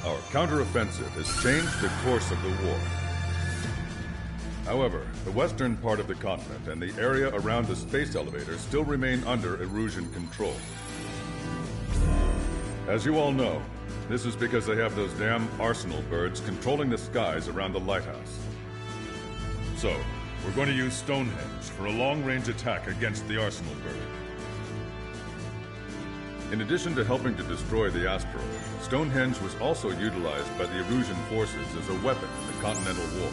Our counteroffensive has changed the course of the war. However, the western part of the continent and the area around the space elevator still remain under Erusian control. As you all know, this is because they have those damn arsenal birds controlling the skies around the lighthouse. So, we're going to use Stonehenge for a long-range attack against the arsenal bird. In addition to helping to destroy the asteroid, Stonehenge was also utilized by the Erusian forces as a weapon in the Continental War.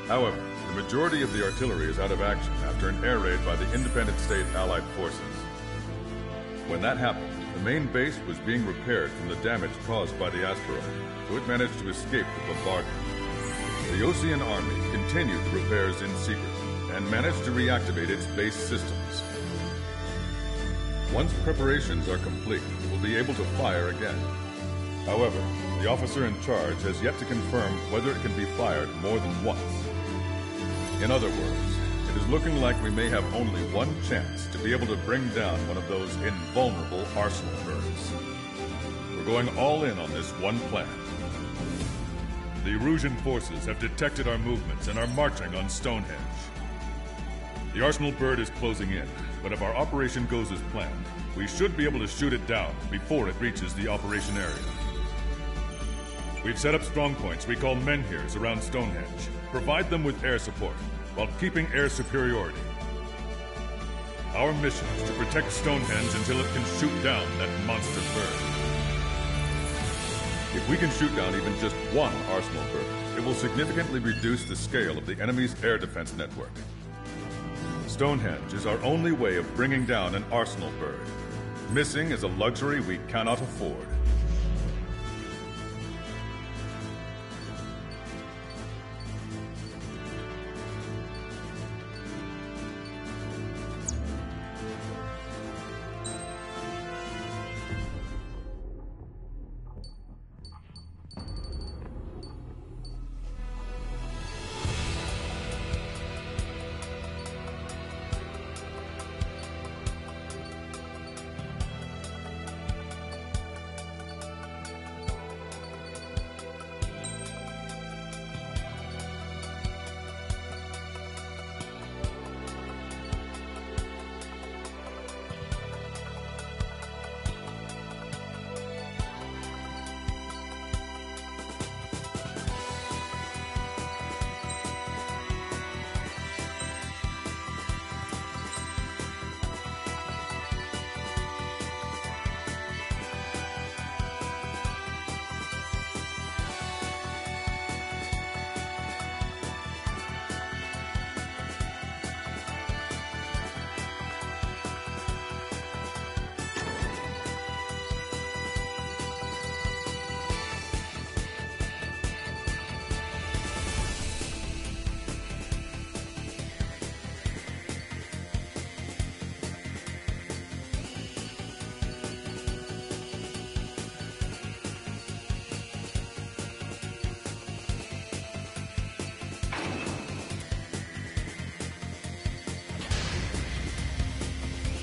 However, the majority of the artillery is out of action after an air raid by the Independent State Allied forces. When that happened, the main base was being repaired from the damage caused by the asteroid, so it managed to escape the bombardment. The Osean Army continued the repairs in secret and managed to reactivate its base systems. Once preparations are complete, it will be able to fire again. However, the officer in charge has yet to confirm whether it can be fired more than once. In other words, it is looking like we may have only one chance to be able to bring down one of those invulnerable arsenal birds. We're going all in on this one plan. The Erusian forces have detected our movements and are marching on Stonehenge. The arsenal bird is closing in, but if our operation goes as planned, we should be able to shoot it down before it reaches the operation area. We've set up strongpoints we call menhirs around Stonehenge. Provide them with air support, while keeping air superiority. Our mission is to protect Stonehenge until it can shoot down that monster bird. If we can shoot down even just one arsenal bird, it will significantly reduce the scale of the enemy's air defense network. Stonehenge is our only way of bringing down an arsenal bird. Missing is a luxury we cannot afford.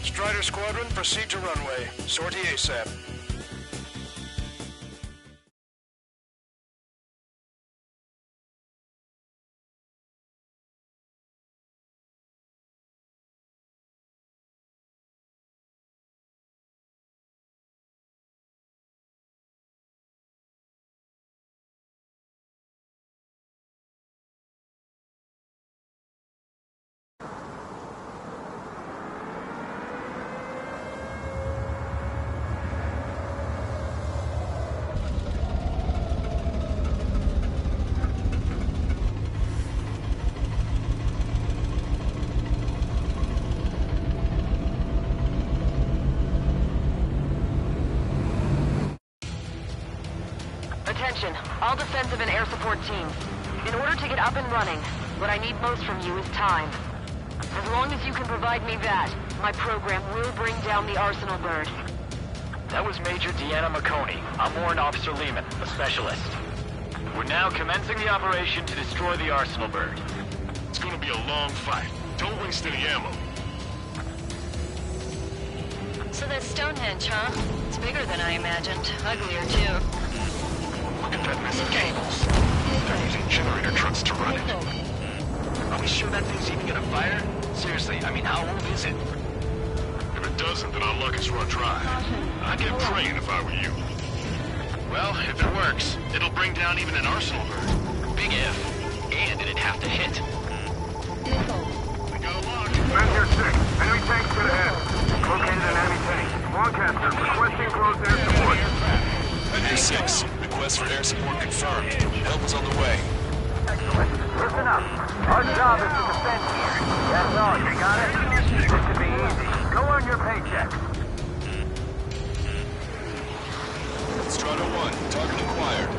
Strider Squadron, proceed to runway. Sortie ASAP. Attention, all defensive and air support teams. In order to get up and running, what I need most from you is time. As long as you can provide me that, my program will bring down the Arsenal bird. That was Major Deanna McConey. I'm Warrant Officer Lehman, a specialist. We're now commencing the operation to destroy the Arsenal bird. It's gonna be a long fight. Don't waste any ammo. So that's Stonehenge, huh? It's bigger than I imagined. Uglier, too. Look at does it? If it doesn't, then our luck is run dry. I'd get praying if I were you. Well, if it works, it'll bring down even an arsenal bird. Big if. And it'd have to hit. We got a lock. Measure 6. Enemy tank to the head. Located an enemy tank. Lancaster, requesting close air support. Measure 6. Request for air support confirmed. Help is on the way. Excellent. Listen up. Our job is to defend here. That's all. You got it? This should be easy. Go on your paycheck. Strata 1, target acquired.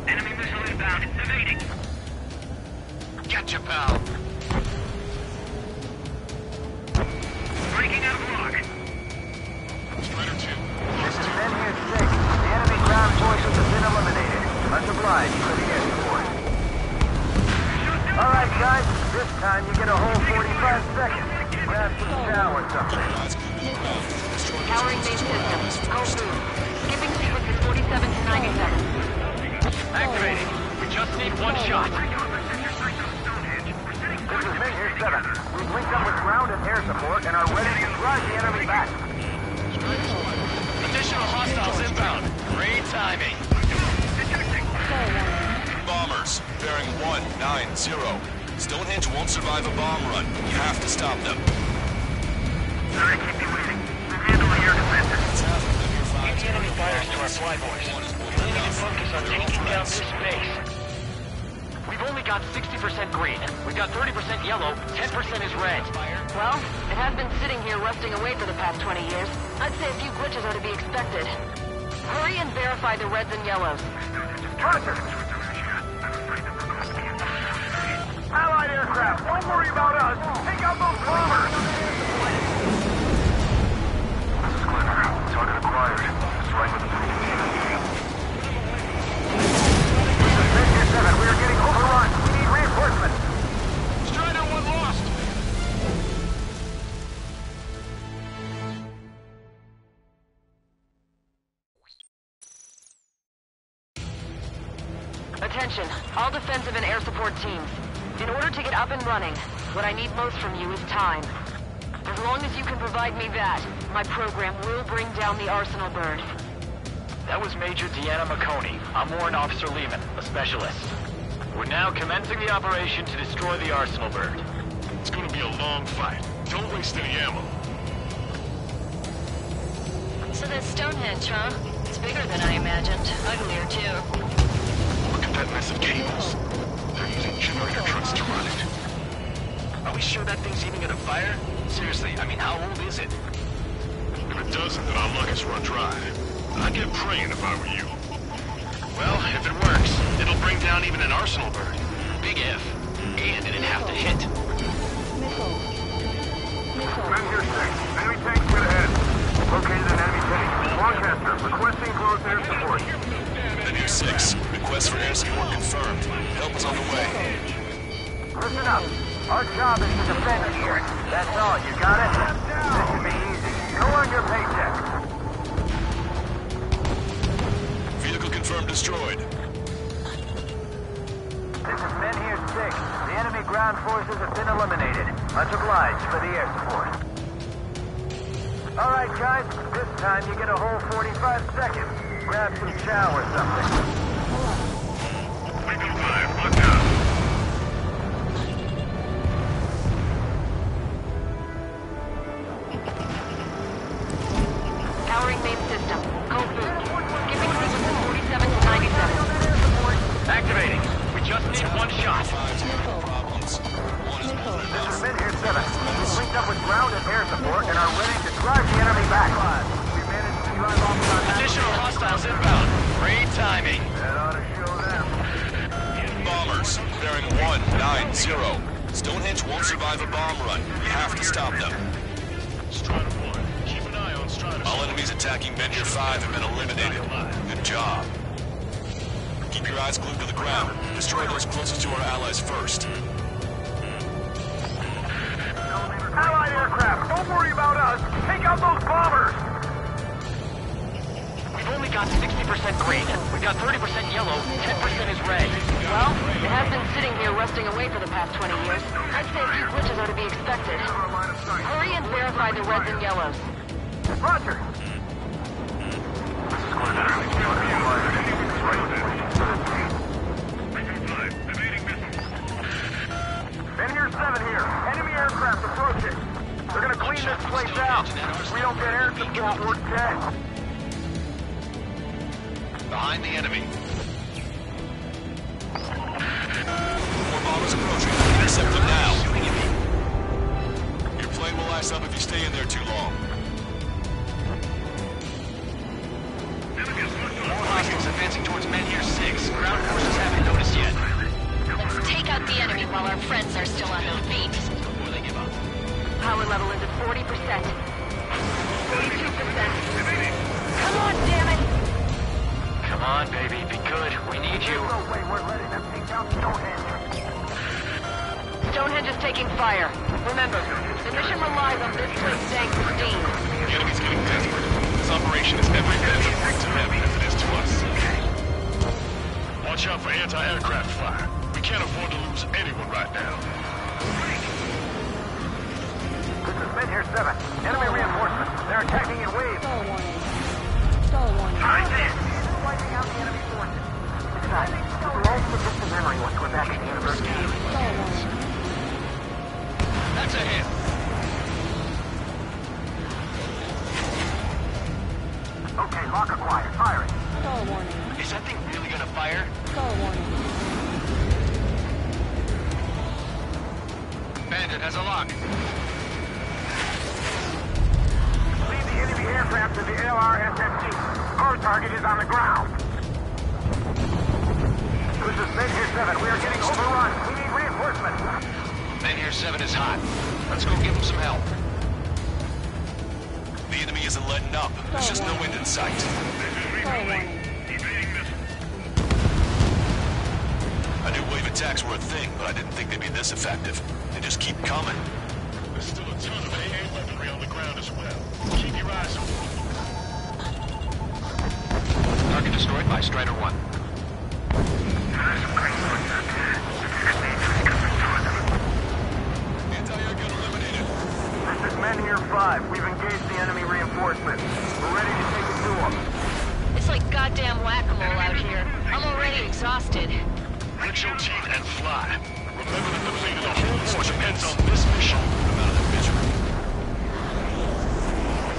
Enemy missile inbound. Evading. Gotcha, pal. Breaking out of lock. Strider 2. This is men here 6. The enemy ground forces have been eliminated. Much obliged for the air support. All right, guys. This time you get a whole 45 seconds. Grab some chow or something. Powering main system. Go through. Skipping sequences 47 to 97. Activating. We just need one shot. This is men here 7. We've linked up with ground and air support and are ready to drive the enemy back. Additional hostiles inbound. Great timing. Bombers, bearing 190. Stonehenge won't survive a bomb run. You have to stop them. Sorry, keep me waiting. We'll handle the air defenses. Keep the enemy fires to our flyboys. We need to focus on taking down this base. We've only got 60% green. We've got 30% yellow, 10% is red. Well, it has been sitting here rusting away for the past 20 years. I'd say a few glitches are to be expected. Hurry and verify the reds and yellows. Roger. Allied aircraft, don't worry about us. Take out those bombers. This is Glenn. Target acquired. Strike with the Measure 7, we are getting overrun. We need reinforcements. Strider 1 lost. Attention, all defensive and air support teams. In order to get up and running, what I need most from you is time. As long as you can provide me that, my program will bring down the Arsenal bird. That was Major Deanna McConey. I'm Warrant Officer Lehman, a specialist. We're now commencing the operation to destroy the Arsenal bird. It's gonna be a long fight. Don't waste any ammo. So that's Stonehenge, huh? It's bigger than I imagined. Uglier, too. Look at that mess of cables. They're using generator trucks to run it. Are we sure that thing's even gonna fire? Seriously, I mean, how old is it? If it doesn't, then our luck is run dry. I'd get praying if I were you. Well, if it works, it'll bring down even an arsenal bird. Big if. And it'd have to hit. Men here 6. Enemy tank to the head. Located an enemy tank. Lancaster, requesting close air support. Measure 6. Request for air support confirmed. Help is on the way. Listen up. Our job is to defend here. That's all. You got it? This should be easy. Go on your paycheck. Vehicle confirmed destroyed. This is men here 6. The enemy ground forces have been eliminated. Much obliged for the air support. All right, guys. This time you get a whole 45 seconds. Grab some chow or something. Beacon 5, lock down. Powering main system. Code boot. Skipping sequences 47 to 97. Activating. We just need one shot. Problems. One is more than This enough. is men here 7. We've linked up with ground and air support and are ready to drive the enemy back. We managed to drive off on that. Additional hostiles inbound. Great timing. That ought to show them. Bombers, bearing 190. Stonehenge won't survive a bomb run. You have to stop them. Strider 1, keep an eye on Strider 6. All enemies attacking Measure 5 have been eliminated. Good job. Keep your eyes glued to the ground. Destroy those closest to our allies first. Allied aircraft, don't worry about us. Take out those bombers. We've only only got 60% green. We've got 30% yellow, 10% is red. Well, it has been sitting here rusting away for the past 20 years. I'd say a few glitches are to be expected. Hurry and verify the reds and yellows. Roger. Engineer 7 here. Enemy aircraft approaching. They're gonna clean this place out. If we don't get air support, we're dead. Behind the enemy. More bombers approaching. Intercept them now. Your plane will ice up if you stay in there too long. More hostiles advancing towards Menhir 6. Ground forces haven't noticed yet. Let's take out the enemy while our friends are still on their feet. Before they give up. Power level is at 40%. 42%. Come on, damn it! Come on, baby. Be good. We need you. No way we're letting them take down Stonehenge. Stonehenge is taking fire. Remember, the mission relies on this place staying pristine. The enemy's getting desperate. This operation is every bit as effective heavy as it is to us. Watch out for anti-aircraft fire. We can't afford to lose anyone right now. This is Menhir 7. Enemy reinforcements. They're attacking in waves. Star warning. Star warning. Wiping out the enemy forces. Besides, this will also just a memory once we're back at the university. Star warning. That's a hit. Okay, lock acquired. Firing. Star warning. Is that thing really gonna fire? Star warning. Bandit has a lock. Lead the enemy aircraft to the LRSMG. Our target is on the ground. This is Menhir 7. We are getting overrun. We need reinforcements. Menhir 7 is hot. Let's go give him some help. The enemy isn't letting up. There's just no end in sight. Star warning. I knew wave attacks were a thing, but I didn't think they'd be this effective. They just keep coming. There's still a ton of AA weaponry on the ground as well. Keep your eyes open. Target destroyed by Strider 1. Anti-air gun eliminated. This is Menhir 5. We've engaged the enemy reinforcements. We're ready to take it to them. It's like goddamn whack-a-mole out here. I'm already exhausted. Grit your teeth and fly. Remember that the fate of the whole war depends on this mission. I'm out of their vision.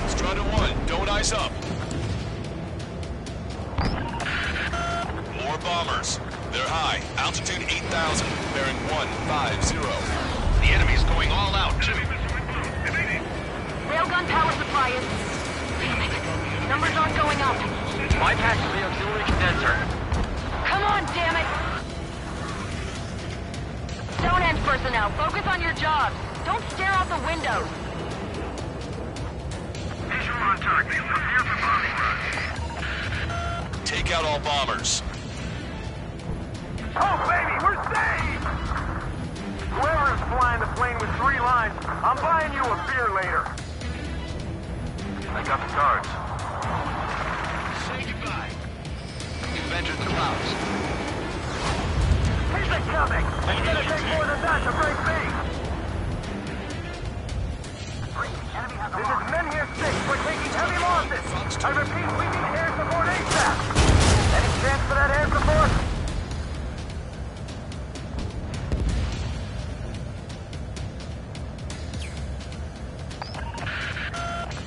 Strider 1, don't ice up. More bombers. They're high. Altitude 8,000. Bearing 150. The enemy's going all out, too. Railgun power supply is... Damn it. Numbers aren't going up. Bypass the auxiliary condenser. Come on, damn it! Stonehenge personnel, focus on your jobs. Don't stare out the windows. Visual on target. Prepare for bombing run. Take out all bombers. Oh, baby, we're saved! Whoever is flying the plane with 3 lines, I'm buying you a beer later. I got the guards. Say goodbye. You've entered the clouds. Keep it coming! It's gonna take more than that to break me! This is Menhir 6. We're taking heavy losses. I repeat, we need air support ASAP. Any chance for that air support?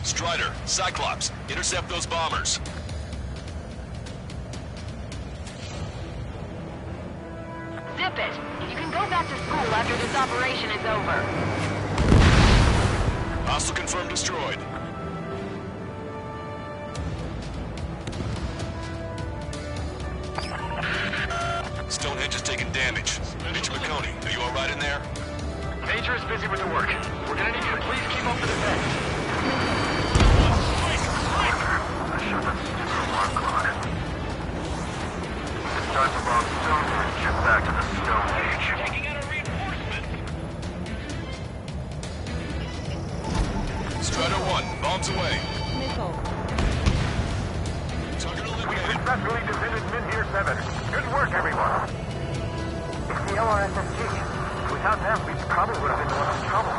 Strider, Cyclops, intercept those bombers. Zip it. You can go back to school after this operation is over. Hostile confirmed destroyed. Stonehenge is taking damage. Major McConey, are you alright in there? Major is busy with the work. We're gonna need you to please keep up the defense. Time to bomb Stonehenge. Get back to the Stonehenge. Taking out a reinforcement. Strider 1, bombs away. Missile. Target eliminated. successfully defended Mid-Tier 7. Good work, everyone. It's the LRSSG. Without them, we probably would have been in a lot of trouble.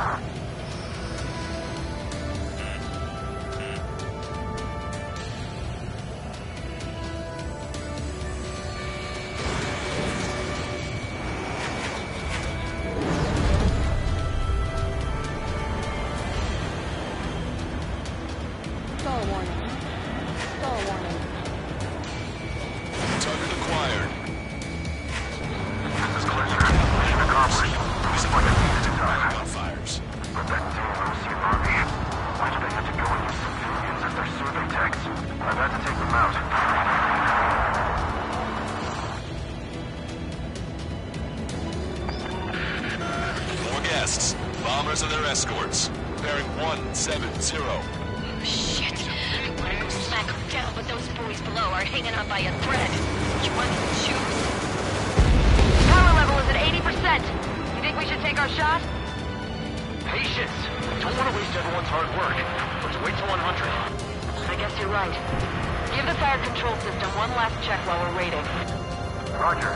Star warning. Star warning. Target acquired. This is Cleanser. Mission accomplished. This is what I need to do. Gunfires. But that damn Lucian army. Why do they have to go and use civilians as their survey techs? I've had to take them out. More guests. Bombers and their escorts. Bearing 170. Shit. I wanna go smack them down, but those boys below are hanging on by a thread. Which one to choose? Power level is at 80%. You think we should take our shot? Patience. Don't want to waste everyone's hard work. Let's wait till 100. I guess you're right. Give the fire control system one last check while we're waiting. Roger.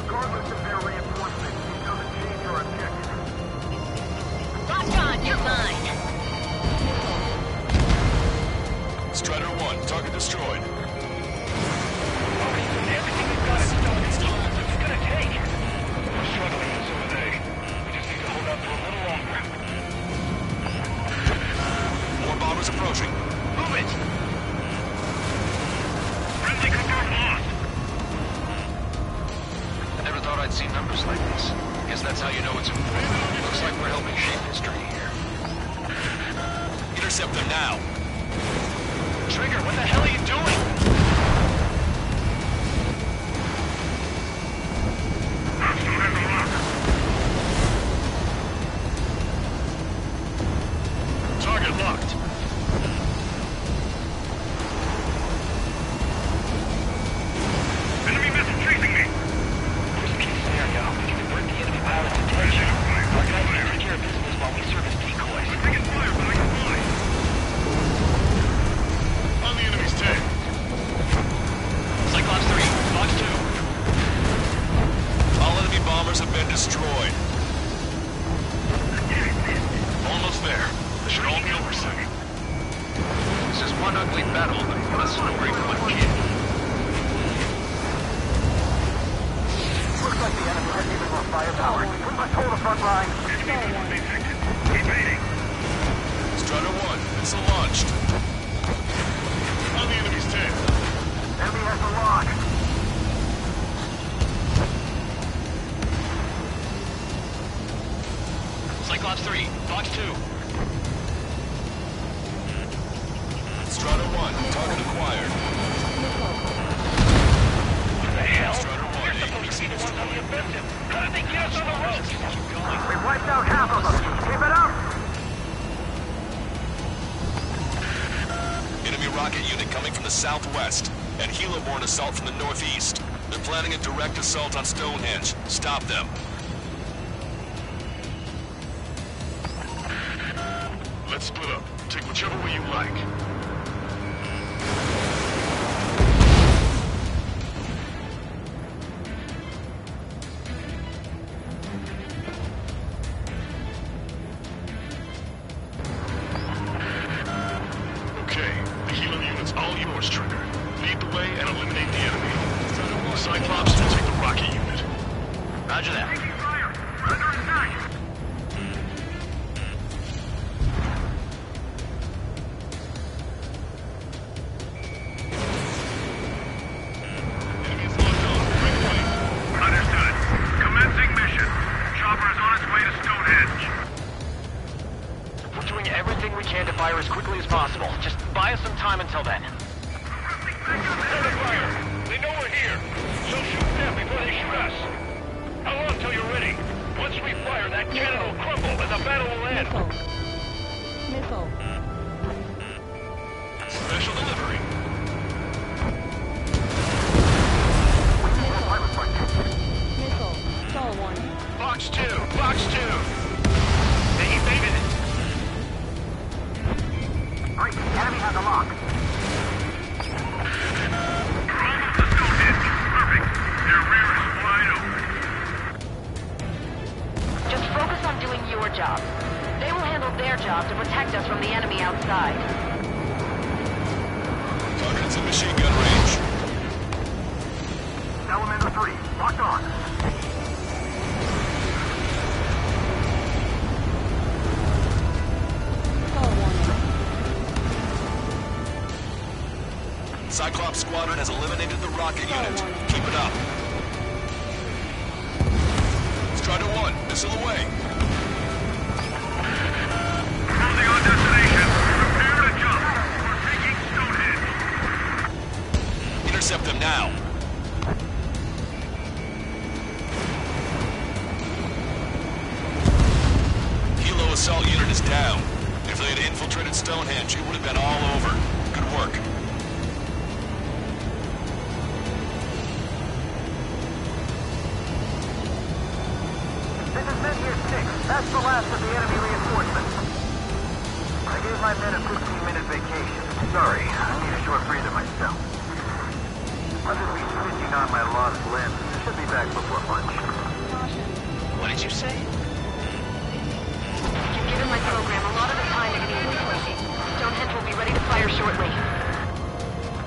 Regardless of their reinforcements, it doesn't change our objective. Lock on, you're mine. Strider 1, target destroyed. Everything we've got is done. What's it gonna take? We're struggling, and so are they. We just need to hold out for a little longer. More bombers approaching. Move it! Friendly confirmed lost. I never thought I'd see numbers like this. Guess that's how you know it's important. Looks like we're helping shape history here. Intercept them now. Trigger, what the hell are you doing? Target locked. Enemy missile chasing me. Worst case scenario, we can divert the enemy pilot's attention. Our guys can take care of business while we serve as decoys. Taking fire, but I can fly. On the enemy's tail. Cyclops 3, Fox 2. All enemy bombers have been destroyed. Almost there. This should all be over soon. This is one ugly battle, but what a story for one kid. Looks like the enemy has even more firepower. We must hold the front line. Keep aiming. Strider 1, missile launched. On the enemy's tail. Enemy has the lock. Cyclops 3, Fox 2. Strider 1, target acquired. What the hell? Strider 1, You're supposed to be the ones on the offensive. How did they get us on the ropes? Keep going. We've wiped out half of them. Keep it up. Enemy rocket unit coming from the southwest, and helo-borne assault from the northeast. They're planning a direct assault on Stonehenge. Stop them. Let's split up. Take whichever way you like. Okay, the helo unit's all yours, Trigger. Lead the way and eliminate the enemy. Cyclops will take the rocket unit. Roger that. Fire! Under attack! Enemy is locked on. Right away. Understood. Commencing mission. Chopper is on its way to Stonehenge. We're doing everything we can to fire as quickly as possible. Just buy us some time until then. Fire! They know we're here, so shoot them before they shoot us. How long till you're ready? Once we fire, that cannon will crumble and the battle will end. Missile. Special delivery. Missile. Star warning. Box 2! Box 2! They evaded it. Great. The enemy has the lock. Cyclops squadron has eliminated the rocket unit. Keep it up. Strider 1, missile away. Cruising on destination. Prepare to jump. We're taking Stonehenge. Intercept them now. Hilo assault unit is down. If they had infiltrated Stonehenge, it would have been all over. Good work. This is Men Here 6. That's the last of the enemy reinforcements. I gave my men a 15-minute vacation. Sorry, I need a short breather myself. I'll just be stitching on my lost limb. Should be back before lunch. What did you say? Given my program, a lot of the time it is Stonehenge will be ready to fire shortly.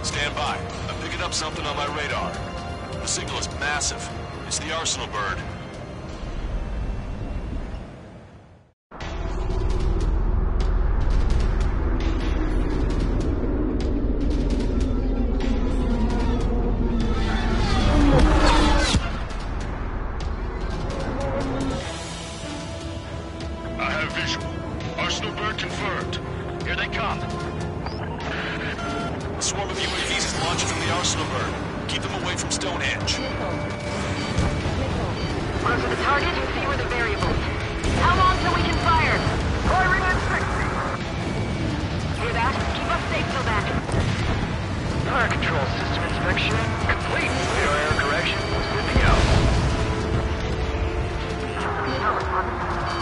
Stand by. I'm picking up something on my radar. The signal is massive. It's the Arsenal bird. I have visual. Arsenal bird confirmed. Here they come. A swarm of UAVs is launching from the Arsenal bird. Keep them away from Stonehenge. Closer the target, fewer the variables. How long till we can fire? Firing at 60! Hear that? Keep us safe till then. Fire control system inspection complete. Radar air correction is good to go.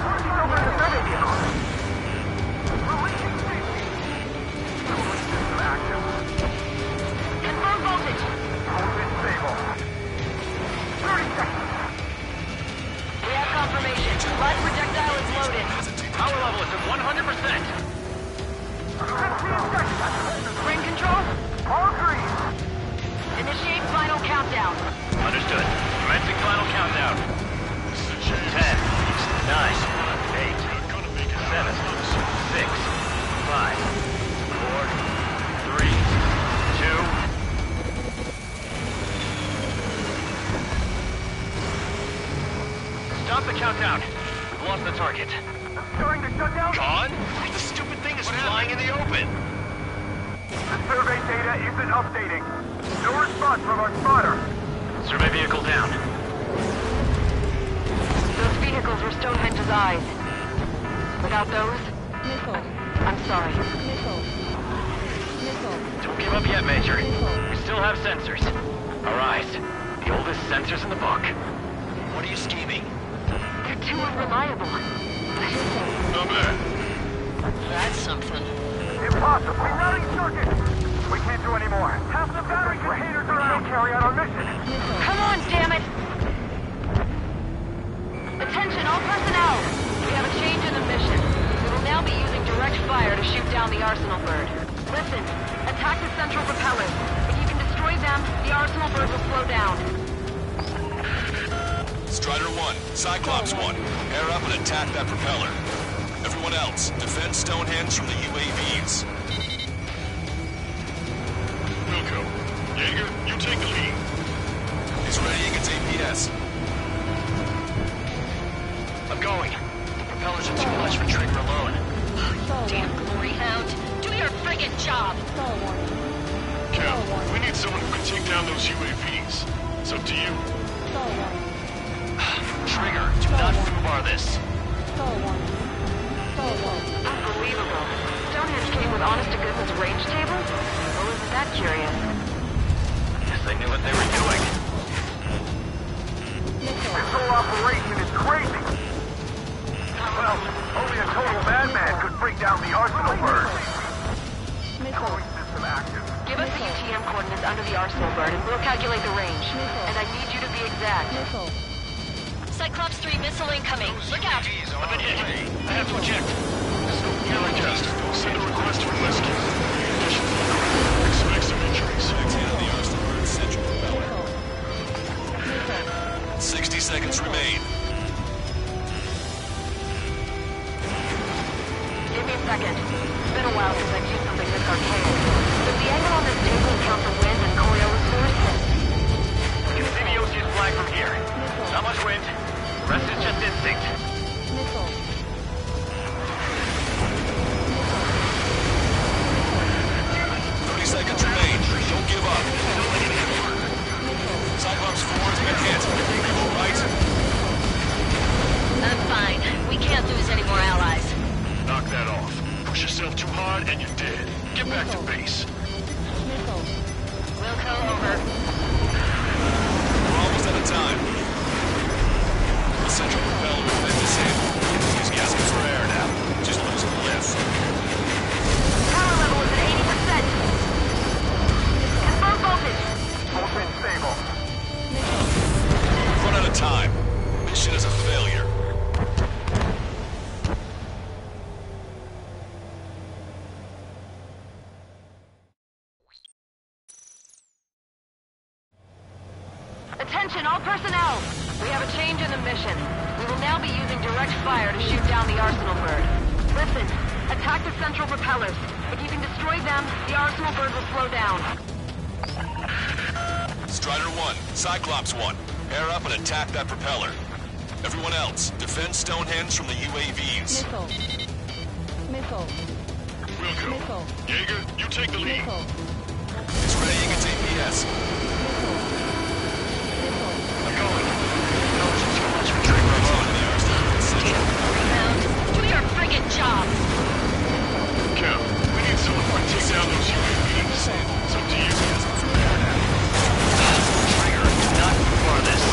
Working over the survey vehicle. Releasing safety. System active. Confirm voltage. Open stable. 30 seconds. We have confirmation. Live projectile is loaded. Power level is at 100%. 15 seconds. Ring control? All green. Initiate final countdown. Understood. Commencing final countdown. 10, 9, 8, 7, 6, 5, 4, 3, 2, Stop the countdown. We've lost the target. Starting to shut down. Gone? The stupid thing is flying in the open. The survey data isn't updating. No response from our spotter. Survey vehicle down. Those vehicles were Stonehenge's eyes. Without those, Missile. I'm sorry. Missile. Missile. Don't give up yet, Major. Missile. We still have sensors. Our eyes. The oldest sensors in the book. What are you scheming? They're too unreliable. Not bad. That's something. Impossible. Rerouting circuit. We can't do any more. Half the battery containers are out. Carry out our mission. Come on, damn it! Attention, all personnel! We have a change in the mission. We will now be using direct fire to shoot down the Arsenal bird. Listen, attack the central propellers. If you can destroy them, the Arsenal bird will slow down. Strider 1, Cyclops 1, air up and attack that propeller. Everyone else, defend Stonehenge from the UAVs. Wilco. Jaeger, you take the lead. He's readying its APS. I'm going. The propellers are too much for Trigger alone. Damn glory hound. Do your friggin' job. Stall warning. Cap, we need someone who can take down those UAVs. It's up to you. Stall warning. Trigger, do not foobar this. Stall warning. Stall warning. Unbelievable. Stonehenge came with honest-to-goodness range tables? Well, isn't that curious? Guess they knew what they were doing. This whole operation is crazy. Well, only a total madman could bring down the Arsenal bird. Missile. System active. Give us the UTM coordinates under the Arsenal bird and we'll calculate the range. And I need you to be exact. Missile. Cyclops 3 missile incoming. Look out. I've been hit. I have to eject. Galley test. Send a request for rescue. Condition. Expect some injuries. Examine the Arsenal bird's central propeller. Missile. 60 seconds remain. Give me a second. It's been a while since I've used something this archaic. Does the angle on this table account for wind Attention, all personnel! We have a change in the mission. We will now be using direct fire to shoot down the Arsenal bird. Listen, attack the central propellers. If you can destroy them, the Arsenal bird will slow down. Strider 1, Cyclops 1, air up and attack that propeller. Everyone else, defend Stonehenge from the UAVs. Missile. Missile. Wilco. Missile. Jaeger, you take the lead. Missile. It's ready against APS. Missile. I'm going. Intelligence units retreat remote. Rebound. Do your friggin' job. Cap, we need someone to take down those UAVs. It's up to you. Trigger, not for this.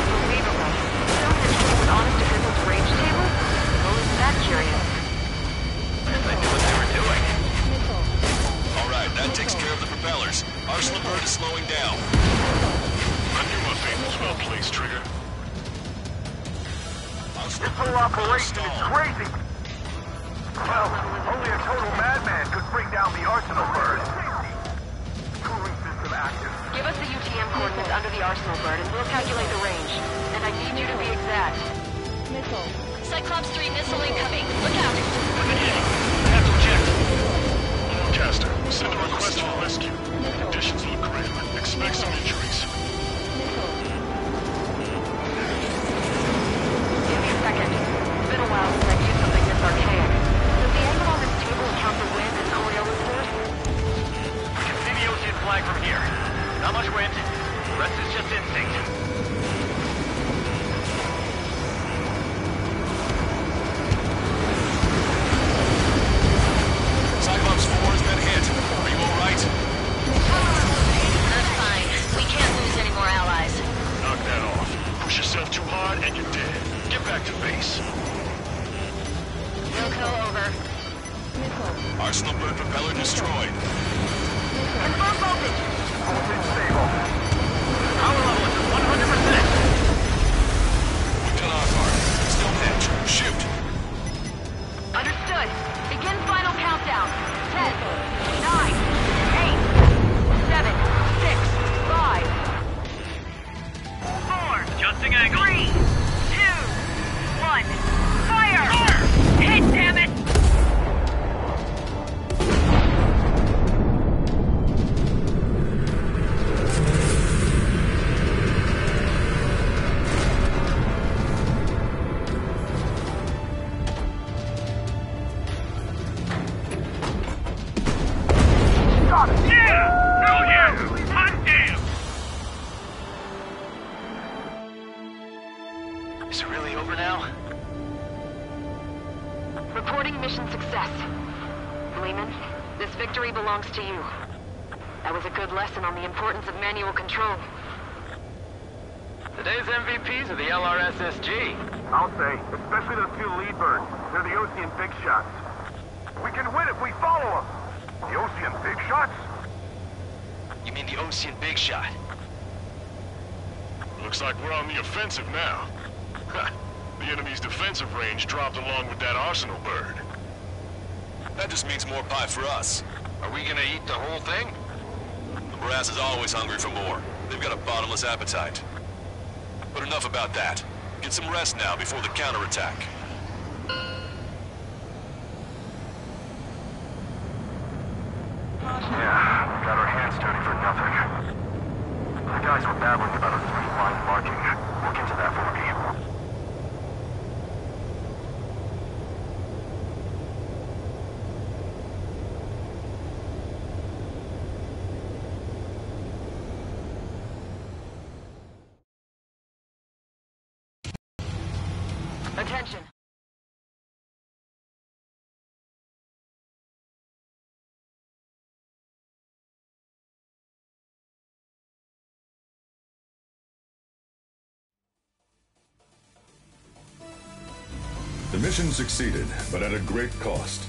Unbelievable. Stonehenge came with honest to goodness range tables? Well, isn't that curious? They knew what they were doing. Missile. All right, that takes care of the propellers. Arsenal bird is slowing down. I knew my fate was well placed, Trigger. Arsenal This whole operation is crazy. Well, only a total madman could bring down the Arsenal bird. Cooling system active. Give us the UTM coordinates under the Arsenal bird and we'll calculate the range. And I need you to be exact. Missile. Cyclops 3 missile incoming. Look out. Have to eject. Caster, send a request for rescue. Conditions look grim. Expect some injuries. Missile. Give me a second. It's been a while since I've used something this archaic. Does the angle on this table account for wind and Coriolis force? We can see the ocean flag from here. Not much wind. The rest is just instinct. Cyclops 4 has been hit. Are you all right? I'm fine. We can't lose any more allies. Knock that off. Push yourself too hard and you're dead. Get back to base. Wilco over. Missile. Arsenal bird propeller destroyed. Confirm voltage. Voltage stable. Power level is at 100%. We've done our part. Stonehenge, shoot. Understood. Begin final countdown. 10, 9, 8, 7, 6, 5, 4, Adjusting angle. 3, 2, 1. Fire! Hit, damn it! Yeah! Hell yeah! Hot damn! Is it really over now? Reporting mission success. Lehman, this victory belongs to you. That was a good lesson on the importance of manual control. Today's MVPs are the LRSSG. I'll say, especially those two lead birds. They're the Ocean big shots. We can win if we follow them. The Ocean big shots? You mean the Ocean Big Shot? Looks like we're on the offensive now. The enemy's defensive range dropped along with that Arsenal bird. That just means more pie for us. Are we gonna eat the whole thing? The brass is always hungry for more. They've got a bottomless appetite. But enough about that. Get some rest now before the counterattack. Yeah, got our hands dirty for nothing. The guys were babbling about a 3-line marking. Look into that for me. Attention. The mission succeeded, but at a great cost.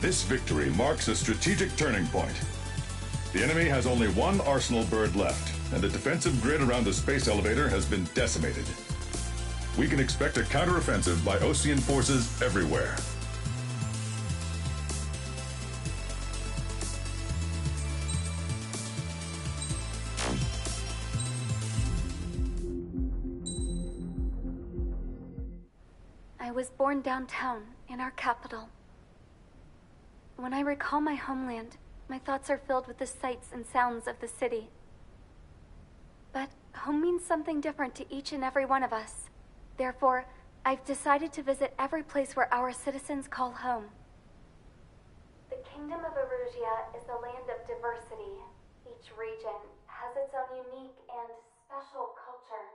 This victory marks a strategic turning point. The enemy has only one Arsenal bird left, and the defensive grid around the space elevator has been decimated. We can expect a counteroffensive by Ocean forces everywhere. I was born downtown, in our capital. When I recall my homeland, my thoughts are filled with the sights and sounds of the city. But home means something different to each and every one of us. Therefore, I've decided to visit every place where our citizens call home. The Kingdom of Erusia is a land of diversity. Each region has its own unique and special culture.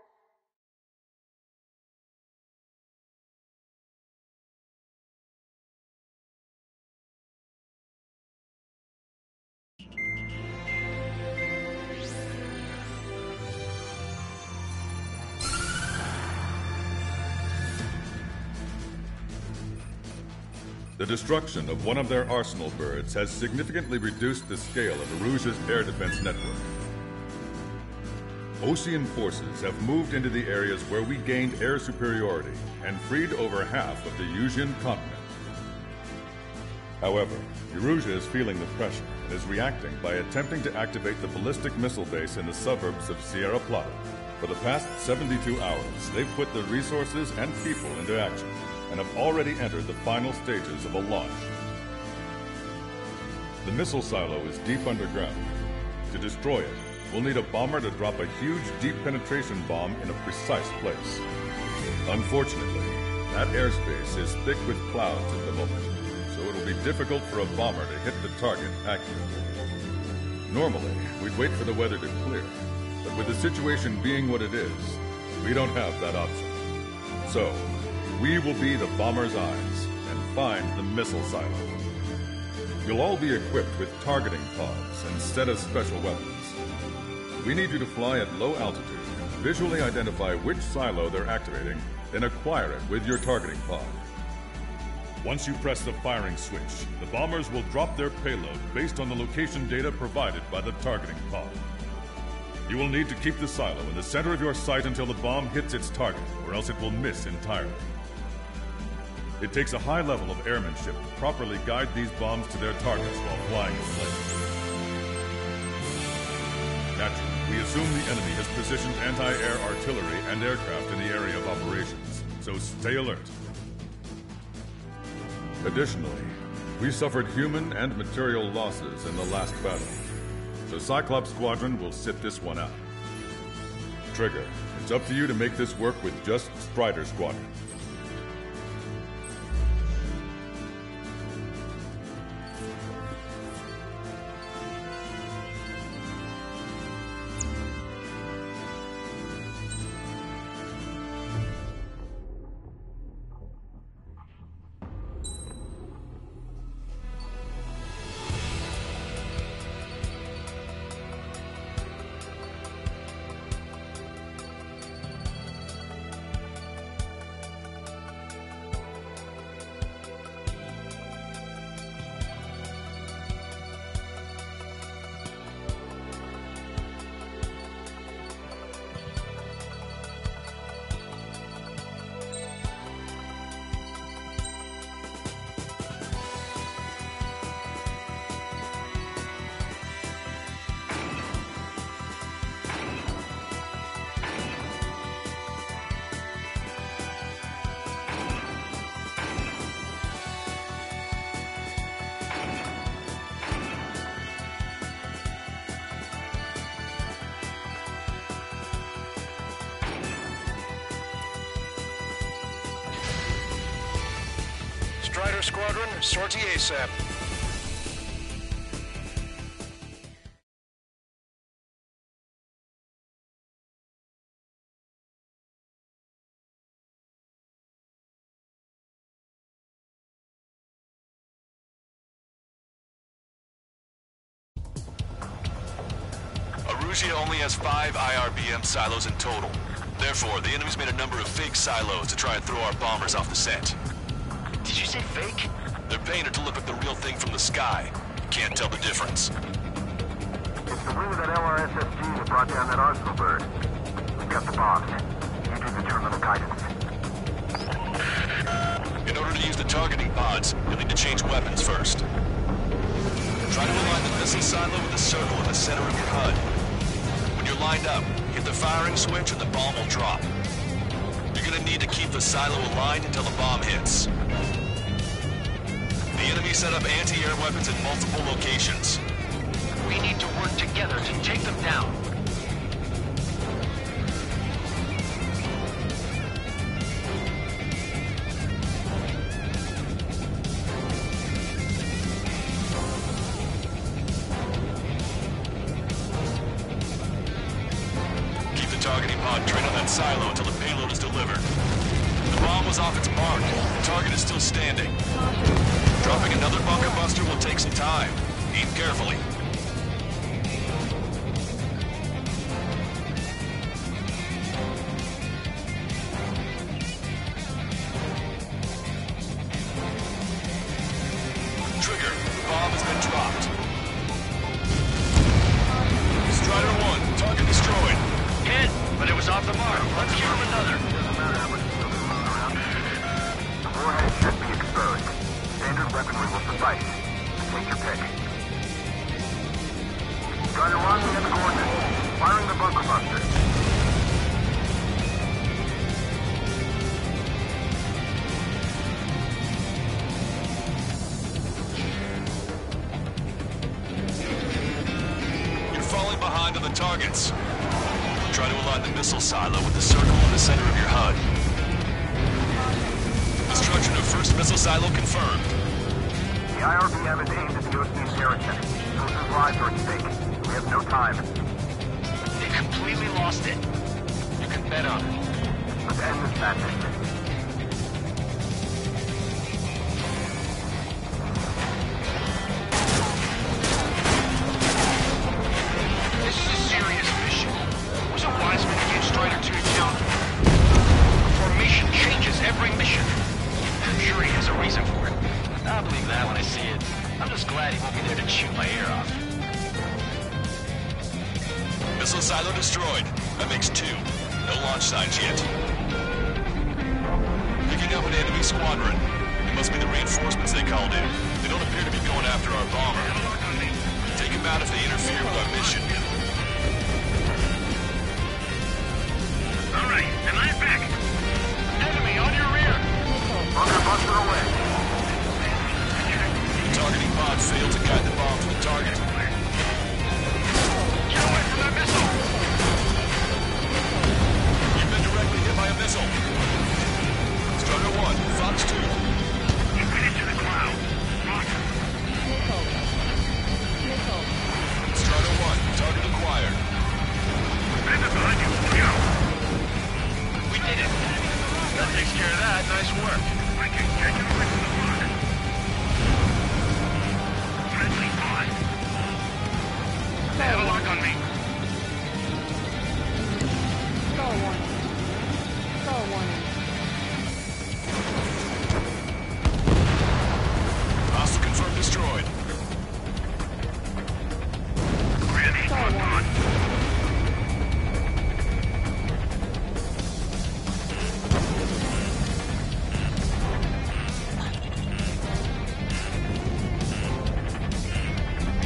The destruction of one of their arsenal birds has significantly reduced the scale of Erusia's air defense network. Osean forces have moved into the areas where we gained air superiority and freed over half of the Yusian continent. However, Erusia is feeling the pressure and is reacting by attempting to activate the ballistic missile base in the suburbs of Sierra Plata. For the past 72 hours, they've put the resources and people into action and have already entered the final stages of a launch. The missile silo is deep underground. To destroy it, we'll need a bomber to drop a huge deep penetration bomb in a precise place. Unfortunately, that airspace is thick with clouds at the moment, so it'll be difficult for a bomber to hit the target accurately. Normally, we'd wait for the weather to clear, but with the situation being what it is, we don't have that option. So, we will be the bomber's eyes and find the missile silo. You'll all be equipped with targeting pods instead of special weapons. We need you to fly at low altitude, visually identify which silo they're activating, then acquire it with your targeting pod. Once you press the firing switch, the bombers will drop their payload based on the location data provided by the targeting pod. You will need to keep the silo in the center of your sight until the bomb hits its target, or else it will miss entirely. It takes a high level of airmanship to properly guide these bombs to their targets while flying in place. Naturally, we assume the enemy has positioned anti-air artillery and aircraft in the area of operations, so stay alert. Additionally, we suffered human and material losses in the last battle, so Cyclops Squadron will sit this one out. Trigger, it's up to you to make this work with just Strider Squadron. Strider Squadron, sortie ASAP. Erusia only has 5 IRBM silos in total. Therefore, the enemy's made a number of fake silos to try and throw our bombers off the scent. Did you say fake? They're painted to look like the real thing from the sky. Can't tell the difference. It's the wing of that LRSSG that brought down that arsenal bird. We've got the bombs. You do the terminal guidance. In order to use the targeting pods, you'll need to change weapons first. Try to align the missile silo with a circle in the center of your HUD. When you're lined up, hit the firing switch and the bomb will drop. You're gonna need to keep the silo aligned until the bomb hits. The enemy set up anti-air weapons in multiple locations. We need to work together to take them down. Keep the targeting pod trained on that silo until the payload is delivered. The bomb was off its mark. The target is still standing. Dropping another bunker buster will take some time. Aim carefully. Trigger, the bomb has been dropped. Strider 1, target destroyed. Hit, but it was off the mark. Let's give him another. Doesn't matter how much fuel is around. The warhead should be exposed. Standard weaponry will suffice. Take your pick. Strider 1, we have the coordinates. Firing the bunker buster. You're falling behind on the targets. Try to align the missile silo with the circle in the center of your HUD. Destruction of first missile silo confirmed. The IRBM is aimed at the OC's garrison. Soldiers' lives are at stake. We have no time. They completely lost it. You can bet on it. Let's end this madness. This is a serious mission. Wasn't Wiseman to get Strider 2 down? Formation changes every mission. I'm sure he has a reason for it. I'll believe that when I see it. I'm just glad he won't be there to chew my ear off. Missile silo destroyed. That makes 2. No launch signs yet. Picking up an enemy squadron. It must be the reinforcements they called in. They don't appear to be going after our bomber. Take them out if they interfere with our mission. All right, am I back? Enemy on your rear! Bunker buster away. The targeting pod failed to guide the bomb to the target. Get away from that missile! You've been directly hit by a missile. Strider 1, Fox 2. You went into the cloud. Roger. Missile. Missile. Strider 1, target acquired. Bend it behind you. Go. We did it! That takes care of that. Nice work. I can get you away from the block. Friendly pod. They have a lock on me. Skull warning. Skull warning. Hostile confirmed destroyed. Granny, Skull warning.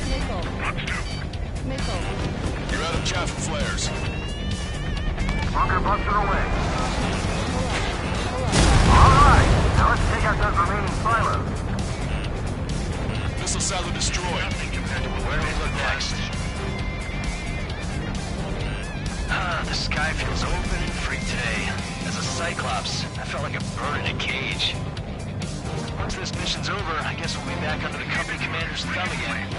Missile. Box 2. Missile. You're out of chaff and flares. Bunker buster away. All right. Now let's take out those remaining silos. Missile silo destroyed. Where do we look next? The sky feels open and free today. As a Cyclops, I felt like a bird in a cage. Once this mission's over, I guess we'll be back under the company commander's thumb again.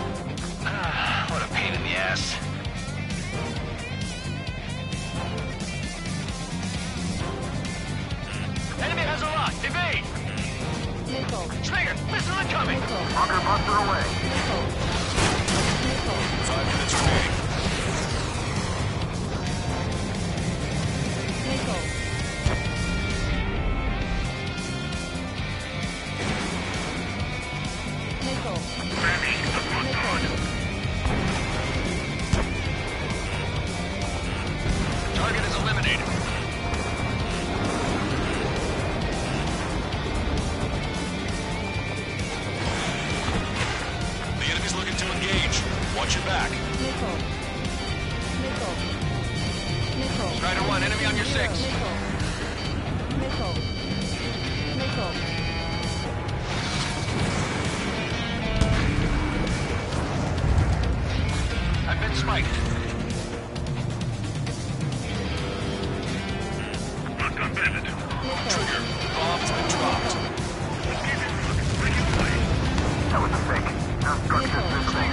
What a pain in the ass. Enemy has a lock! Evade! Missile. Slinger, missile incoming! Missile. Bunker buster away. Missile. Missile. 5 minutes remaining. Missile. Missile. Granny, the block pod. Target is eliminated. The enemy's looking to engage. Watch your back. Missile. Missile. Missile. Strider 1, enemy on your 6. Missile. Missile. Missile. I've been spiked. Lockdown bandit. Trigger, the bomb has been dropped. That was a fake. Now structure's listening.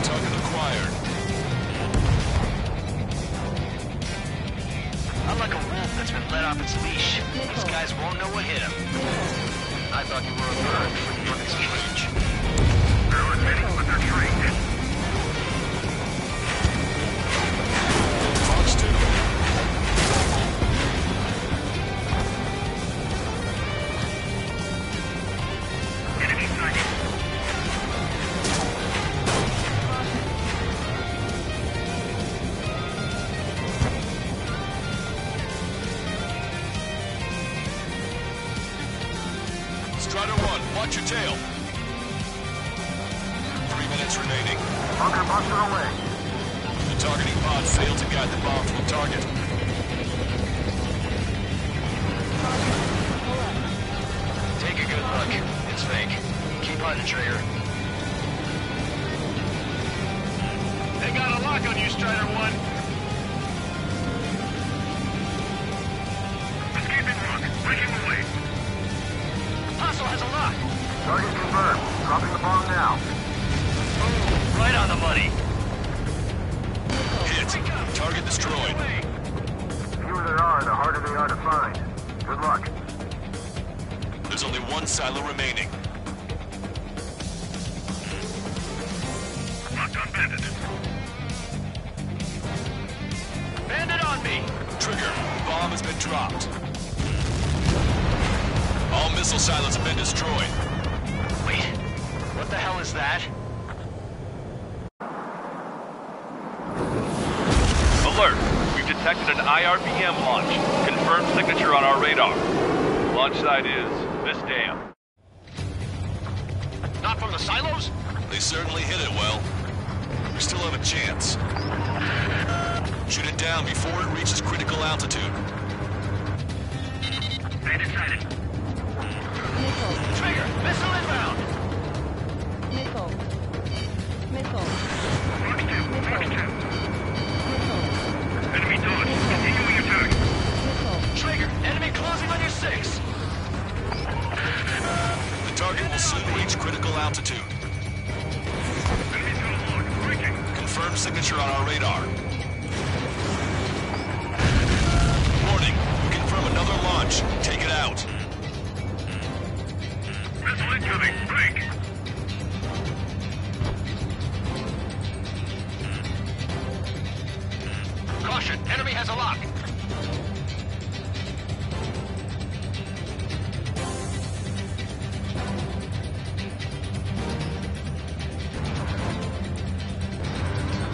Target acquired. Unlike a wolf that's been let off its leash, these guys won't know what hit them. I thought you were a bird. Looking strange. They're rotating, but they're trained. Fox 2. Enemy sighted. Strider 1, watch your tail. 3 minutes remaining. Bunker buster away. The targeting pod failed to guide the bomb to the target. Take a good look. It's fake. Keep hunting, Trigger. They got a lock on you, Strider 1. Escaping rock. Breaking away. Hostile has a lock. Target confirmed. Dropping the bomb now. Boom. Right on the money. Hit. Target destroyed. The fewer there are, the harder they are to find. Good luck. There's only one silo remaining. Lockdown bandit. Bandit on me. Trigger, bomb has been dropped. All missile silos have been destroyed. Wait. What the hell is that? Alert! We've detected an IRBM launch. Confirmed signature on our radar. Launch site is this dam. Not from the silos? They certainly hit it well. We still have a chance. Shoot it down before it reaches critical altitude. Bandit sighted. Missile. Trigger, missile inbound. Missile. Missile. Fox 2. Fox 2. Missile. Enemy dodge. Continuing attack. Missile. Trigger, enemy closing on your 6. The target will soon reach critical altitude. Enemy's got a lock. Breaking. Confirmed signature on our radar. Warning, we confirm another launch. Take it out. Missile incoming. Break. Caution, enemy has a lock.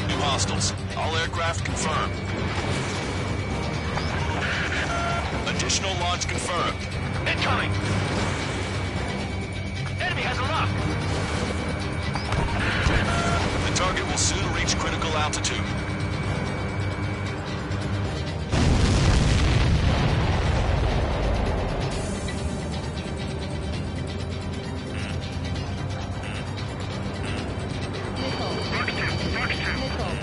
New hostiles. All aircraft confirmed. Additional launch confirmed. Incoming. Enemy has a lock. The target will soon reach critical altitude. Missile. Fox 2. Fox 2. Missile.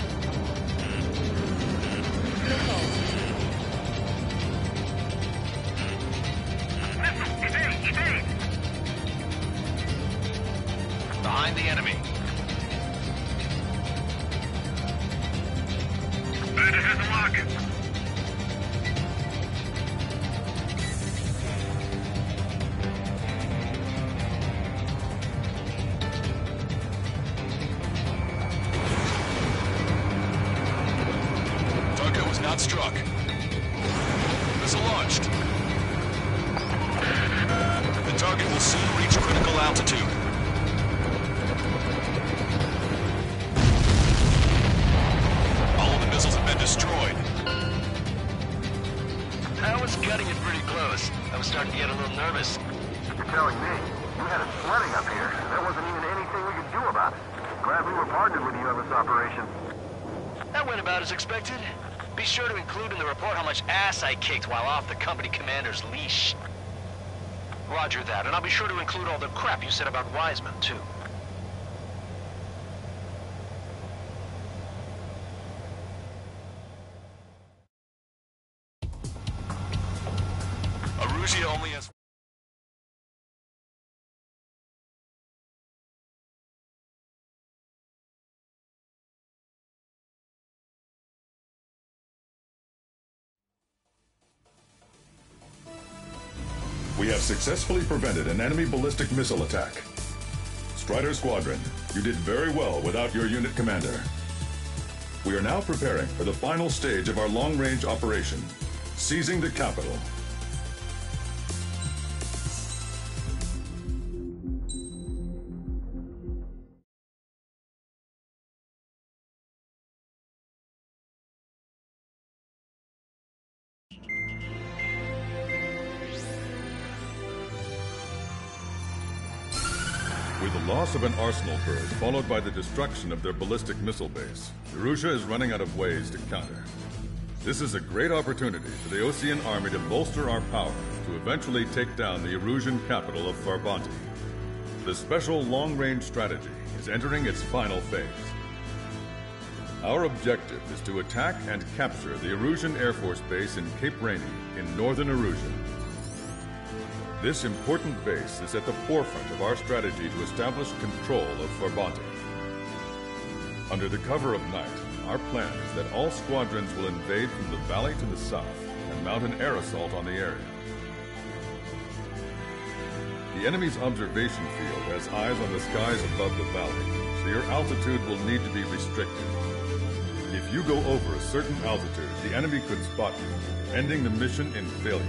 Missile. Missile. Evade. Evade. Behind the enemy. Bandit has a lock. Target was not struck. Missile launched. The target will soon reach critical altitude. All of the missiles have been destroyed. starting to get a little nervous. You're telling me. You had us sweating up here. There wasn't even anything we could do about it. Glad we were partnered with you on this operation. That went about as expected. Be sure to include in the report how much ass I kicked while off the company commander's leash. Roger that, and I'll be sure to include all the crap you said about Wiseman, too. Erusea only has... We have successfully prevented an enemy ballistic missile attack. Strider Squadron, you did very well without your unit commander. We are now preparing for the final stage of our long-range operation, seizing the capital. With the loss of an arsenal bird, followed by the destruction of their ballistic missile base, Erusea is running out of ways to counter. This is a great opportunity for the Osean army to bolster our power to eventually take down the Erusian capital of Farbanti. The special long-range strategy is entering its final phase. Our objective is to attack and capture the Erusian Air Force Base in Cape Rainy in northern Erusia. This important base is at the forefront of our strategy to establish control of Farbanti. Under the cover of night, our plan is that all squadrons will invade from the valley to the south and mount an air assault on the area. The enemy's observation field has eyes on the skies above the valley, so your altitude will need to be restricted. If you go over a certain altitude, the enemy could spot you, ending the mission in failure.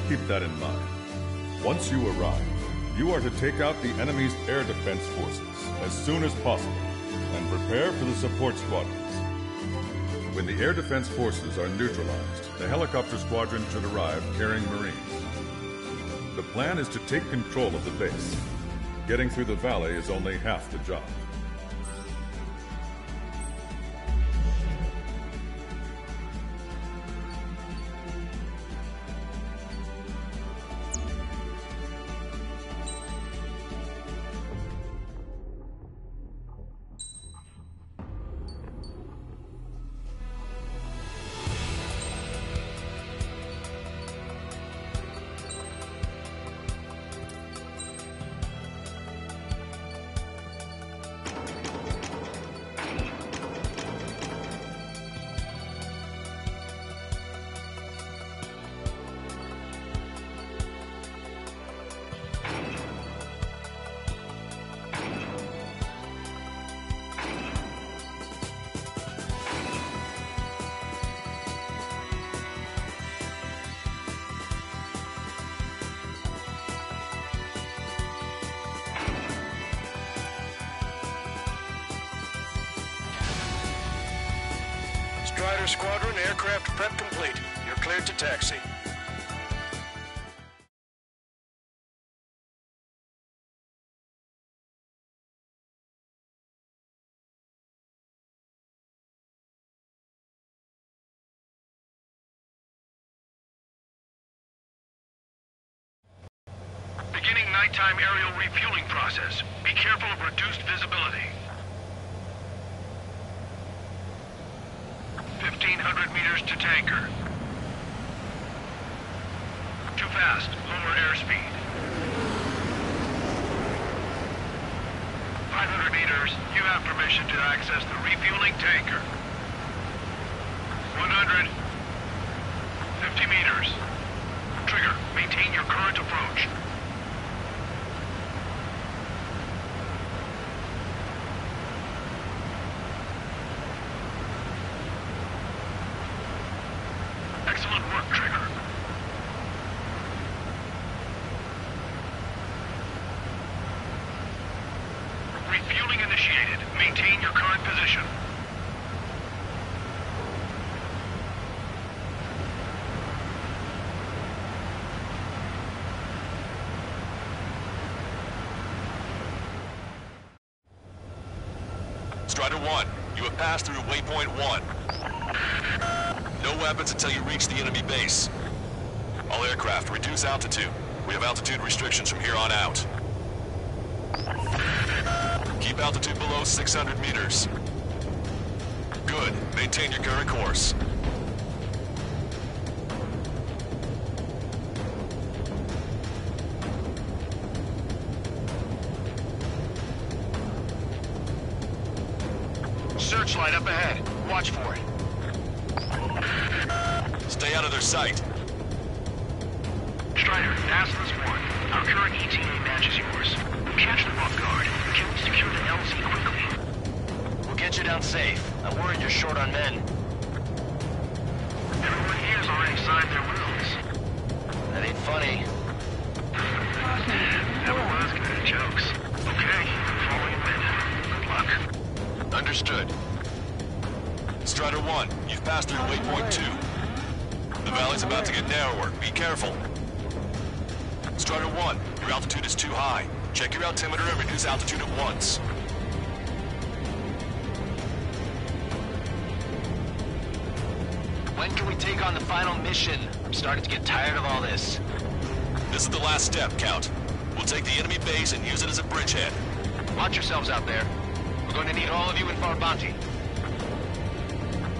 Keep that in mind. Once you arrive, you are to take out the enemy's air defense forces as soon as possible and prepare for the support squadrons. When the air defense forces are neutralized, the helicopter squadron should arrive carrying Marines. The plan is to take control of the base. Getting through the valley is only half the job. Strider Squadron, aircraft prep complete. You're cleared to taxi. Beginning nighttime aerial refueling process. Be careful of reduced visibility. 1,500 meters to tanker. Too fast. Lower airspeed. 500 meters. You have permission to access the refueling tanker. 100. 50 meters. Trigger. Maintain your current approach. Excellent work, Trigger. Refueling initiated. Maintain your current position. Strider 1, you have passed through waypoint 1. No weapons until you reach the enemy base. All aircraft, reduce altitude. We have altitude restrictions from here on out. Keep altitude below 600 meters. Good. Maintain your current course. Searchlight up ahead. Watch for it. Stay out of their sight. Strider, Aslan's 1. Our current ETA matches yours. Catch the bump guard. Can we secure the LZ quickly? We'll get you down safe. I'm worried you're short on men. Everyone here's already signed their wills. That ain't funny. Never was good at jokes. Okay, follow your men. Good luck. Understood. Strider 1, you've passed through waypoint 2. The valley's about to get narrower. Be careful. Strider 1, your altitude is too high. Check your altimeter and reduce altitude at once. When can we take on the final mission? I'm starting to get tired of all this. This is the last step, Count. We'll take the enemy base and use it as a bridgehead. Watch yourselves out there. We're going to need all of you in Farbanti.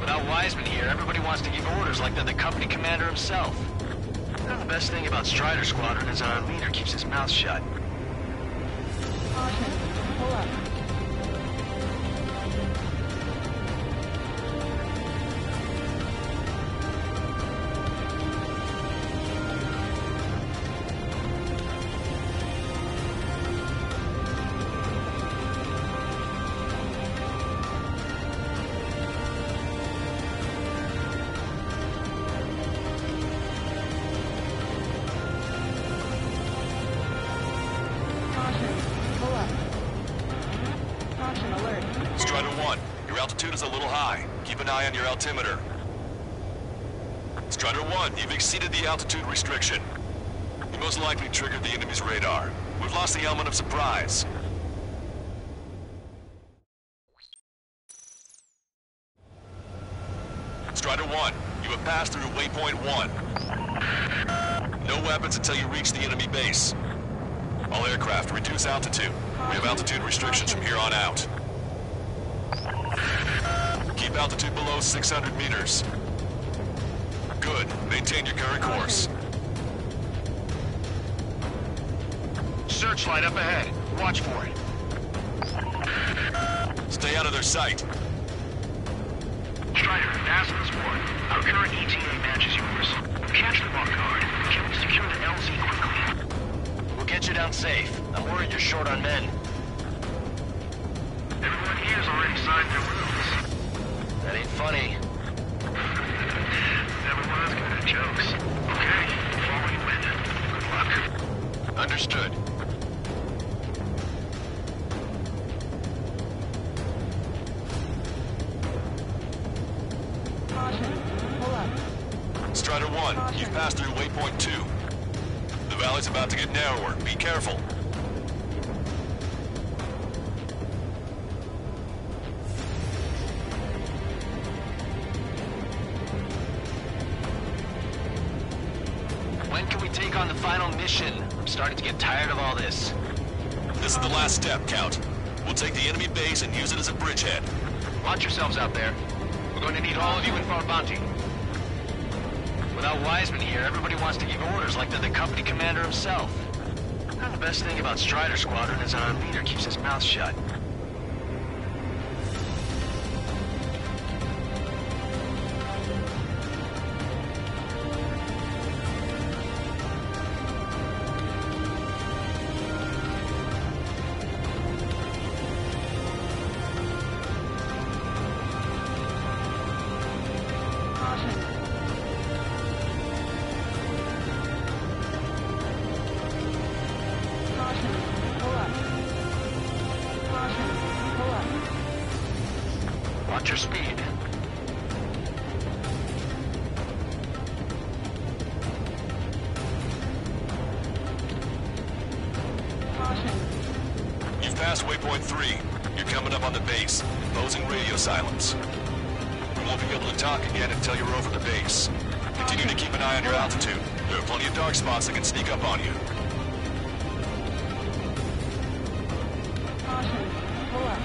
Without Wiseman here, everybody wants to give orders like they're the company commander himself. And the best thing about Strider Squadron is our leader keeps his mouth shut. Caution. Pull up. Strider 1, your altitude is a little high. Keep an eye on your altimeter. Strider 1, you've exceeded the altitude restriction. You most likely triggered the enemy's radar. We've lost the element of surprise. Strider 1, you have passed through waypoint 1. No weapons until you reach the enemy base. All aircraft, reduce altitude. We have altitude restrictions from here on out. Keep altitude below 600 meters. Good. Maintain your current course. Searchlight up ahead. Watch for it. Stay out of their sight. Strider, Aslan's 1. Our current ETA matches yours. Catch the bump guard. Can we secure the LZ quickly? We'll get you down safe. I'm worried you're short on men. Everyone here's already signed their wills. That ain't funny. Never was good at jokes. Okay, follow your men. Good luck. Understood. Caution. Pull up. Strider 1, you've passed through waypoint 2. The valley's about to get narrower. Be careful. When can we take on the final mission? I'm starting to get tired of all this. This is the last step, Count. We'll take the enemy base and use it as a bridgehead. Watch yourselves out there. We're going to need all of you in Farbanti. Without Wiseman here, everybody wants to give orders like they're the company commander himself. And the best thing about Strider Squadron is our leader keeps his mouth shut. Watch your speed. You've passed waypoint 3. Your coming up on the base, imposing radio silence. We won't be able to talk again until you're over the base. Continue to keep an eye on your altitude. There are plenty of dark spots that can sneak up on you. Caution. Pull up.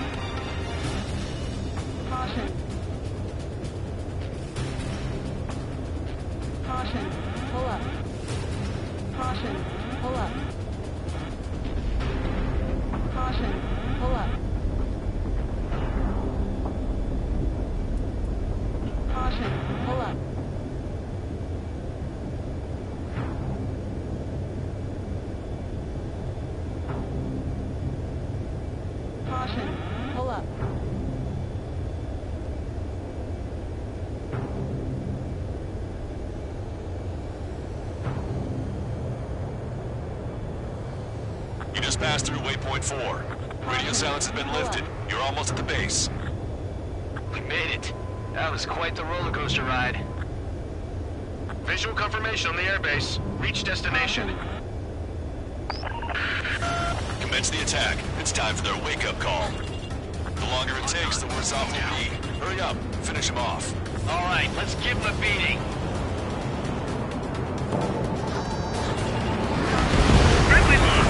Caution. Caution. Pull up. Caution. Pull up. Caution. Pull up. Caution. Pull up. Caution. Pull up. You just passed through waypoint 4. Radio silence has been lifted. You're almost at the base. We made it. That was quite the roller coaster ride. Visual confirmation on the airbase. Reach destination. Commence the attack. It's time for their wake-up call. The longer it takes, the worse off we'll be. Hurry up. Finish them off. All right, let's give them a beating. Friendly lock.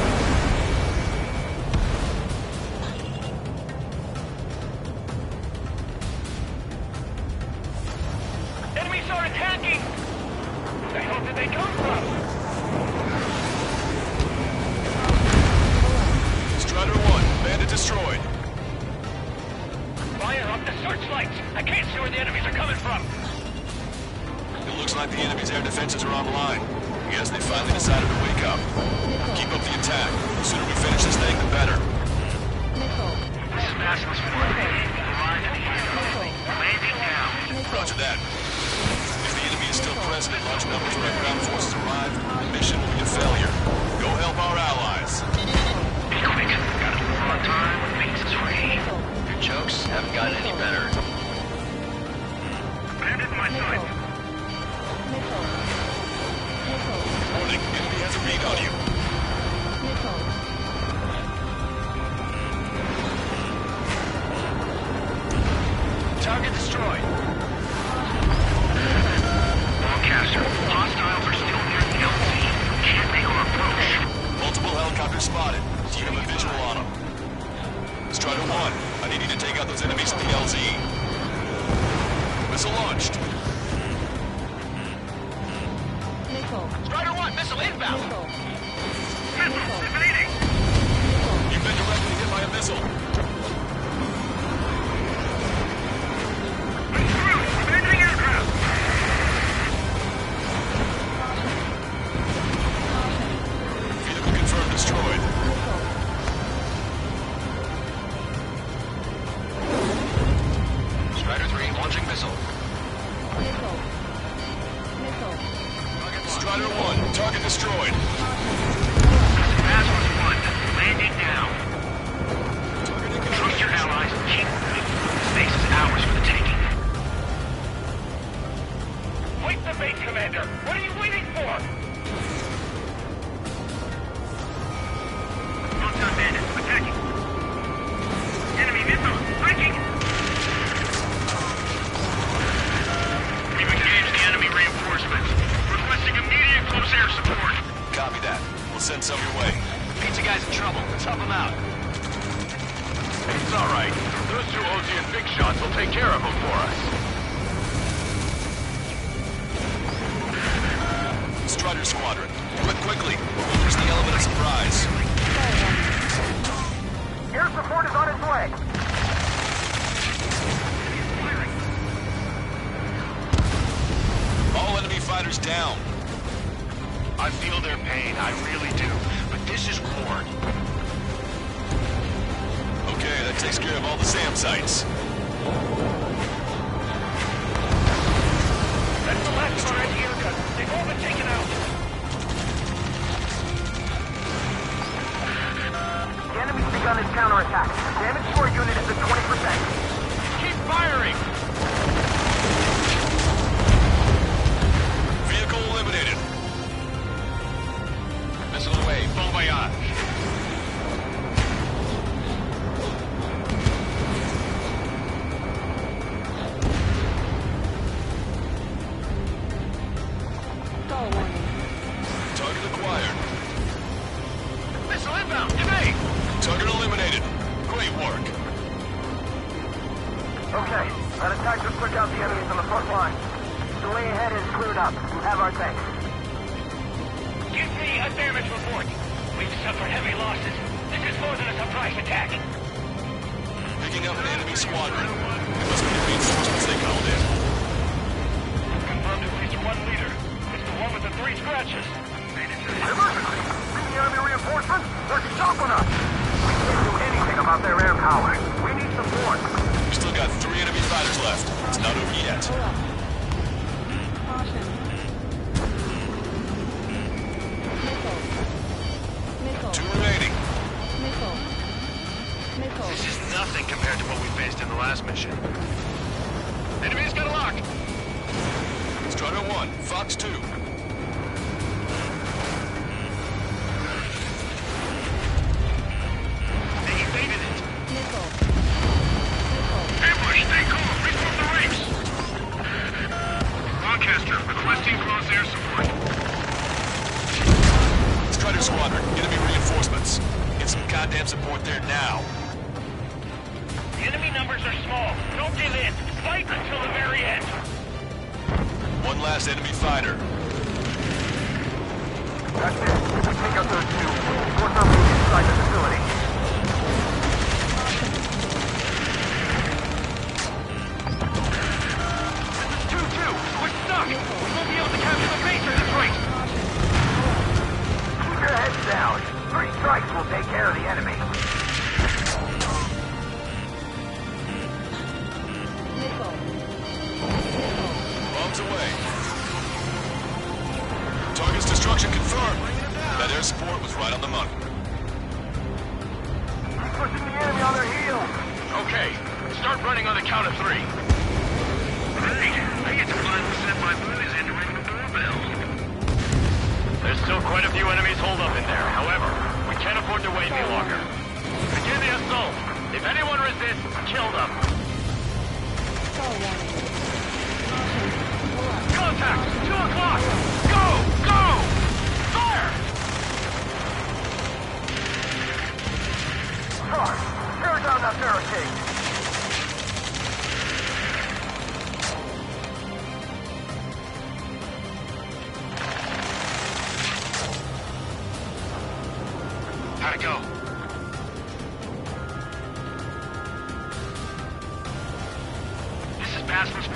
Enemies are attacking! Where the hell did they come from? Strider 1, bandit destroyed. Fire up the searchlights! I can't see where the enemies are coming from! It looks like the enemy's air defenses are online. I guess they finally decided to wake up. Keep up the attack. The sooner we finish this thing, the better. Missile. This is Maximus 4. Landing now. Roger that. If the enemy is still present and large numbers of our ground forces arrive, the mission will be a failure. Go help our allies. Be quick. Gotta move on time when things is free. Your jokes haven't gotten any better. Bandit in my sight! Missile. Missile. Warning, enemy has a read on you. Missile. Target destroyed. Broadcaster, hostiles are still near the LZ. Can't make our approach. Multiple helicopters spotted. Do you have a visual on them? Strider 1, I need you to take out those enemies at the LZ. Missile launched. Missile. Strider 1, missile inbound. Missile. Missile evading! You've been directly hit by a missile. I'm screwed! Abandoning aircraft! Vehicle confirmed destroyed. Strider 3, launching missile. Missile. Missile. Strider 1, target destroyed. Maximus 1, landing now. Trust your allies and keep moving. Space is ours for the taking. Fight the bait, Commander! What are you waiting for? Proton bandit, attacking! Enemy missile, striking! We've engaged the enemy reinforcements. Requesting immediate close air support. Copy that. We'll send some your way. Pizza guy's in trouble. Let's help him out. It's all right. Those two Ozian big shots will take care of them for us. Strider Squadron, do it quickly. We'll lose the element of surprise. Air support is on its way. All enemy fighters down. I feel their pain. I really do. But this is war. Okay, that takes care of all the SAM sites. That's the last of our anti-air guns. They've all been taken out. The enemy's begun its counterattack. Damage to our unit is at 20%. Keep firing! Vehicle eliminated. Missile away. Bon voyage. Okay, that attack just took out the enemies on the front line. The way ahead is cleared up. You have our thanks. Give me a damage report. We've suffered heavy losses. This is more than a surprise attack. Picking up an enemy squadron. It must be the reinforcements they called in. Confirmed at least one leader. It's the one with the 3 scratches. Emergency! Bring the enemy reinforcements? They're stopping us! We can't do anything about their air power. We need support. We've still got 3 enemy fighters left. It's not over yet. Pull up. Caution. Missile. Missile. 2 remaining. Missile. Missile. This is nothing compared to what we faced in the last mission. Enemy's got a lock! Strider 1, Fox 2. They evaded it! Missile. Ambush, stay calm. Reform the ranks. Lancaster, requesting close air support. Strider Squadron, enemy reinforcements. Get some goddamn support there now. The enemy numbers are small. Don't give in. Fight until the very end. One last enemy fighter. That's it. We take out those 2. Force our way inside the facility. This is 2-2. We're stuck. We won't be able to capture the base at this rate. Keep your heads down. 3 strikes will take care of the enemy. Missile. Bombs away. Target's destruction confirmed. That air support was right on the money. Keep pushing the enemy on their heels. Okay. Start running on the count of 3. Great! I get to finally send my boys in to ring the doorbell. There's still quite a few enemies holed up in there. However, we can't afford to wait any longer. Begin the assault. If anyone resists, kill them. Star warning. Caution. Pull up. Contact! 2 o'clock! Go! Go! Fire! Sarge, tear down that barricade. How'd it go? This is Basilisk 1.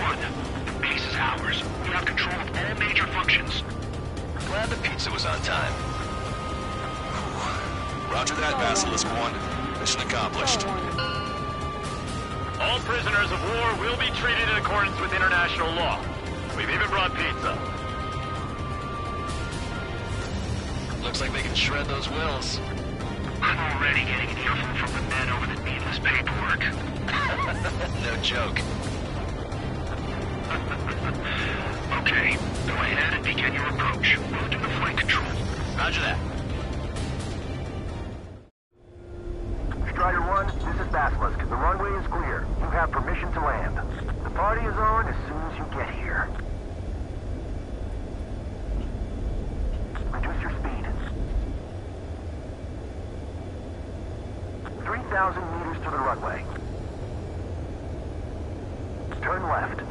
The base is ours. We have control of all major functions. Glad the pizza was on time. Roger that, Basilisk 1. Mission accomplished. Star warning. All prisoners of war will be treated in accordance with international law. We've even brought pizza. Looks like they can shred those wills. I'm already getting an earful from the men over the needless paperwork. No joke. Okay, go ahead and begin your approach. We'll do the flight control. Roger that. Strider 1, this is Basilisk. The runway is clear. You have permission to land. The party is on as soon as you get here. Reduce your speed. 3,000 meters to the runway. Turn left.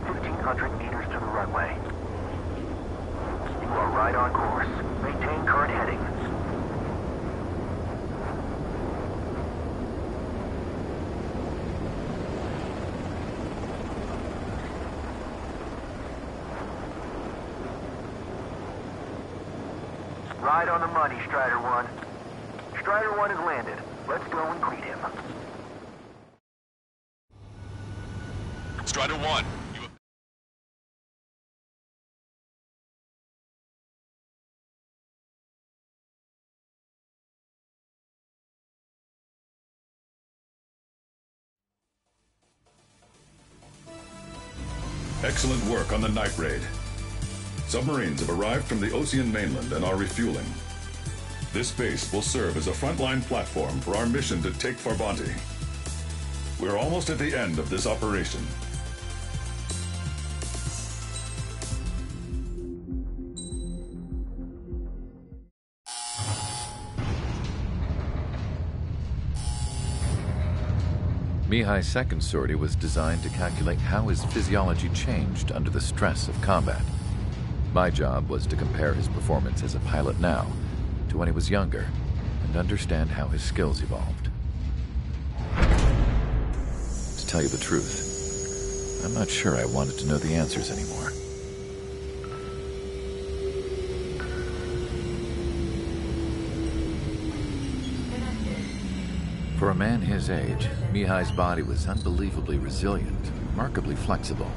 1,500 meters to the runway. You are right on course. Maintain current heading. Right on the money, Strider 1. Strider 1 has landed. Let's go and greet him. Strider 1, you... Excellent work on the night raid. Submarines have arrived from the Ocean mainland and are refueling. This base will serve as a frontline platform for our mission to take Farbanti. We're almost at the end of this operation. Mihai's second sortie was designed to calculate how his physiology changed under the stress of combat. My job was to compare his performance as a pilot now to when he was younger and understand how his skills evolved. To tell you the truth, I'm not sure I wanted to know the answers anymore. For a man his age, Mihai's body was unbelievably resilient, remarkably flexible.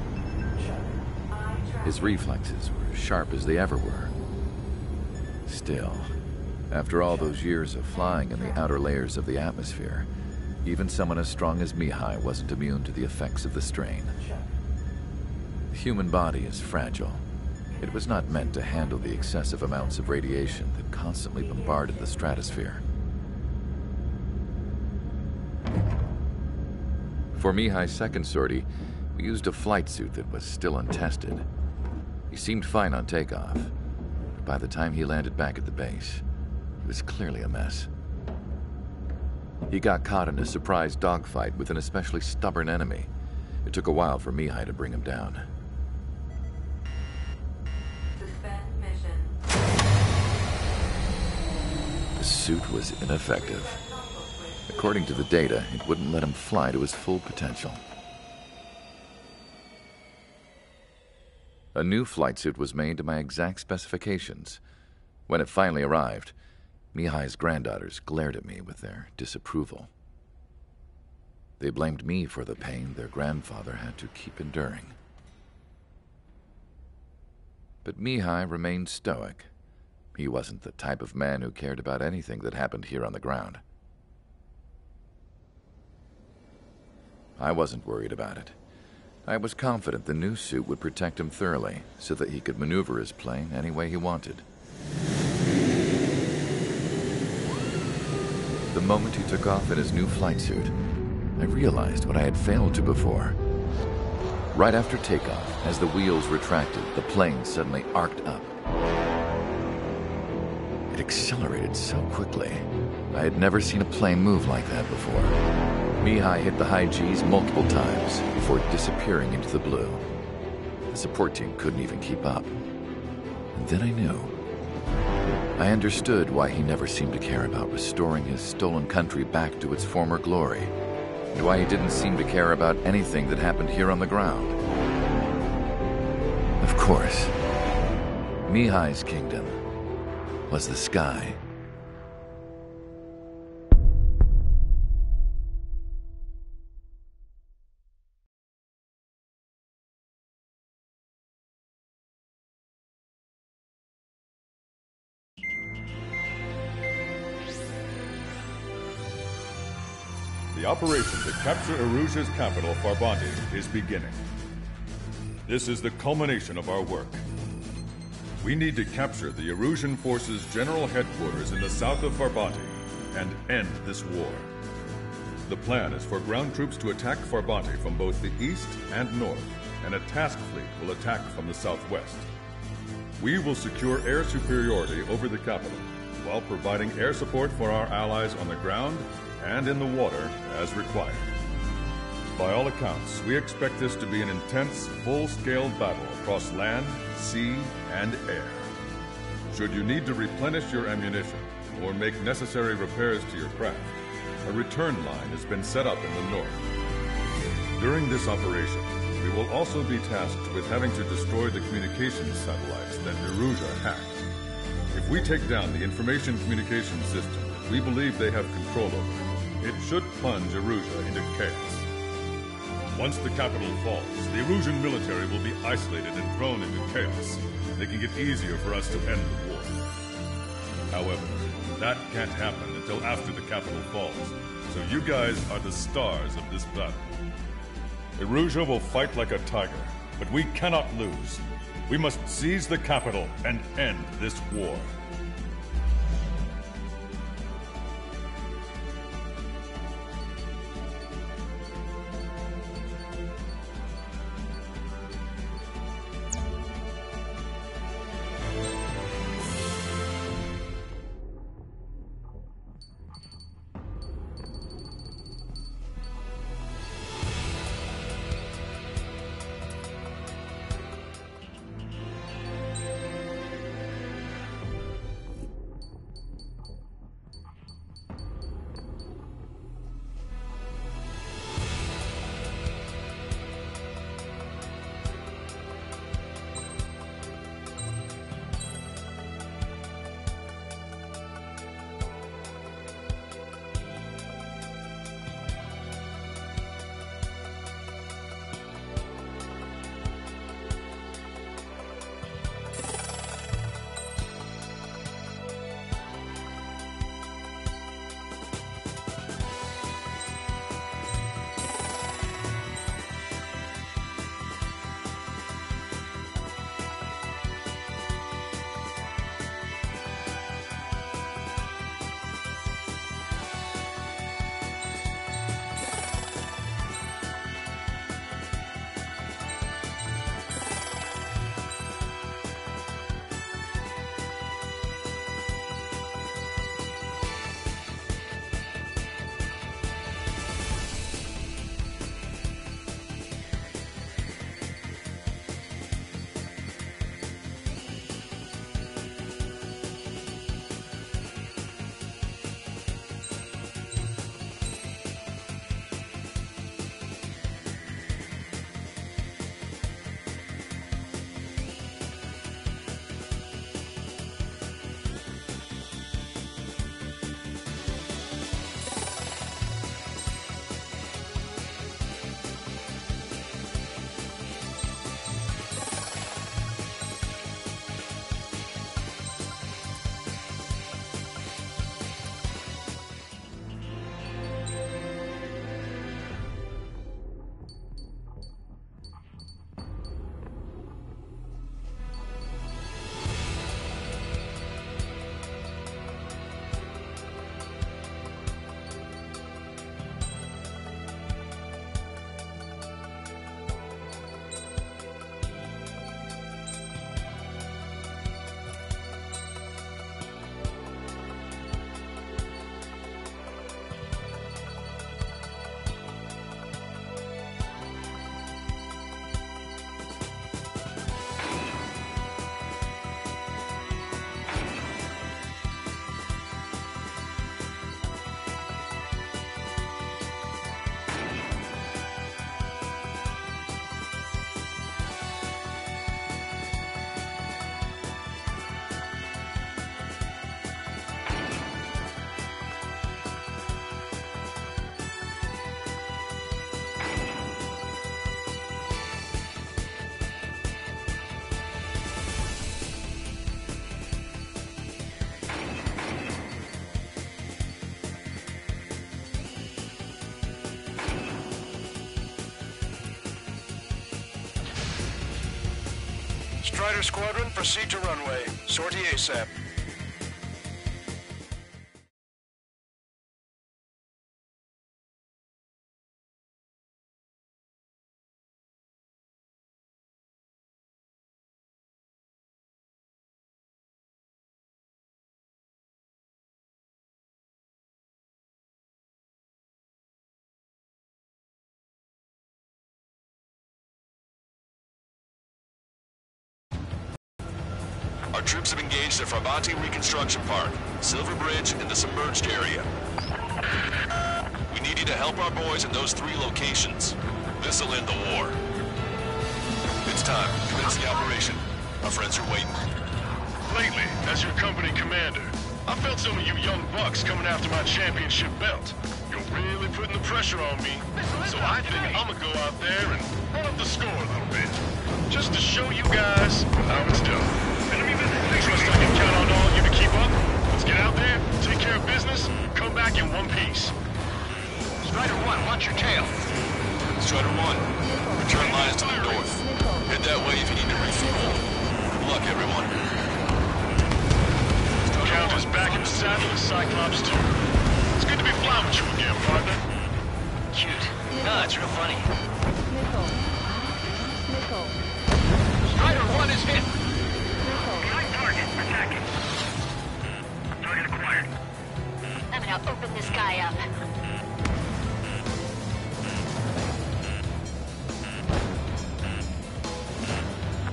His reflexes were as sharp as they ever were. Still, after all those years of flying in the outer layers of the atmosphere, even someone as strong as Mihai wasn't immune to the effects of the strain. The human body is fragile. It was not meant to handle the excessive amounts of radiation that constantly bombarded the stratosphere. For Mihai's second sortie, we used a flight suit that was still untested. He seemed fine on takeoff, but by the time he landed back at the base, he was clearly a mess. He got caught in a surprise dogfight with an especially stubborn enemy. It took a while for Mihai to bring him down. Suspend mission. The suit was ineffective. According to the data, it wouldn't let him fly to his full potential. A new flight suit was made to my exact specifications. When it finally arrived, Mihai's granddaughters glared at me with their disapproval. They blamed me for the pain their grandfather had to keep enduring. But Mihai remained stoic. He wasn't the type of man who cared about anything that happened here on the ground. I wasn't worried about it. I was confident the new suit would protect him thoroughly so that he could maneuver his plane any way he wanted. The moment he took off in his new flight suit, I realized what I had failed to before. Right after takeoff, as the wheels retracted, the plane suddenly arced up. It accelerated so quickly. I had never seen a plane move like that before. Mihai hit the high G's multiple times before disappearing into the blue. The support team couldn't even keep up. And then I knew. I understood why he never seemed to care about restoring his stolen country back to its former glory, and why he didn't seem to care about anything that happened here on the ground. Of course, Mihai's kingdom was the sky. The operation to capture Erusia's capital, Farbanti, is beginning. This is the culmination of our work. We need to capture the Erusian forces' general headquarters in the south of Farbanti and end this war. The plan is for ground troops to attack Farbanti from both the east and north, and a task fleet will attack from the southwest. We will secure air superiority over the capital, while providing air support for our allies on the ground and in the water as required. By all accounts, we expect this to be an intense, full-scale battle across land, sea, and air. Should you need to replenish your ammunition or make necessary repairs to your craft, a return line has been set up in the north. During this operation, we will also be tasked with having to destroy the communications satellites that Erusia hacked. If we take down the information communication system that we believe they have control over, it should plunge Erusia into chaos. Once the capital falls, the Erusian military will be isolated and thrown into chaos, making it easier for us to end the war. However, that can't happen until after the capital falls, so you guys are the stars of this battle. Erusia will fight like a tiger, but we cannot lose. We must seize the capital and end this war. Strider Squadron, proceed to runway. Sortie ASAP. Our troops have engaged the Fravanti Reconstruction Park, Silver Bridge, and the submerged area. We need you to help our boys in those 3 locations. This'll end the war. It's time. Commence the operation. Our friends are waiting. Lately, as your company commander, I felt some of you young bucks coming after my championship belt. You're really putting the pressure on me, so I think I'm gonna go out there and run up the score a little bit. Just to show you guys how it's done. Trust I can count on all of you to keep up. Let's get out there, take care of business, come back in one piece. Strider 1, watch your tail. Strider 1, return lines to the north. Head that way if you need to refuel. Good luck, everyone. Count is back in the saddle as Cyclops 2. It's good to be flying with you again, partner. Cute. No, it's real funny. Nickel. Strider 1 is hit. Target, attacking. Target acquired. I'm gonna open this guy up.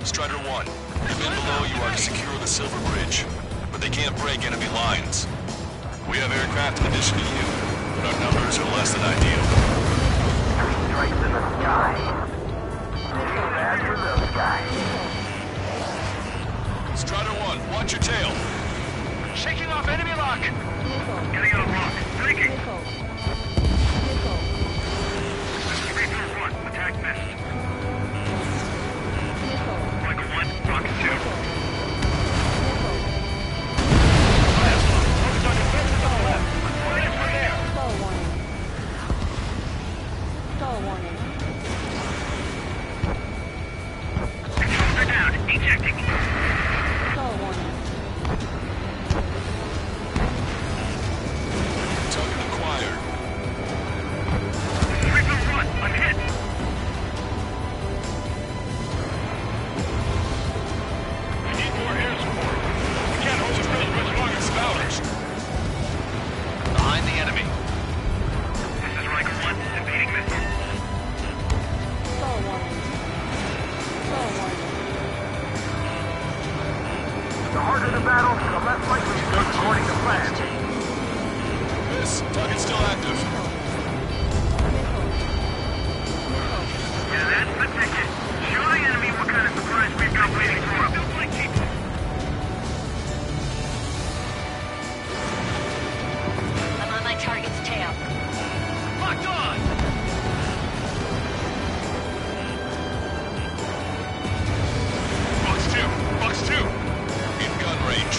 Strider 1, the men below you are to secure the Silver Bridge, but they can't break enemy lines. We have aircraft in addition to you, but our numbers are less than ideal. Strikes in the sky. Bad for those guys. Strider 1, watch your tail. Shaking off enemy lock. Getting out of lock. Breaking. Nickel. 3-1. Attack missed. Michael 1, Rocket 2. Focus on defenses on the left. Right from there. Stall warning. Controls are down. Ejecting. Stall warning. Target acquired. 3-1. I'm hit. We need more air support. We can't hold this bridge much longer. Spouters. Behind the enemy. This is Riker 1. Evading missile. Stall warning. The harder the battle, the less likely it goes according to plan. Miss, target's still active. Yeah, that's the ticket. Show the enemy what kind of surprise we've got waiting for them. I'm on my target's tail. Locked on. Box 2. In gun range.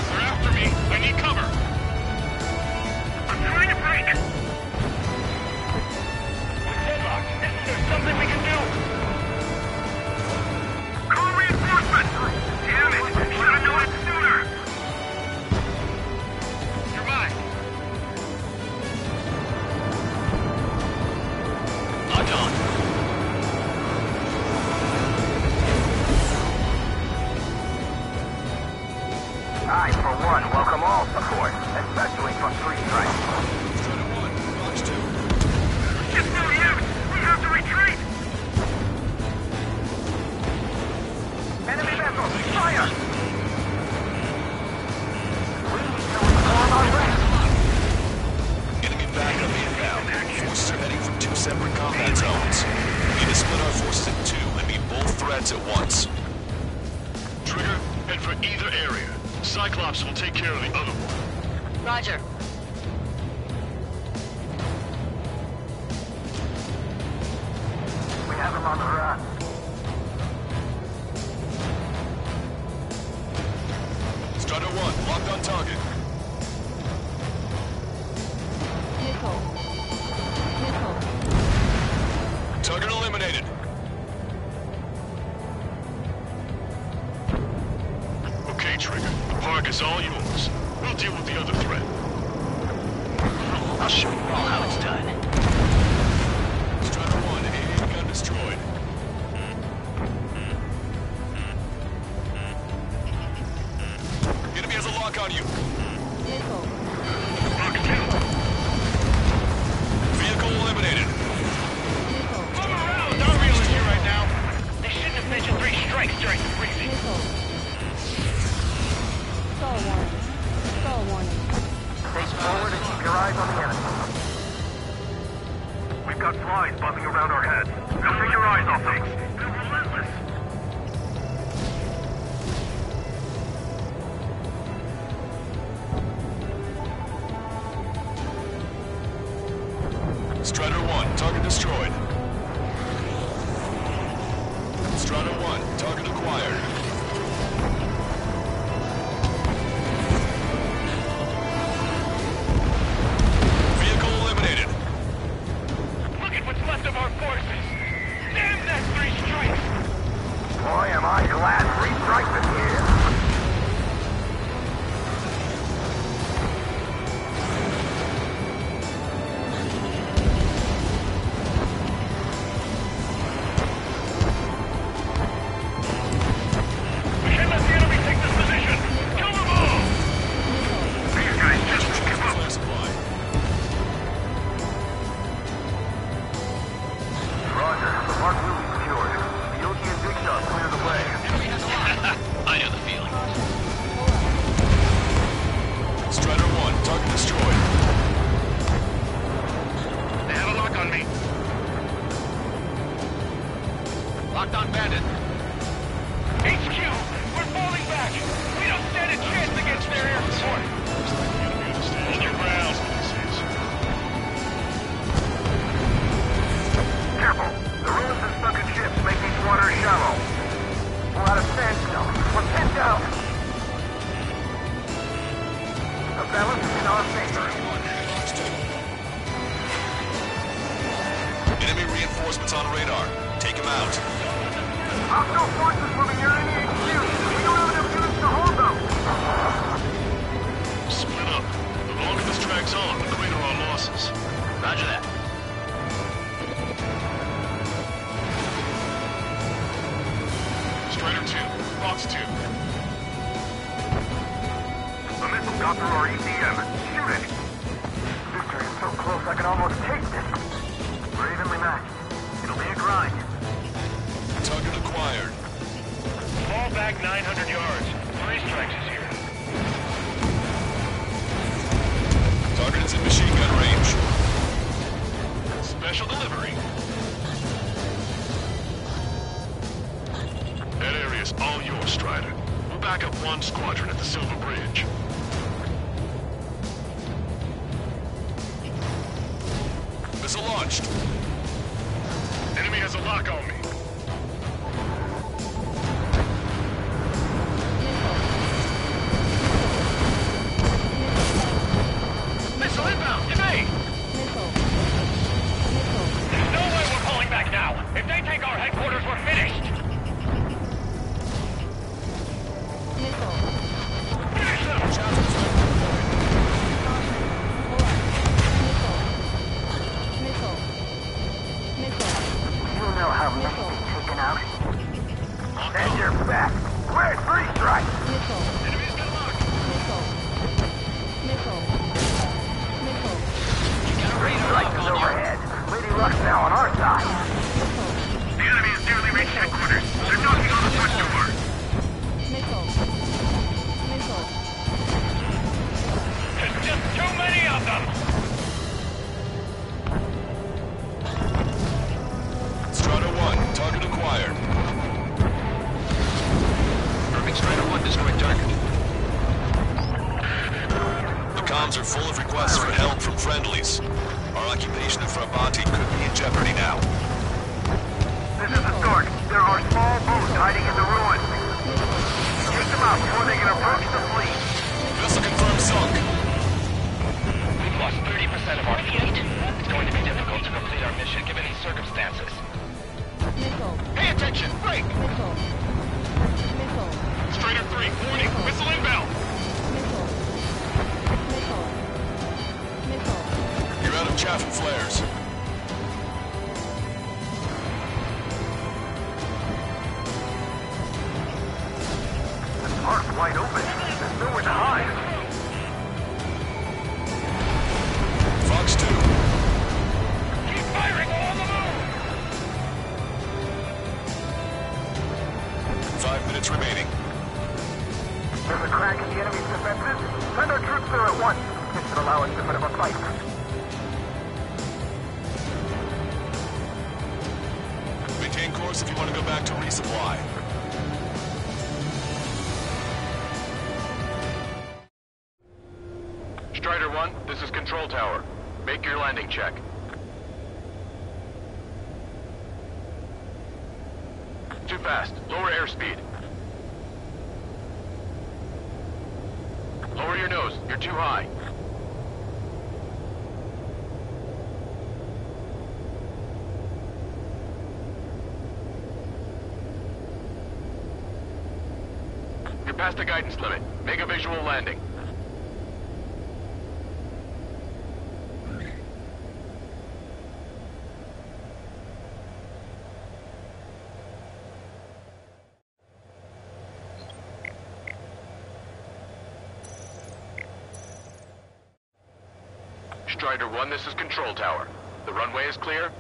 They're after me. I need cover. I'm trying to break. Deadlock. There's something we can do. Call reinforcements. Damn it. Should have known it sooner. Survive. Locked on. I, for one, welcome all support, especially from 3 strikes. Strider 1, box 2. It's no use. We have to retreat. Enemy vessels, fire! We need to reform our ranks. Enemy backup inbound. Forces are heading from 2 separate combat zones. We need to split our forces in 2 and meet both threats at once. Trigger, head for either area. Cyclops will take care of the other one. Roger. We have him on the run. Strider 1, locked on target. Nickel. Target eliminated. We've got flies buzzing around our heads. Don't take your eyes off things. They're relentless. Strider 1, target destroyed. Strider 1, target acquired. Vehicle eliminated. Look at what's left of our forces. Damn that 3 strikes. Boy, am I glad 3 strikes is here. Comms are full of requests for help from friendlies. Our occupation of Frabanti could be in jeopardy now. This is the start. There are small boats hiding in the ruins. Take them out before they can approach the fleet. Vessel confirmed sunk. We've lost 30% of our fleet. It's going to be difficult to complete our mission given these circumstances. Missile. Pay attention! Break! Missile. Missile. Strider 3, warning! Missile inbound! Missile. Missile. Missile. You're out of chaff and flares. The park's wide open. There's nowhere to hide. Fox 2. Keep firing along the move! 5 minutes remaining. There's a crack in the enemy's defenses. Send our troops there at once. This should allow us to put up a fight. us if you want to go back to resupply. Strider 1, this is Control Tower. Make your landing check. Too fast. Lower airspeed. Lower your nose. You're too high. You're past the guidance limit. Make a visual landing. Strider 1, this is Control Tower. The runway is clear?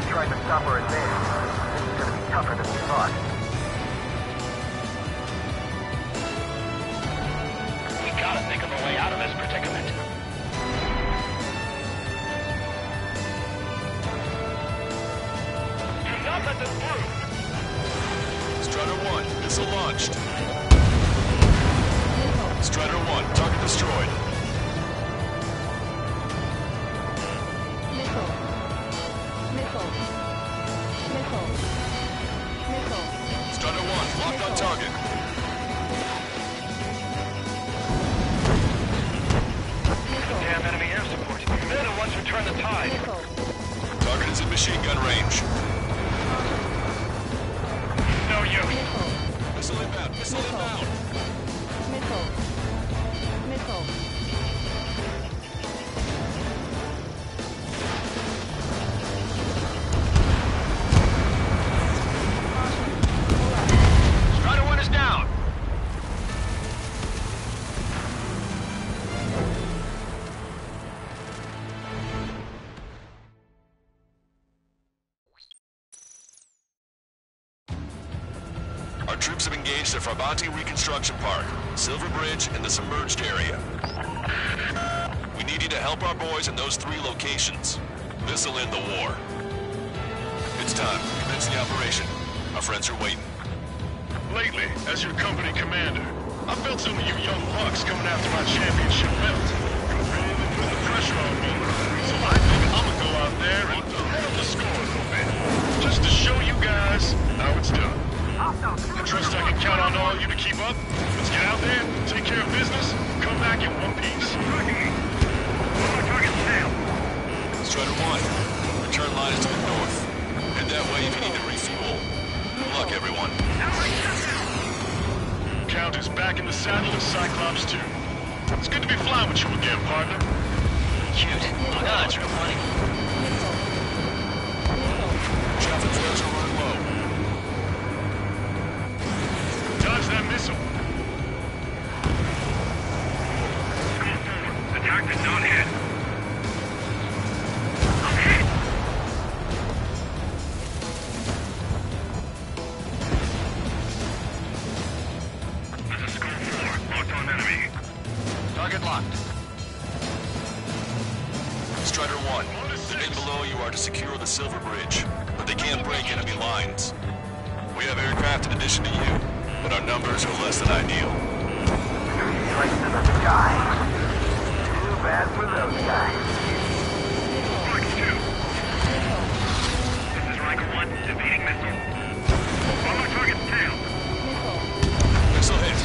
Trying to stop our advance. This is going to be tougher than we thought. We gotta think of a way out of this predicament. Do not let them through. Strider 1, missile launched. Strider 1, target destroyed. Strider 1, locked on target. Damn enemy air support. They're the ones who turn the tide. Target is in machine gun range. No use. Missile inbound, missile inbound. Strider 1 is down. Our troops have engaged the Farbanti Reconstruction Park, Silver Bridge, and the submerged area. We need you to help our boys in those 3 locations. This'll end the war. It's time. Commence the operation. Our friends are waiting. Lately, as your company commander, I felt some of you young bucks coming after my championship belt. You're really putting the pressure on me. So I think I'm gonna go out there and head up the score a little bit. Just to show you guys how it's done. I trust I can count on all of you to keep up. Let's get out there, take care of business, come back in one piece. Strider 1, return line is to the north. Head that way if you need to refuel. Good luck, everyone. Count is back in the saddle of Cyclops 2. It's good to be flying with you again, partner. Cute. Oh no, it's real funny. Traffic flares are running low. Dodge that missile. The target's not hit. This is School 4. Locked on enemy. Target locked. Strider 1, the men below you are to secure the Silver Bridge, but they can't break enemy lines. We have aircraft in addition to you, but our numbers are less than ideal. Straight to the sky. Too bad for those guys. Fox 2. This is Riker 1, defeating missile. Follow target's tail. Missile hit.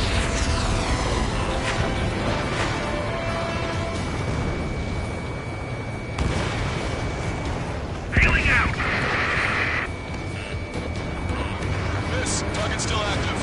Bailing out. Miss, target's still active.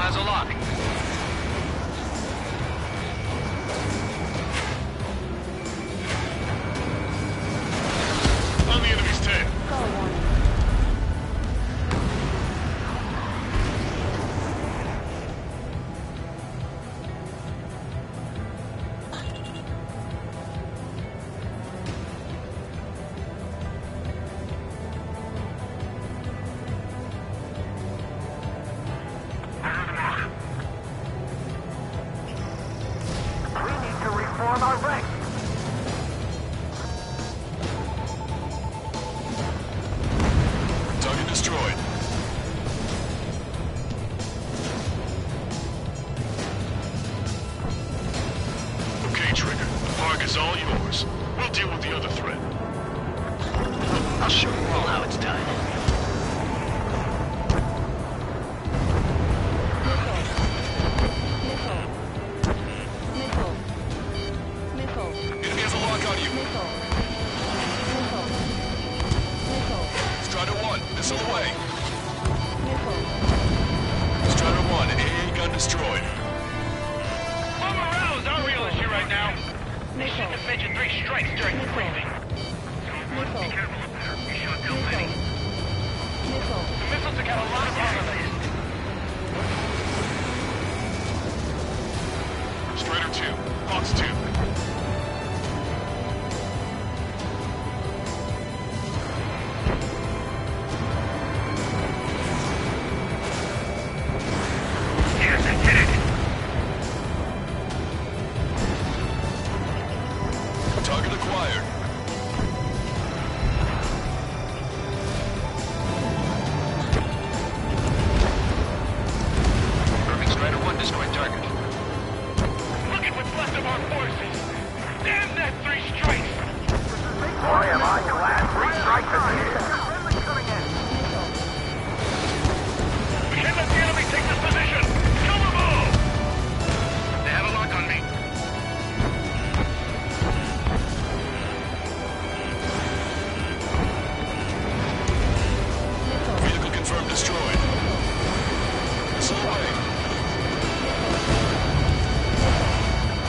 has a lock. On the enemy's tail. We need to reform our ranks. Target destroyed. Okay, Trigger. The park is all yours. We'll deal with the other threat. I'll show you all how it's done. Enemy has a lock on you. Strider 1, missile away. Strider 1, AA gun destroyed. Bomb morale is our real issue right now. They shouldn't have mentioned 3 strikes during the briefing. Be careful up there. You shot down many. The missiles have got a lot of armament. Strider 2, Fox 2. Yes, hit it. Target acquired. Perfect. Strider 1 destroyed target. Look at what's left of our forces. Damn that 3 strikes. Boy, am I glad 3 strikes are here. We can't let the enemy take this position. Kill them all. They have a lock on me. Vehicle confirmed destroyed. Missile away.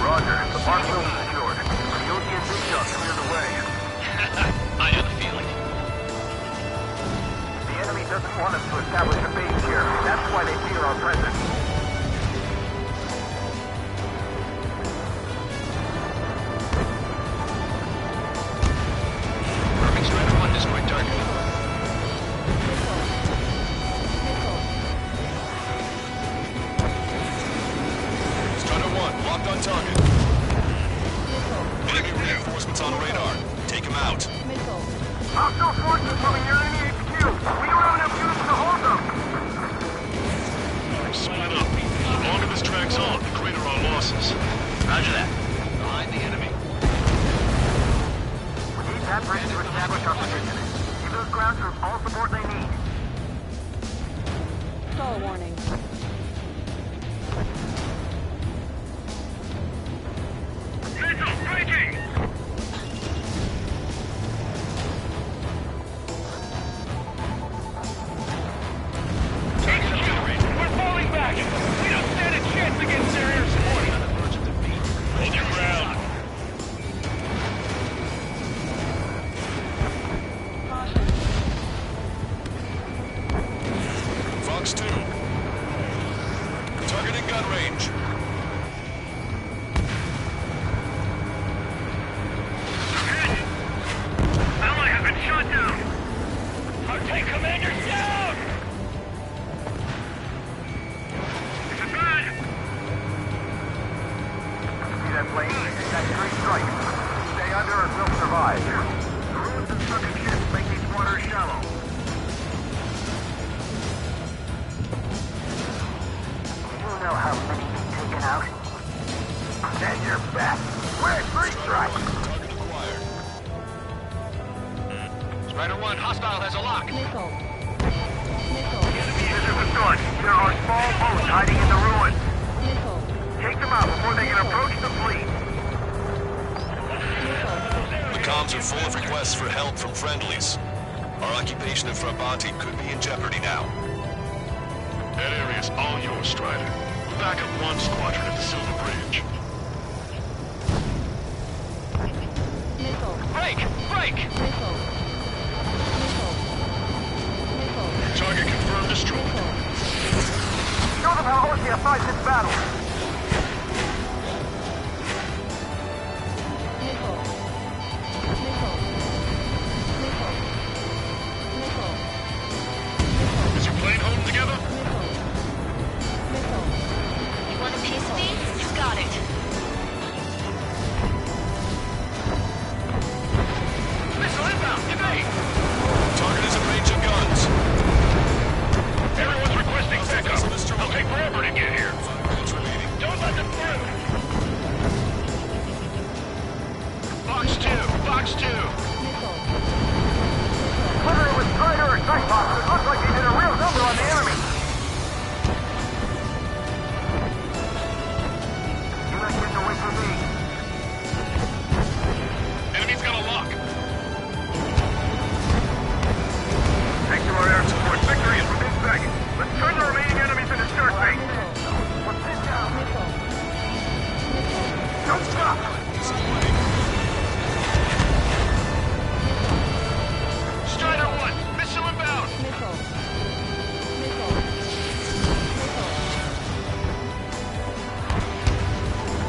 Roger, the park will be secured. Yogi and Big Shot clear the way. I know the feeling. The enemy doesn't want us to establish a base here. That's why they fear our presence. Perfect. Strider 1 destroyed target. Strider 1, locked on target. Enemy reinforcements on radar. Take him out. Hostile forces moving near enemy HQ. We don't have enough units to hold them. Split up. The longer this drags on, the greater our losses. Roger that. Behind the enemy. We need that bridge to establish our position. Give those ground troops all support they need. Stall warning. Missile breaking! We're falling back! We don't stand a chance against their air support! Hold your ground. Fox 2. Targeting gun range. Ally has been shot down! Our tank commander's down! This is bad! See that plane? That's 3 strikes. Stay under and we'll survive. The ruins and sunken ships make these waters shallow. You know how many we've taken out? Stand your back. We're 3 strikes. Target acquired. Strider 1, hostile has a lock. Missile. This is the sun. There are small boats hiding in the ruins. Missile. Take them out before they can approach the fleet. The comms are full of requests for help from friendlies. Our occupation of Frabanti could be in jeopardy now. That area's all yours, Strider. We'll back up one squadron at the Silver Bridge. Missile. Break! Break! Missile. Missile. Missile. Target confirmed destroyed. Show them how Osea fights this battle. Missile. Missile. Missile. Missile. Is your plane holding together? Missile. You want a piece of me? You got it. Missile inbound! Evade! Target is in range of guns. Everyone's requesting pickup. It'll take forever to get here. 5 minutes remaining. Don't let them through. Box 2! Box 2! Whether it was Strider or Cyclops, it looks like they did a real number on the enemy. You're not getting away from me. Enemy's got a lock. Thanks to our air support, victory is within seconds. Let's turn the remaining enemies into shark bait. Let's sit down. Don't stop. Strider 1! Missile inbound! Missile. Missile. Missile.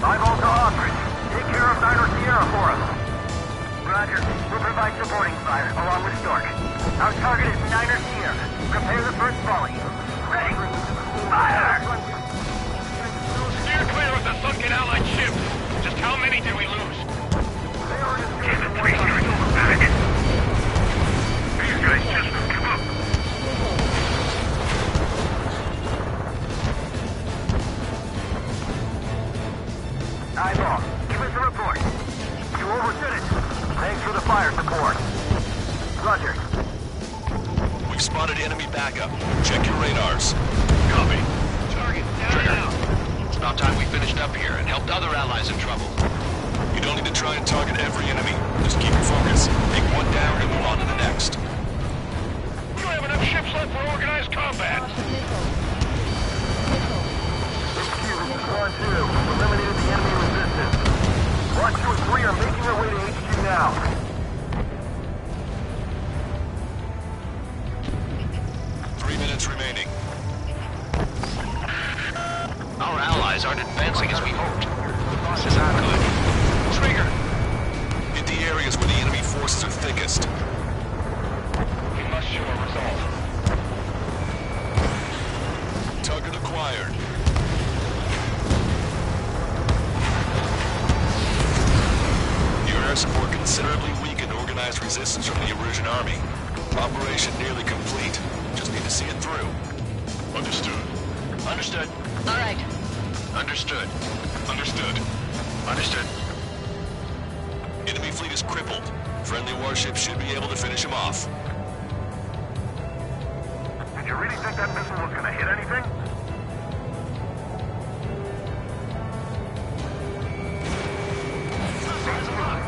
Eyeball to Ostrich. Take care of Niner Sierra for us. Roger. We'll provide supporting fire along with Stork. Our target is Niner Sierra. Prepare the first volley. Ready. Fire! Steer clear of the sunken Allied ships. Just how many did we lose? These guys just won't give up. Eyeball, give us a report. You overstood it. Thanks for the fire support. Roger. We've spotted enemy backup. Check your radars. Copy. Target down and out. It's about time we finished up here and helped other allies in trouble. You don't need to try and target every enemy. Just keep your focus. Take one down and move on to the next. You don't have enough ships left for organized combat. Squad 2, eliminated the enemy resistance. Squad 2 and 3 are making their way to HQ now. Remaining. Our allies aren't advancing as we hoped. This is not good. Trigger! Hit the areas where the enemy forces are thickest. We must show a resolve. Target acquired. Your air support considerably weakened organized resistance from the Erusian army. Operation nearly complete. Just need to see it through. Understood. Understood. All right. Understood. Understood. Understood. Enemy fleet is crippled. Friendly warships should be able to finish him off. Did you really think that missile was gonna hit anything?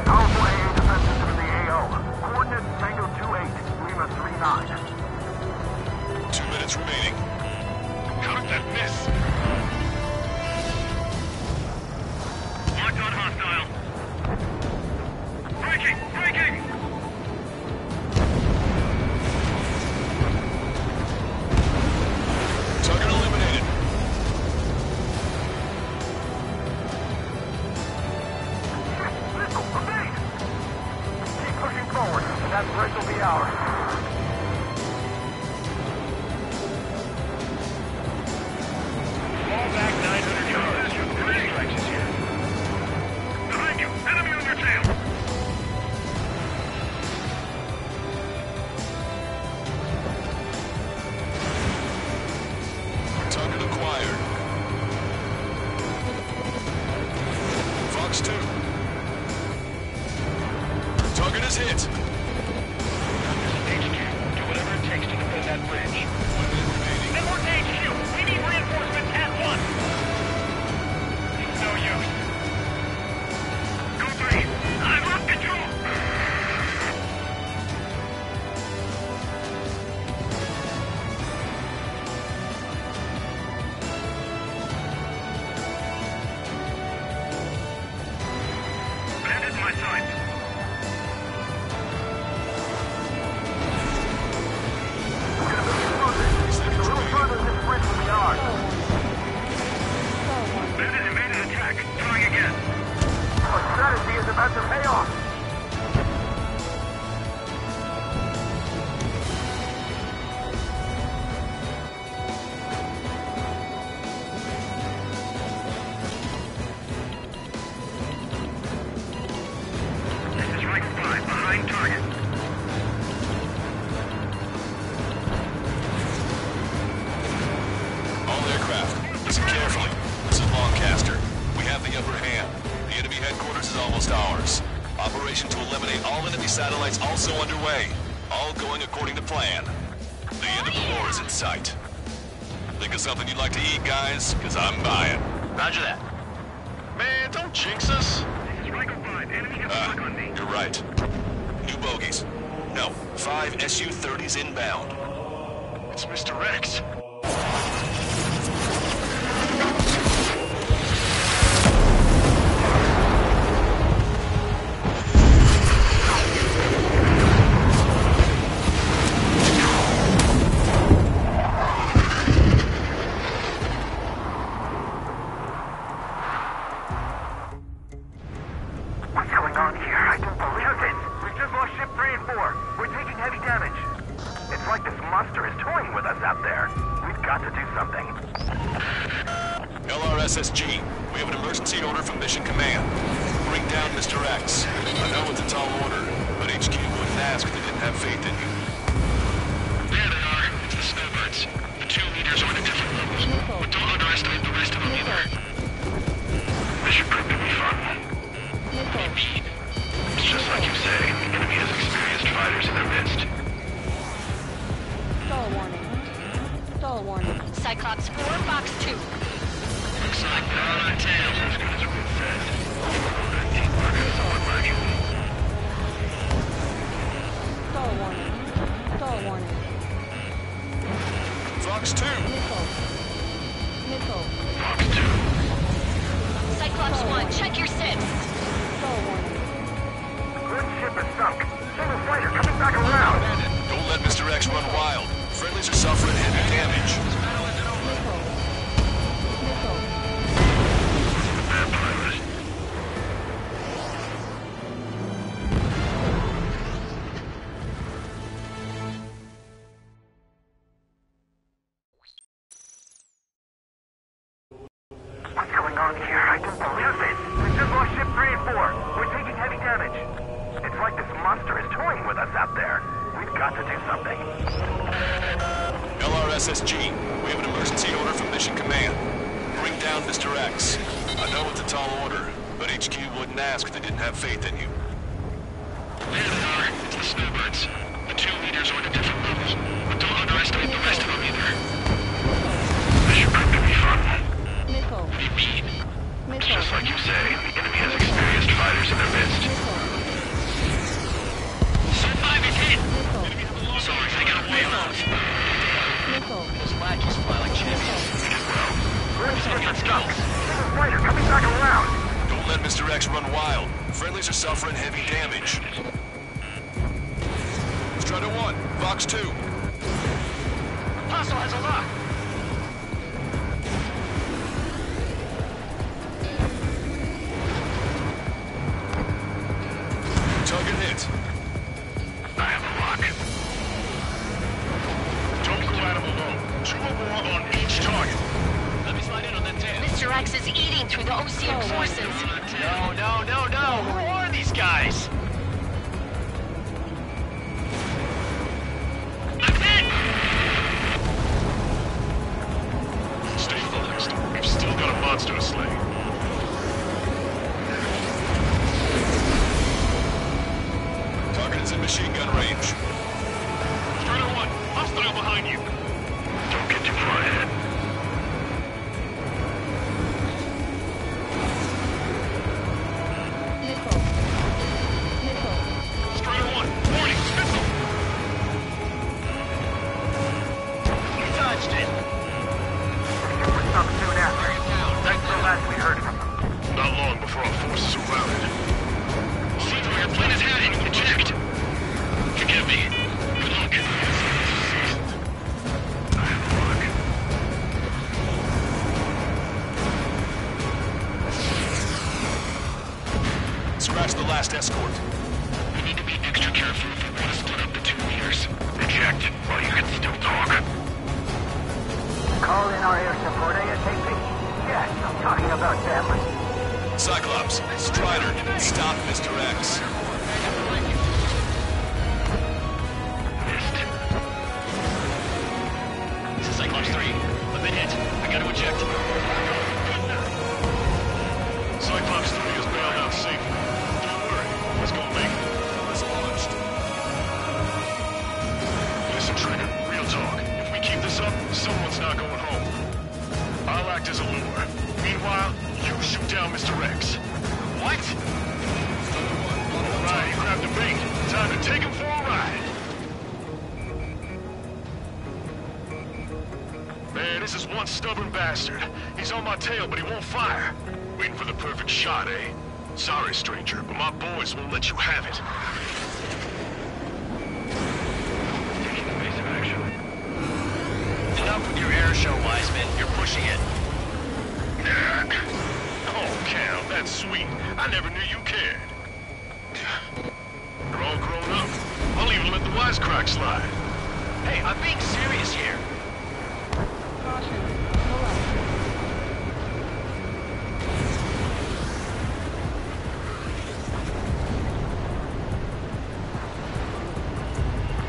Powerful AA defense system in the AO. Coordinates Tango 28, Lima 39. 2 minutes remaining. How did that miss? Mark on hostile. Breaking! Breaking! Target eliminated. Missile, evade! Keep pushing forward, and that bridge will be ours. almost ours. Operation to eliminate all enemy satellites also underway. All going according to plan. The end of the war is in sight. Think of something you'd like to eat, guys? Because I'm buying. Roger that. Man, don't jinx us. You're right. New bogies. No, 5 Su-30s inbound. It's Mr. X. What's going on here? I don't believe it. We've just lost ship 3 and 4. We're taking heavy damage. It's like this monster is toying with us out there. We've got to do something. LRSSG, we have an emergency order from Mission Command. Bring down Mr. X. I know it's a tall order, but HQ wouldn't ask if they didn't have faith in you. There they are. It's the snowbirds. The 2 leaders are at a different level. But don't underestimate the rest of them either. This should prove to be fun. It's just like you say. The enemy has experienced fighters in their midst. Stall warning. Stall warning. Cyclops 4, Fox 2. Looks like they're on our tail. As good as we said. Teamwork is somewhat lacking. Stall warning. Stall warning. Fox 2! Missile. Missile. Fox 2. Cyclops 1, check your 6. Stall warning. One ship is sunk. Single fighter coming back around. Don't let Mr. X run wild. Friendlies are suffering heavy damage. Missile. Missile. Bad pilot. What's going on here? I don't believe it. We've just lost ship 3 and 4. We're taking heavy damage. It's like this monster is toying with us out there. We've got to do something. LRSSG, we have an emergency order from Mission Command. Bring down Mr. X. I know it's a tall order, but HQ wouldn't ask if they didn't have faith in you. There they are. It's the snowbirds. The 2 leaders are at a different level. But don't underestimate the rest of them either. This should prove to be fun. Missile. What do you mean? It's Missile. just like you say. The enemy has experienced fighters in their midst. Sub 5 is hit! Missile. Sorry, they got away off. Missile. Those lackeys fly like champions. One ship is sunk. Single fighter coming back around. Don't let Mr. X run wild. Friendlies are suffering heavy damage. Strider 1, Fox 2. Hostile has a lock. Target hit. I have a lock. Don't go at him alone. 2 or more on each target. Let me slide in on that tail. Mr. X is eating through the Osean forces. No, no, no, no. Who are these guys? Stay focused. We've still got a monster to slay. Target is in machine gun range. Strider 1, hostile behind you. Don't get too far ahead. Missile. Missile. Strider 1, warning, missile. You touched it. We're sunk soon after. That's the last we heard from them. Not long before our forces are routed. Seems like our plan is heading. Eject. Forgive me. Good luck. I have a lock. Scratch the last escort. We need to be extra careful if we want to split up the 2 leaders. Eject while you can still talk. Call in our air support ASAP. Yes, I'm talking about them. Cyclops, Strider, stop Mr. X. Missed. This is Cyclops 3. I've been hit. I gotta eject. Cyclops 3 is bailed out safely. not going home. I'll act as a lure. Meanwhile, you shoot down Mr. X. What? All right, he grabbed a bait. Time to take him for a ride. Man, this is one stubborn bastard. He's on my tail, but he won't fire. Waiting for the perfect shot, eh? Sorry, stranger, but my boys won't let you have it. Taking evasive action. Enough with your air show, Wiseman. You're pushing it. Oh, Cal, that's sweet. I never knew you cared. You're all grown up. I'll even let the wisecrack slide. Hey, I'm being serious here. Caution. Pull up.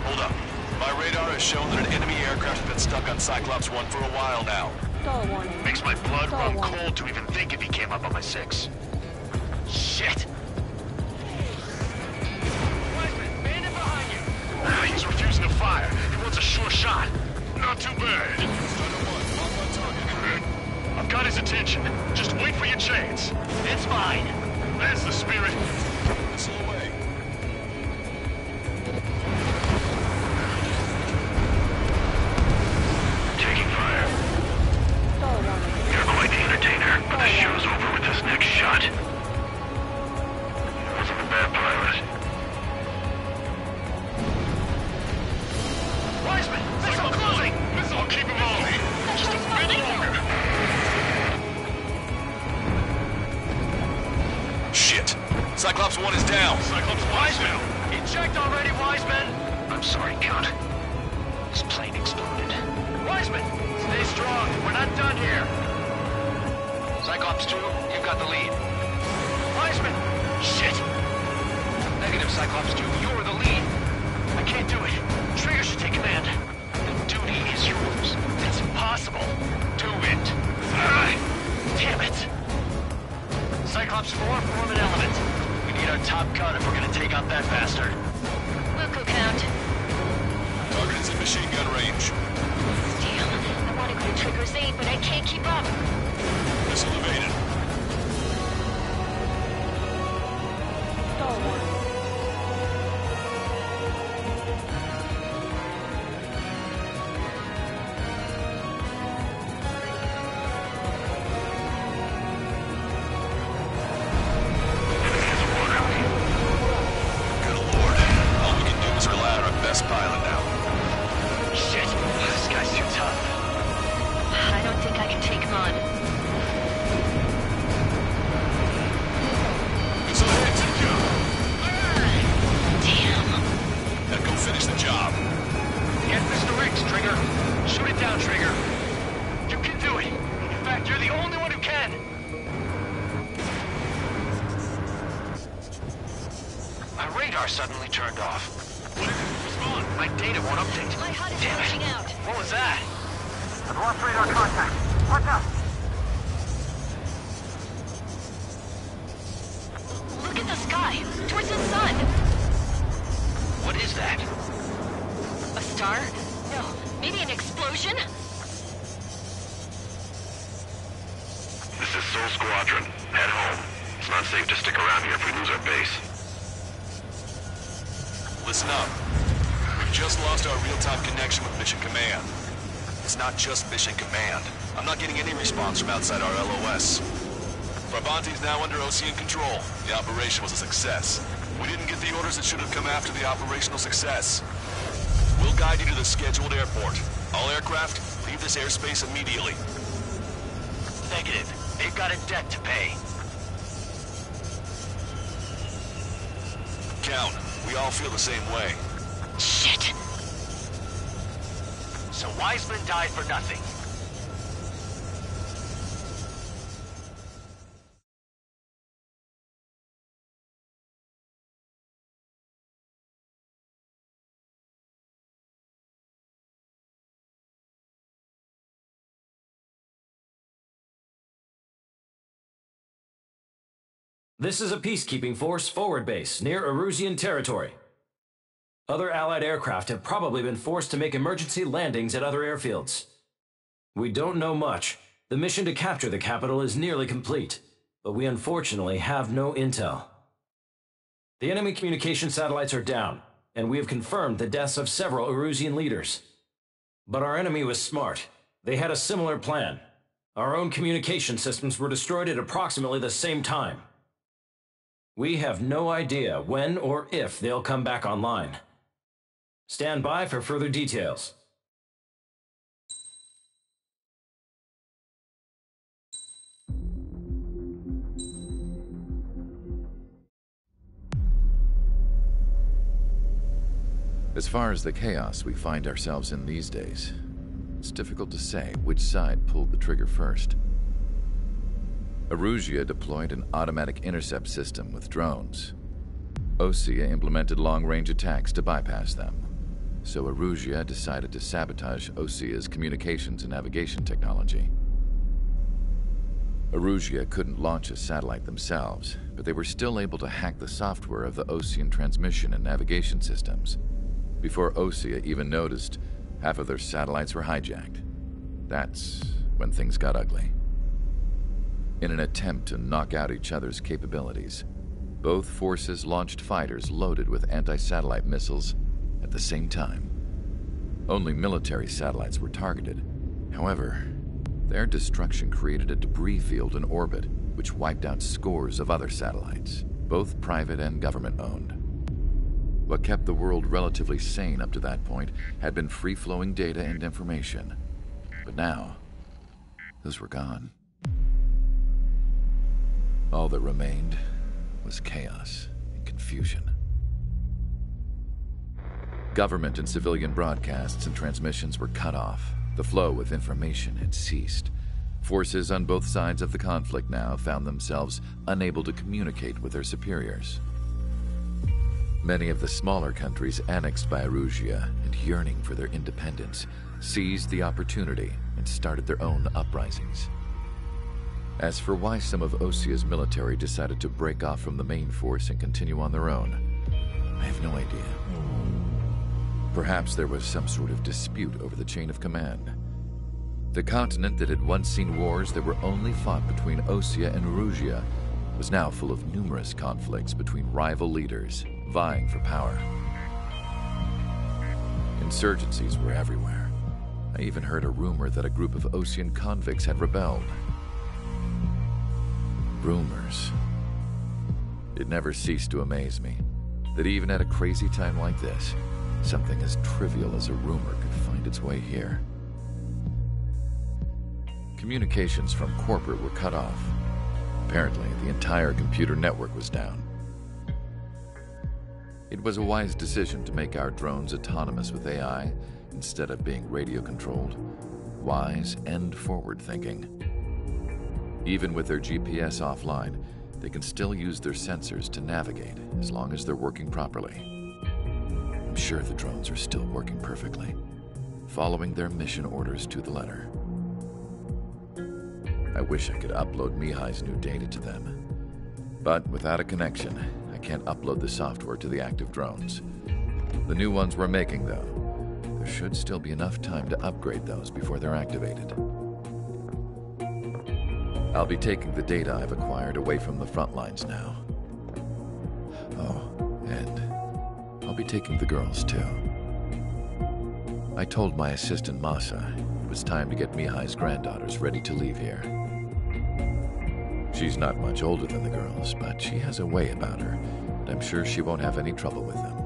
Hold up. My radar has shown that an enemy aircraft has been stuck on Cyclops 1 for a while now. Stall warning. Makes my blood Stall run warning. cold to even think if he came up on my 6. Shit! Wiseman, bandit behind you! He's refusing to fire. He wants a sure shot. Not too bad. I've got his attention. Just wait for your chance. It's mine. That's the spirit. Missile away. Taking fire. Stall warning. You're quite the entertainer, but the show's over with this next shot. Wasn't a bad pilot. Wiseman, missile closing! I'll keep him on. Just a bit longer. Shit. Cyclops 1 is down. Cyclops Wiseman. Eject already, Wiseman! I'm sorry, Count. This plane exploded. Wiseman, stay strong. We're not done here. Cyclops 2, you've got the lead. Wiseman! Shit! Negative, Cyclops 2. You're the lead. I can't do it. Trigger should take command. The duty is yours. It's impossible. Do it. Damn it. Cyclops 4, form an element. We need our top gun if we're gonna take out that bastard. Wilco count. Target is in machine gun range. Damn, I want to go to Trigger's aid, but I can't keep up. Missile evaded. Stall warning. Good lord. All we can do is rely on our best pilot now. Shit, this guy's too tough. I don't think I can take him on. Missile hit. Damn. Now go finish the job. Get Mr. X, Trigger. Shoot it down, Trigger. You can do it. In fact, you're the only one who can. My radar suddenly turned off. What is it? Respond. My data won't update. My HUD is Damn it. glitching out. What was that? I've lost radar contact. Watch out! Look at the sky. Towards the sun. What is that? A star? No. Maybe an explosion? This is Soul Squadron. Head home. It's not safe to stick around here if we lose our base. Listen up. We've just lost our real-time connection with Mission Command. It's not just Mission Command. I'm not getting any response from outside our LOS. Brabante's now under Ocean control. The operation was a success. We didn't get the orders that should have come after the operational success. We'll guide you to the scheduled airport. All aircraft, leave this airspace immediately. Negative. They've got a debt to pay. Count, we all feel the same way. Shit. So Wiseman died for nothing. This is a peacekeeping force forward base near Erusian territory. Other Allied aircraft have probably been forced to make emergency landings at other airfields. We don't know much. The mission to capture the capital is nearly complete, but we unfortunately have no intel. The enemy communication satellites are down, and we have confirmed the deaths of several Erusian leaders. But our enemy was smart. They had a similar plan. Our own communication systems were destroyed at approximately the same time. We have no idea when or if they'll come back online. Stand by for further details. As far as the chaos we find ourselves in these days, it's difficult to say which side pulled the trigger first. Erusia deployed an automatic intercept system with drones. Osea implemented long-range attacks to bypass them. So Erusia decided to sabotage Osea's communications and navigation technology. Erusia couldn't launch a satellite themselves, but they were still able to hack the software of the Osean transmission and navigation systems. Before Osea even noticed, half of their satellites were hijacked. That's when things got ugly. In an attempt to knock out each other's capabilities, both forces launched fighters loaded with anti-satellite missiles at the same time. Only military satellites were targeted. However, their destruction created a debris field in orbit, which wiped out scores of other satellites, both private and government-owned. What kept the world relatively sane up to that point had been free-flowing data and information. But now, those were gone. All that remained was chaos and confusion. Government and civilian broadcasts and transmissions were cut off. The flow of information had ceased. Forces on both sides of the conflict now found themselves unable to communicate with their superiors. Many of the smaller countries annexed by Erusia and yearning for their independence seized the opportunity and started their own uprisings. As for why some of Osea's military decided to break off from the main force and continue on their own, I have no idea. Perhaps there was some sort of dispute over the chain of command. The continent that had once seen wars that were only fought between Osea and Erusia was now full of numerous conflicts between rival leaders vying for power. Insurgencies were everywhere. I even heard a rumor that a group of Osean convicts had rebelled. Rumors. It never ceased to amaze me that even at a crazy time like this, something as trivial as a rumor could find its way here. Communications from corporate were cut off. Apparently, the entire computer network was down. It was a wise decision to make our drones autonomous with AI instead of being radio-controlled. Wise and forward-thinking. Even with their GPS offline, they can still use their sensors to navigate as long as they're working properly. I'm sure the drones are still working perfectly, following their mission orders to the letter. I wish I could upload Mihai's new data to them. But without a connection, I can't upload the software to the active drones. The new ones we're making, though, there should still be enough time to upgrade those before they're activated. I'll be taking the data I've acquired away from the front lines now. Oh, and I'll be taking the girls, too. I told my assistant, Masa, it was time to get Mihai's granddaughters ready to leave here. She's not much older than the girls, but she has a way about her, and I'm sure she won't have any trouble with them.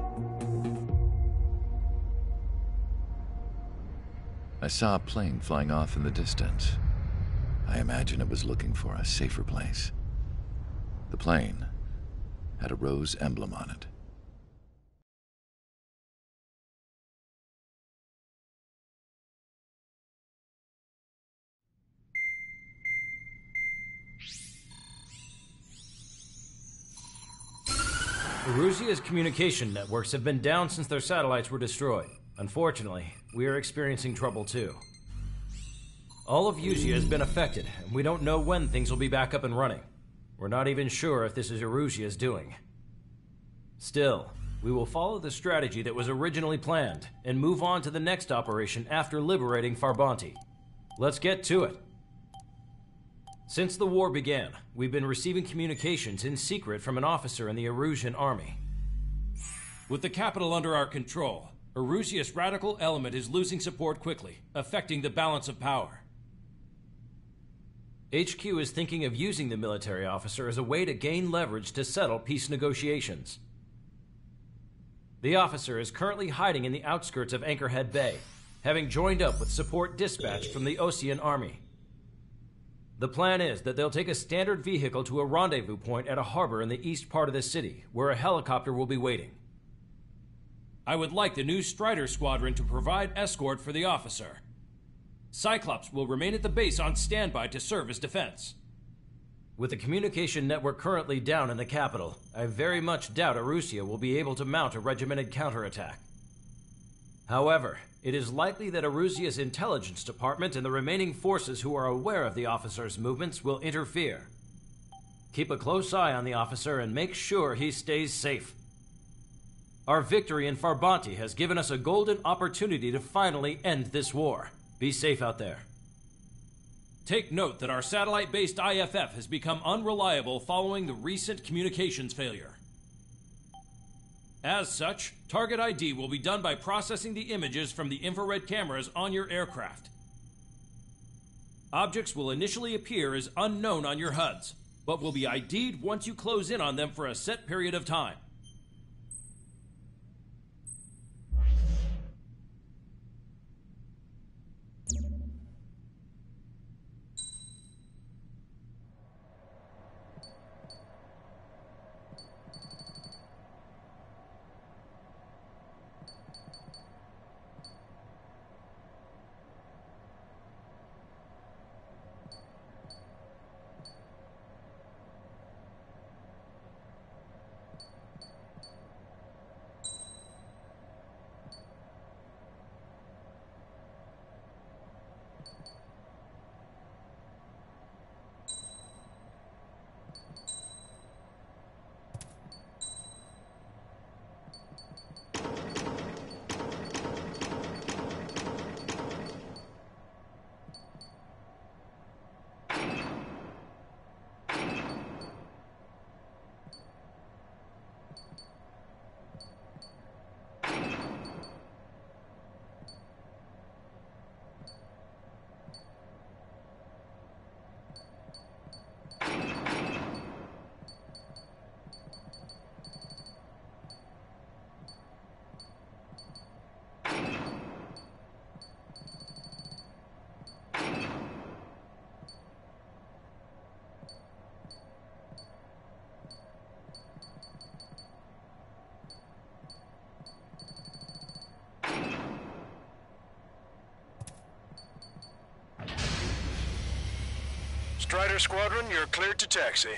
I saw a plane flying off in the distance. I imagine it was looking for a safer place. The plane had a rose emblem on it. Erusia's communication networks have been down since their satellites were destroyed. Unfortunately, we are experiencing trouble too. All of Usea has been affected, and we don't know when things will be back up and running. We're not even sure if this is Erusia's doing. Still, we will follow the strategy that was originally planned, and move on to the next operation after liberating Farbanti. Let's get to it. Since the war began, we've been receiving communications in secret from an officer in the Erusian army. With the capital under our control, Erusia's radical element is losing support quickly, affecting the balance of power. HQ is thinking of using the military officer as a way to gain leverage to settle peace negotiations. The officer is currently hiding in the outskirts of Anchorhead Bay, having joined up with support dispatched from the Osean army. The plan is that they'll take a standard vehicle to a rendezvous point at a harbor in the east part of the city, where a helicopter will be waiting. I would like the new Strider Squadron to provide escort for the officer. Cyclops will remain at the base on standby to serve as defense. With the communication network currently down in the capital, I very much doubt Erusia will be able to mount a regimented counterattack. However, it is likely that Erusia's intelligence department and the remaining forces who are aware of the officer's movements will interfere. Keep a close eye on the officer and make sure he stays safe. Our victory in Farbanti has given us a golden opportunity to finally end this war. Be safe out there. Take note that our satellite-based IFF has become unreliable following the recent communications failure. As such, target ID will be done by processing the images from the infrared cameras on your aircraft. Objects will initially appear as unknown on your HUDs, but will be ID'd once you close in on them for a set period of time. Strider Squadron, you're cleared to taxi.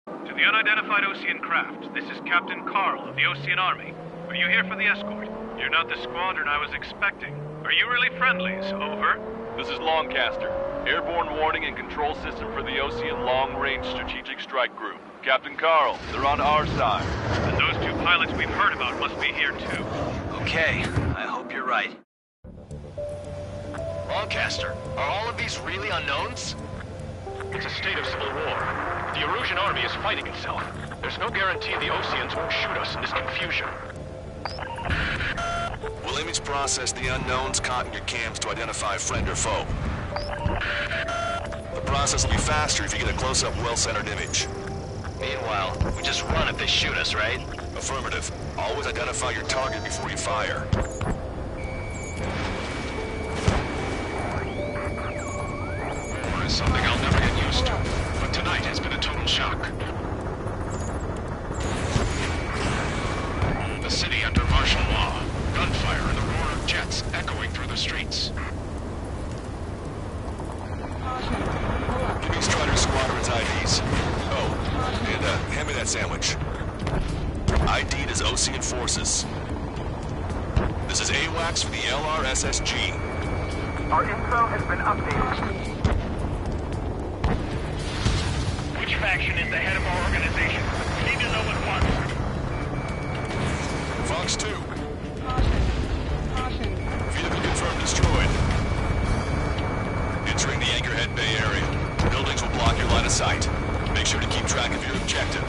To the unidentified Osean craft, this is Captain Carl of the Osean Army. Are you here for the escort? You're not the squadron I was expecting. Are you really friendlies? Over. This is Longcaster. Airborne warning and control system for the Osean Long Range Strategic Strike Group. Captain Carl, they're on our side. And those two pilots we've heard about must be here too. Okay, I hope you're right. Longcaster, are all of these really unknowns? It's a state of civil war. The Erusian army is fighting itself. There's no guarantee the Oseans won't shoot us in this confusion. We'll image process the unknowns caught in your cams to identify friend or foe. The process will be faster if you get a close-up, well-centered image. Meanwhile, we just run if they shoot us, right? Affirmative. Always identify your target before you fire. War is something I'll never get used to, but tonight has been a total shock. The city under martial law. Gunfire and the roar of jets echoing through the streets. Give me Strider Squadron's IDs. Oh, and hand me that sandwich. ID'd as Osean forces. This is AWACS for the LRSSG. Our info has been updated. Which faction is the head of our organization? We need to know at once. Fox 2. Caution. Vehicle confirmed destroyed. Entering the Anchorhead Bay area. Buildings will block your line of sight. Make sure to keep track of your objective.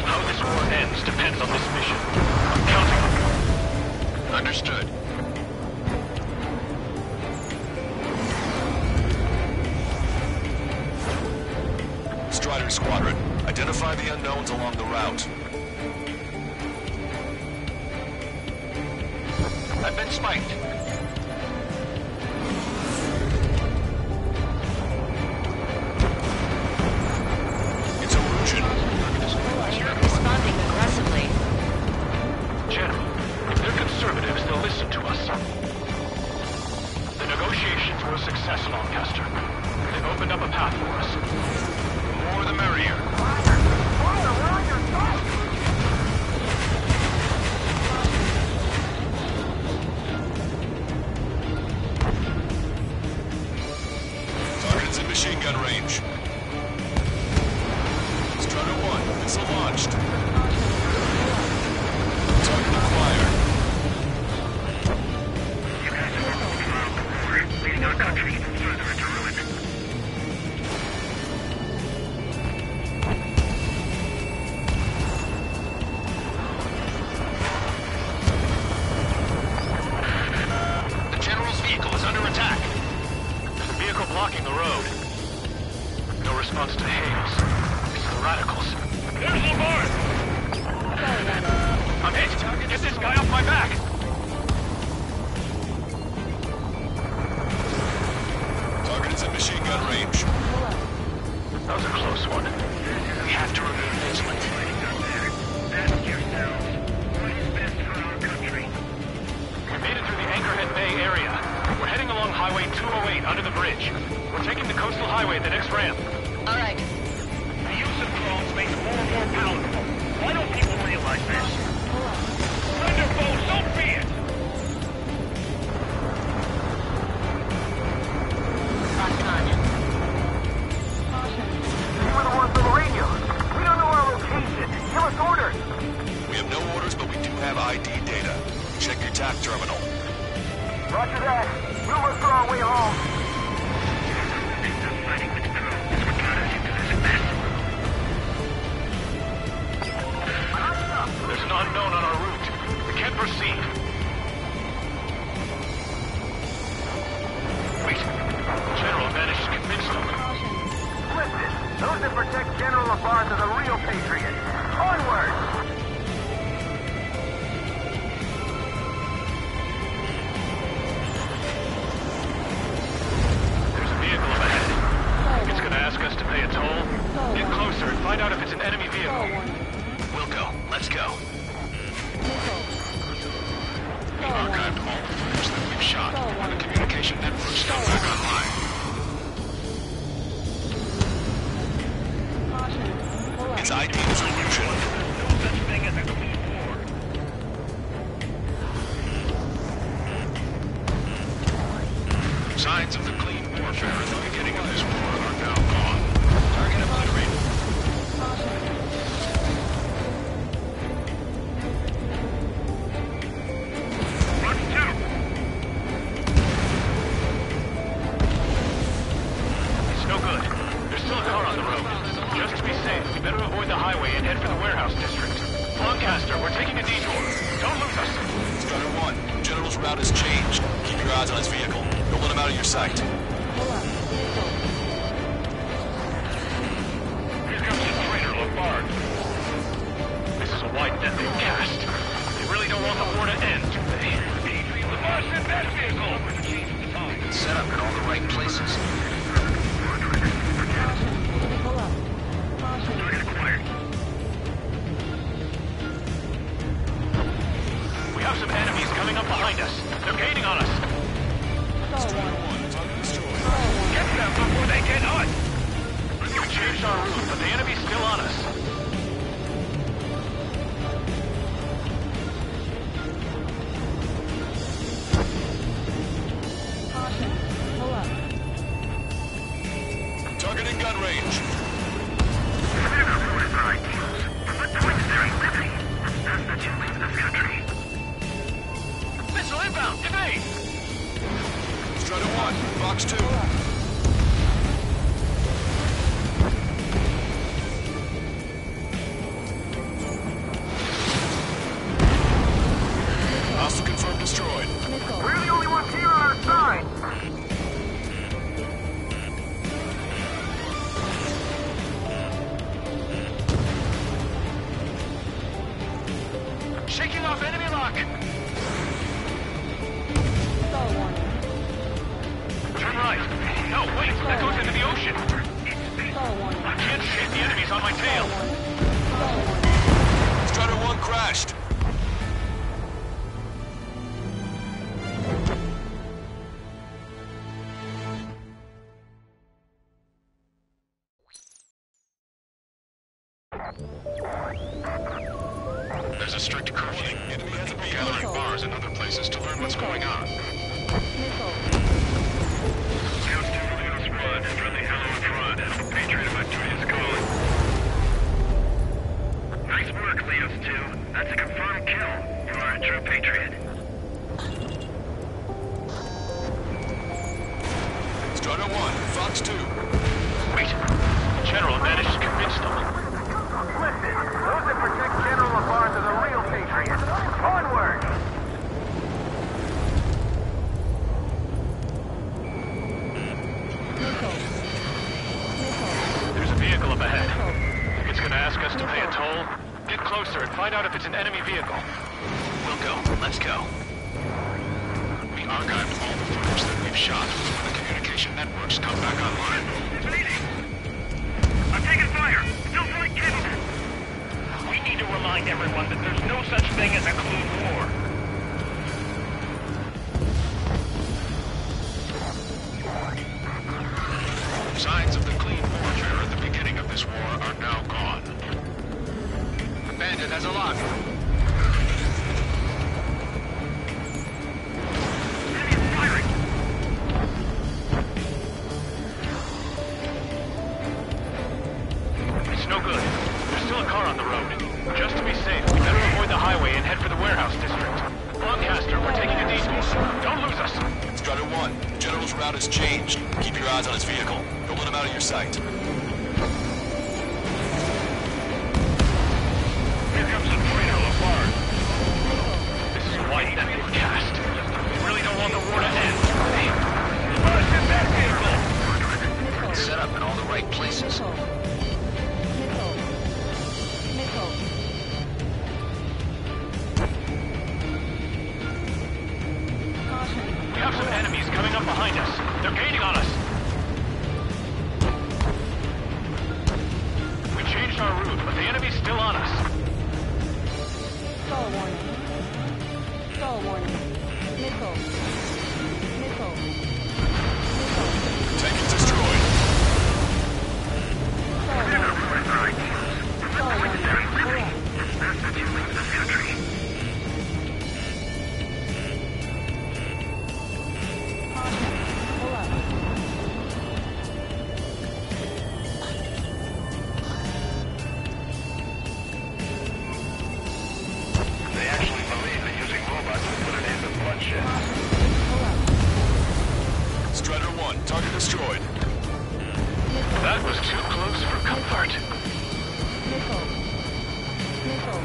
How this war ends depends on this mission. I'm counting on you. Understood. Strider Squadron, identify the unknowns along the route. I've been spiked. It's Erusian. They're responding aggressively. General, if they're conservatives, they'll listen to us. The negotiations were a success, Lancaster. They've opened up a path for us. The more the merrier. Target's in machine gun range. Strider 1, missile launched. Target acquired. You guys are moving around the border, leading our country even further into ruin. The General's vehicle is under attack. There's a vehicle blocking the road. No response to hails. It's the radicals. There's Lamar! I'm hit! Get this guy off my back! Target is in machine gun range. That was a close one. We have to remain vigilant. Ask yourselves, what is best for our country? We made it through the Anchorhead Bay area. We're heading along Highway 208 under the bridge. We're taking the coastal highway at the next ramp. All right. The use of drones makes war more palatable. Why don't people realize this? Thunder foe, so be it! Locked on. You were the ones on the radio. We don't know our location. Give us orders. We have no orders, but we do have ID data. Check your TAC terminal. Roger that. We'll look for our way home. Fighting with drones is what got us into this mess. There's an unknown on our route. We can't proceed. Wait. General vanished convincingly. Listen, those that protect General LaBarge are the real patriots. Onward! There's a vehicle up ahead. It's gonna ask us to pay a toll. Get closer and find out if it's an enemy vehicle. We'll go. Let's go. We archived all the footage that we've shot. The communication network's now back online. Its ID is Erusian. No such thing as a clean war. Signs of the clean warfare at the beginning of this war are now gone. Target obliterated. Run two. It's no good. There's still a car on the road. Just to be safe, we better avoid the highway and head for the warehouse district. Lancaster, we're taking a detour. Don't lose us. Strider 1, General's route has changed. Keep your eyes on his vehicle. Don't let him out of your sight. Here comes the traitor, Lombard. This is a wide net they've cast. They really don't want the war to end, do they? Lombard, send that vehicle! It's set up in all the right places. Target acquired. We have some enemies coming up behind us. They're gaining on us. Get them before they get us! We changed our route, but the enemy's still on us. Shaking off enemy lock! Stall warning. Turn right. No, wait, that goes into the ocean. Stall warning. I can't shit, the enemy's on my tail. Stall warning. Strider 1 crashed. There's a strict curfew. People gathering bars and other places to learn what's going on. Leos 2, Leos 1. Friendly hello in front. The Patriot of my duty is calling. Nice work, Leos 2. That's a confirmed kill. You are a true Patriot. Strider 1, Fox 2. Wait, General managed to convince them. Listen, those that protect General Labarge are the real Patriots. Onward! There's a vehicle up ahead. Think it's gonna ask us to pay a toll? Get closer and find out if it's an enemy vehicle. We'll go. Let's go. We archived all the footage that we've shot when the communication networks come back online. I'm taking fire! Still flight capable! We need to remind everyone that there's no such thing as a clean war. Signs of the clean warfare at the beginning of this war are now gone. The bandit has a lock. Enemy firing! It's no good. There's still a car on the road. Just to be safe, we better avoid the highway and head for the warehouse district. Lancaster, we're taking a detour. Don't lose us. Strider 1, General's route has changed. Keep your eyes on his vehicle. Don't let him out of your sight. Here comes the Fredo Labarge. This is white that forecast. We really don't want the war to end. Rush in that vehicle! Set up in all the right places. We have some enemies coming up behind us. They're gaining on us. We changed our route, but the enemy's still on us. Stall warning. Stall warning. Missile. Missile. Missile. Tank is destroyed. Stall warning. Stall warning. Correct. That's the two leave this country. Pull up. They actually believe that using robots will put an end to bloodshed. Pull up. Strider 1, target destroyed. That was too close for comfort. Missile. Missile.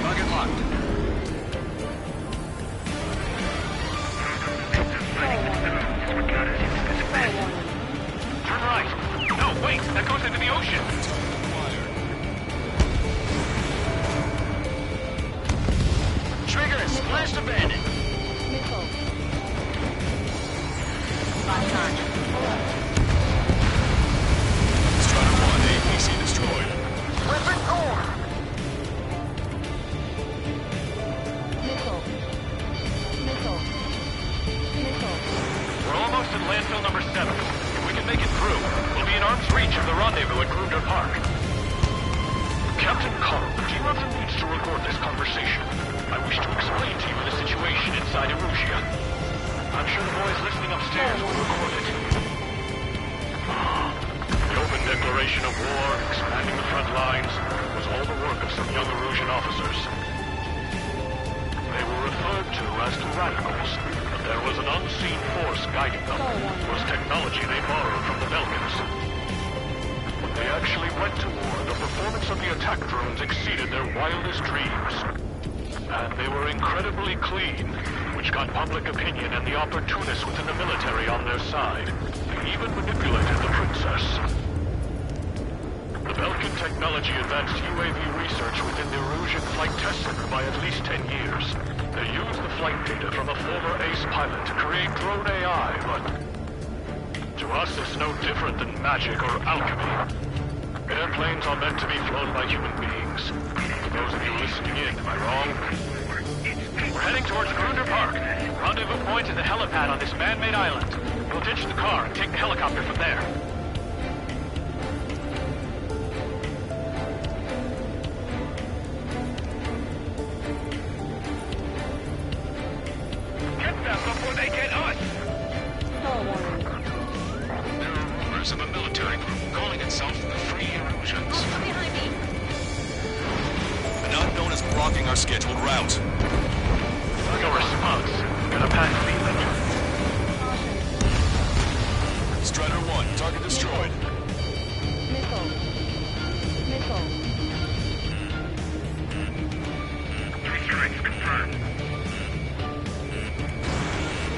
Target locked. Stall warning. Stall warning. Turn right. No, wait, that goes into the ocean. Trigger, splash the bandit. Missile. Lock on. Pull up. Strider 1, APC destroyed. Weapon armed! Missile. Missile. Missile. We're almost at landfill number 7. If we can make it through, we'll be in arm's reach of the rendezvous at Kruger Park. Captain Carl, do you have the means to record this conversation? I wish to explain to you the situation inside Erusia. I'm sure the boys listening upstairs will record it. The open declaration of war, expanding the front lines, was all the work of some young Erusian officers. They were referred to as the Radicals, but there was an unseen force guiding them. It was technology they borrowed from the Belgians. When they actually went to war, the performance of the attack drones exceeded their wildest dreams. And they were incredibly clean, which got public opinion and the opportunists within the military on their side. They even manipulated the princess. The Belkin Technology advanced UAV research within the Erusian Flight Test Center by at least 10 years. They used the flight data from a former ace pilot to create drone AI, but to us it's no different than magic or alchemy. Airplanes are meant to be flown by human beings. For those of you listening in, am I wrong? We're heading towards Grunder Park. Rendezvous point is the helipad on this man-made island. We'll ditch the car and take the helicopter from there. Get them before they get us! Stall warning. There are rumors of a military group calling itself the Free Erusians. Come behind me. An unknown is blocking our scheduled route. No response. Got a bad feeling. Strider 1, target destroyed. Missile. Missile. Three strikes confirmed.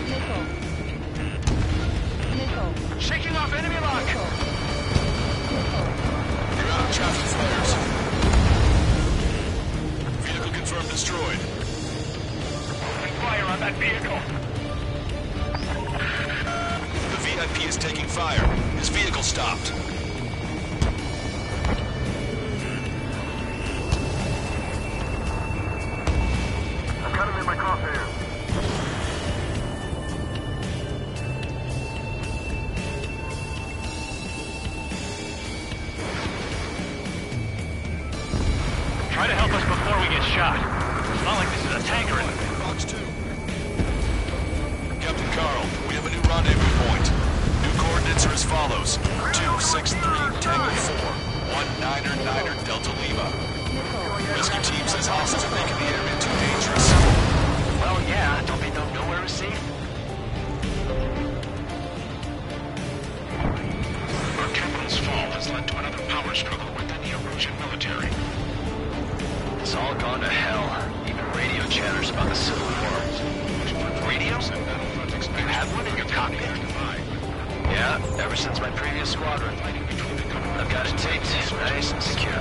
Missile. Missile. Shaking off enemy lock! Missile. You're out of traffic flares. Vehicle confirmed destroyed. Fire on that vehicle! The VIP is taking fire. His vehicle stopped. I've got him in my crosshairs. Try to help us before we get shot. It's not like this is a tank or anything. Box 2. Captain Carl, we have a new rendezvous point. New coordinates are as follows. 263 Tango 4, 199er Delta Lima. Rescue team says hostiles are making the area too dangerous. Well, yeah, don't they know nowhere is safe? Our capital's fall has led to another power struggle within the Erusian military. It's all gone to hell. Even radio chatters about the Civil War. Radios? You have one in your cockpit? Yeah, ever since my previous squadron. I've got it taped, nice and secure.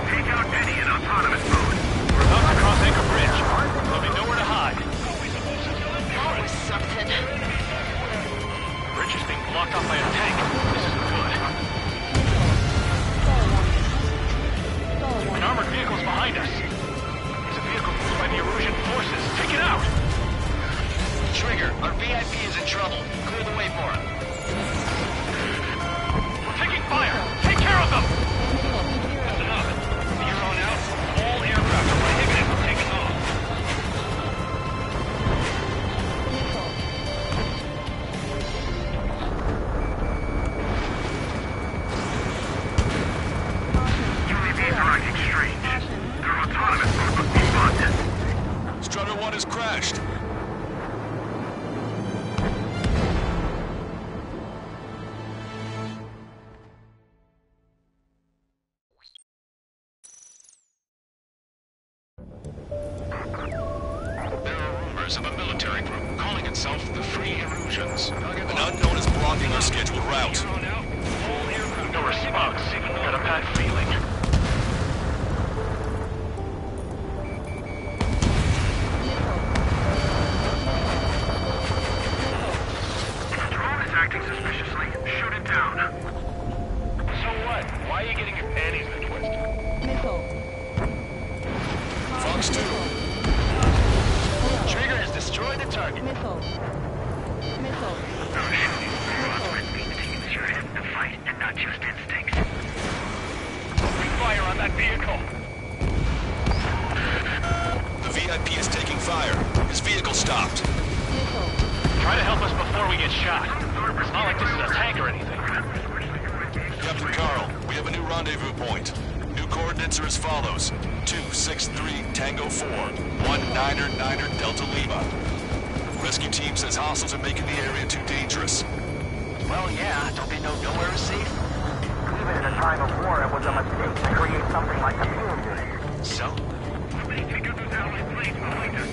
Take out Eddie in autonomous mode. We're about to cross Anchor Bridge. There'll be nowhere to hide. That was something. The bridge is being blocked off by a tank. This isn't good. An armored vehicle's behind us. It's a vehicle moved by the Erusian forces. Take it out! Trigger, our VIP is in trouble. Clear the way for him. We're taking fire! Take care of them! That's enough. From here on out, all aircraft are prohibited from taking off. UAVs are acting strange. Their autonomous mode must be busted. Strider 1 has crashed. There are rumors of a military group calling itself the Free Erusians. An unknown is blocking our scheduled route. No response. Got a bad feeling. If the drone is acting suspiciously, shoot it down. So what? Why are you getting your panties in a twist? Missile. Fox 2. Trigger has destroyed the target. Missile. Missile. Means you're in the fight and not just instincts. Fire on that vehicle! The VIP is taking fire. His vehicle stopped. Missile. Try to help us before we get shot. It's not like this is a tank or anything. Captain Carl, we have a new rendezvous point. New coordinates are as follows. 263 Tango 4, 199er Delta Lima. Rescue team says hostiles are making the area too dangerous. Well, yeah, don't they know nowhere is safe? Even in a time of war, it was a mistake to create something like a fuel unit. So? Take out those allied planes behind us.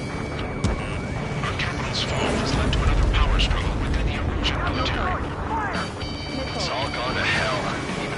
Our capital's fall has led to another power struggle within the Erusian military. It's all gone to hell. Even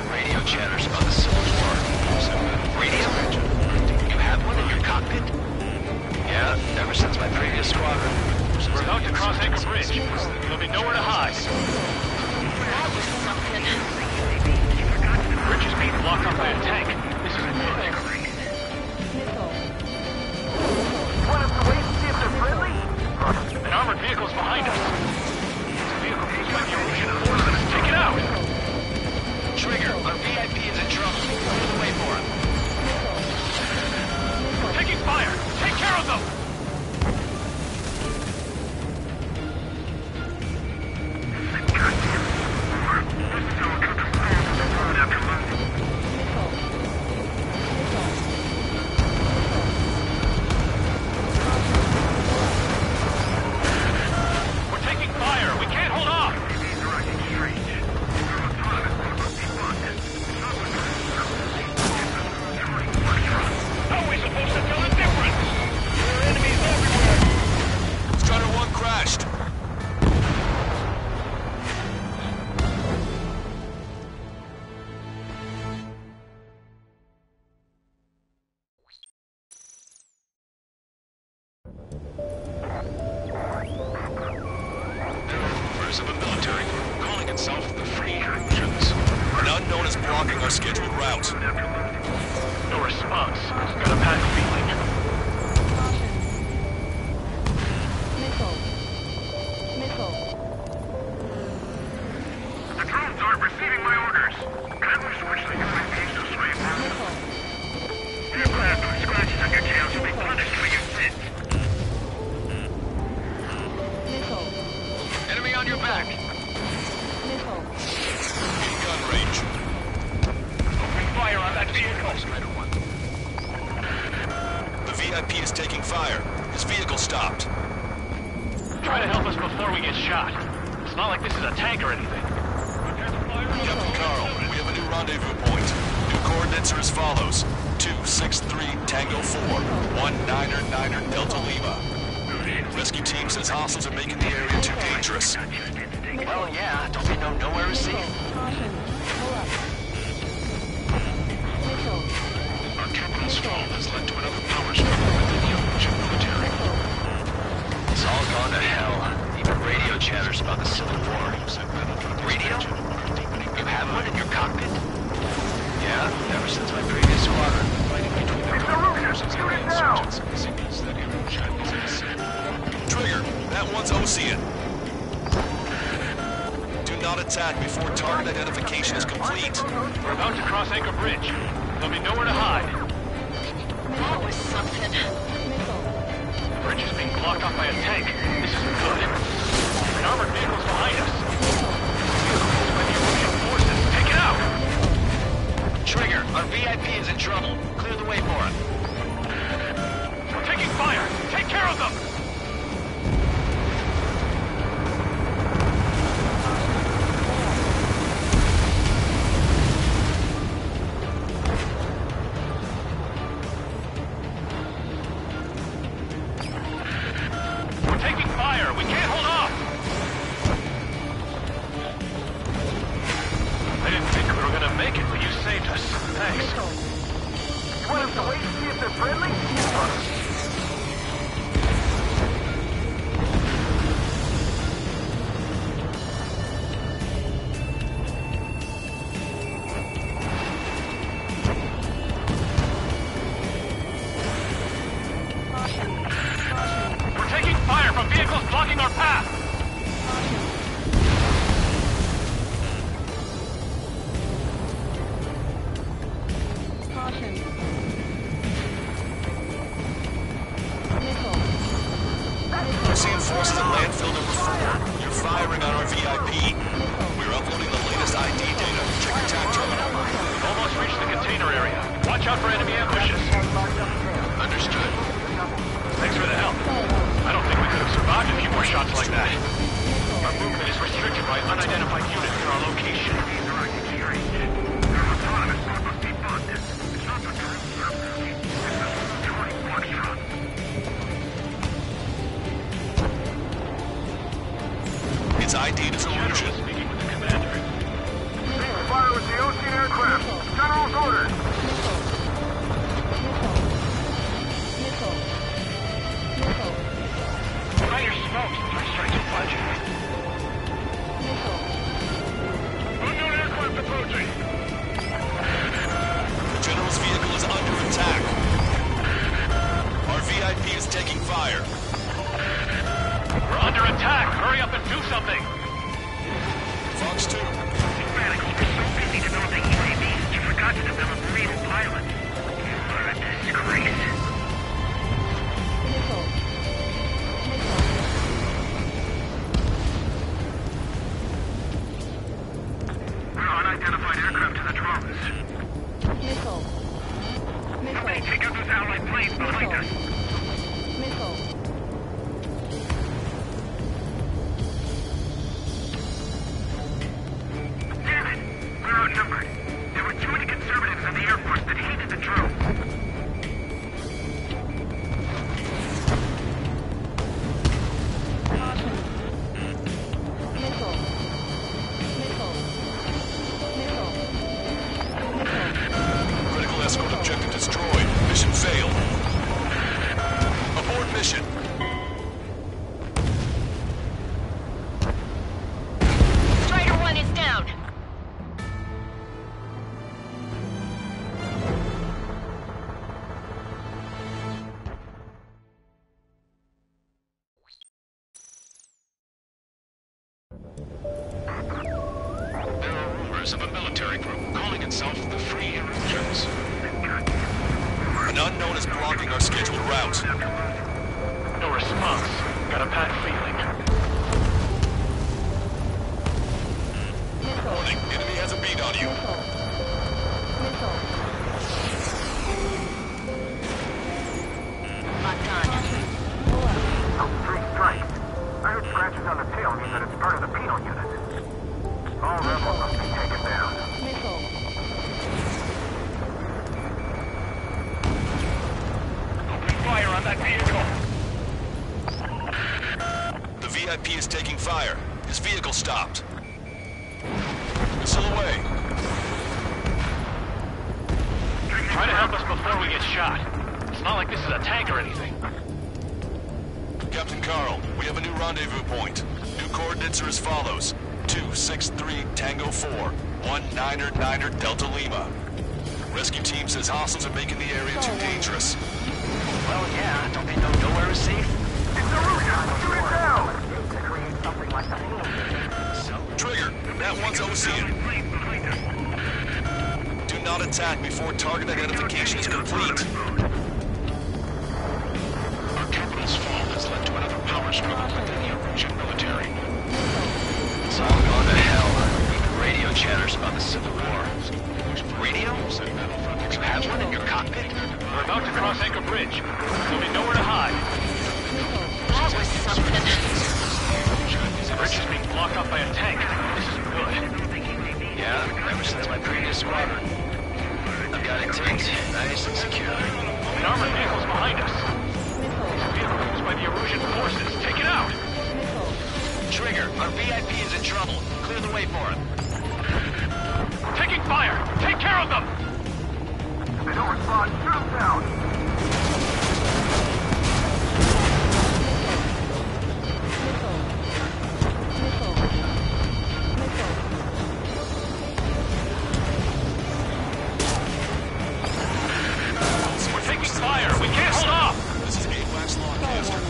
itself the free options. An unknown is blocking our scheduled route. No response. Got a panic feeling. Missile. Missile. The drones aren't receiving my orders. Can we switch the UAVs to sway now? Missile. Your plan for scratches on your tails will be punished for your sins. Missile. Enemy on your back. Missile. In gun range. Open fire on that vehicle. The VIP is taking fire. His vehicle stopped. Try to help us before we get shot. It's not like this is a tank or anything. Captain Carl, we have a new rendezvous point. New coordinates are as follows. 263 Tango 4, 199 Delta Lima. Rescue team says hostiles are making the area too dangerous. Well, yeah, don't they know nowhere is safe? Caution. Pull up. Missile. Our capital's fall has led to another power struggle within the Ocean military. It's all gone to hell. Even radio chatters about the Civil War. Radio? You have one in your cockpit? Yeah, ever since my previous squadron. Fighting between the forces and the insurgents. Signals that Hiroshima is innocent. Trigger, that one's Ocean. Do not attack before target identification is complete. We're about to cross Anchor Bridge. There'll be nowhere to hide. That was something. The bridge is being blocked off by a tank. This isn't good. An armored vehicle's behind us. It's by the Russian forces. Take it out! Trigger, our VIP is in trouble. Clear the way for him. We're taking fire! Take care of them! We're taking fire! We can't hold off! I didn't think we were gonna make it, but you saved us. Thanks. You want us to wait and see if they're friendly? We're taking fire from vehicles blocking our path! Caution. Missile. Ocean forces at landfill number 4. You're firing on our VIP. We're uploading the latest ID data. Check your TAC terminal. We've almost reached the container area. Watch out for enemy ambushes. Understood. Thanks for the help. I don't think we could have survived a few more shots like that. Our movement is restricted by unidentified units near our location. It's ID'd as illusion. Speaking with the commander. Fire with the Ocean aircraft. General's orders. Missile. Missile. Fire smokes. Three strikes and punch. Missile. Unknown aircraft approaching. The general's vehicle is under attack. Our VIP is taking fire. We're under attack! Hurry up and do something! Fox 2. Radicals were so busy developing UAVs, you forgot to develop naval pilots. You are a disgrace. Missile. We're unidentified aircraft to the drones. Missile. Somebody Missile. take out those allied planes behind us. Missile. Damn it! We're outnumbered. There were too many conservatives in the Air Force that hated the drones. Caution. Missile. Missile. Missile. Missile. Critical escort objective destroyed. Mission failed. Abort mission. Strider 1 is members of a military group calling itself the Free Erosions. An unknown is blocking our scheduled route. No response. Got a bad feeling. Warning, enemy has a beat on you. Locked on. Three strikes. I heard scratches on the tail mean that it's part of the penal unit. All rebels must be taken down. Open fire on that vehicle. The VIP is taking fire. His vehicle stopped. Missile away. Try to help us before we get shot. It's not like this is a tank or anything. Captain Carl, we have a new rendezvous point. New coordinates are as follows. 263 Tango 4, 199 Delta Lima. Rescue team says hostiles are making the area too dangerous. Well, yeah, don't they know nowhere is safe? It's a Russian! Shoot it down! To create something like the penal unit. Trigger, that one's Ocean. Do not attack before target identification is complete. Our capital's fall has led to another power struggle within the Erosion military. It's all gone to hell. Even radio chatters about the Civil War. Radio? You have one in your cockpit? We're about to cross Anchor Bridge. There'll be nowhere to hide. That was something. The bridge is being blocked off by a tank. This isn't good. Yeah, ever since my previous squadron. I've got it taped, nice and secure. An armored vehicle's behind us. It's a vehicle used by the Erosion forces. Take it out! Trigger, our VIP is in trouble. Clear the way for him. Taking fire! Take care of them! If they don't respond, shoot them down! We're taking fire! We can't hold off! This is AWACS Lawcaster.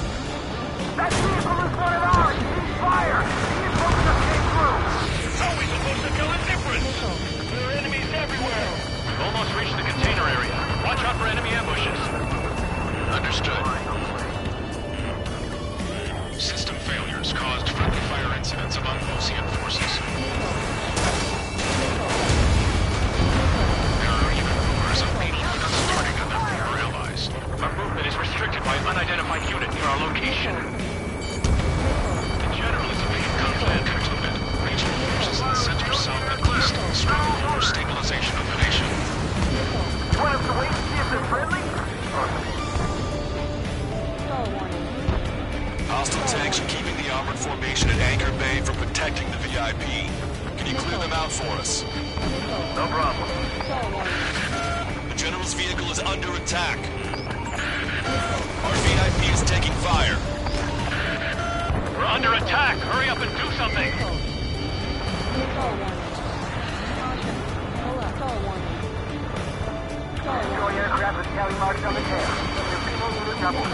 That vehicle is one of ours! He's fire! He's hoping to escape through! How are we supposed to tell the difference? There are enemies everywhere! We've almost reached the container area. Watch out for enemy ambushes. Understood. System failures caused friendly fire incidents among Ocean forces. There are even rumors of penal units starting to them our allies. Our movement is restricted by an unidentified unit near our location. In general, it's a big Plan concluded. Regional forces in the center, south, and east struggle for stabilization of the nation. You want us to wait and see if they're friendly? Hostile tanks are keeping the armored formation at Anchor Bay from protecting the VIP. Can you clear them out for us? No problem. The General's vehicle is under attack. Our VIP is taking fire. We're under attack! Hurry up and do something! Destroy aircraft with tally marks on the tail. Your penal unit double.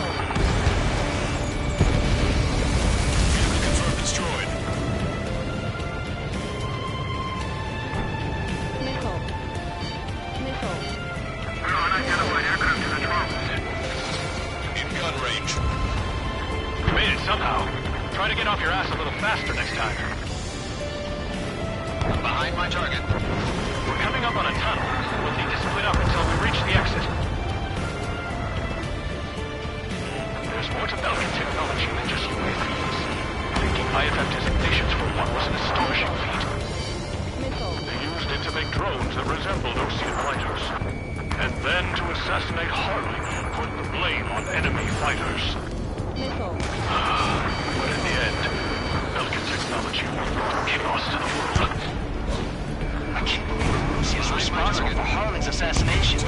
Vehicle confirmed destroyed. Unidentified aircraft in the In gun range. We made it somehow. Try to get off your ass a little faster next time. Behind my target. We're coming up on a tunnel. We'll need to split up until we reach the exit. There's more to Belkin technology than just UAVs. Taking IFF designations for one was an astonishing feat. They used it to make drones that resembled Ocean fighters. And then to assassinate Harley, put the blame on enemy fighters. But in the end, Belkin technology brought chaos to the world. I can't believe Lucy is responsible for Harling's assassination.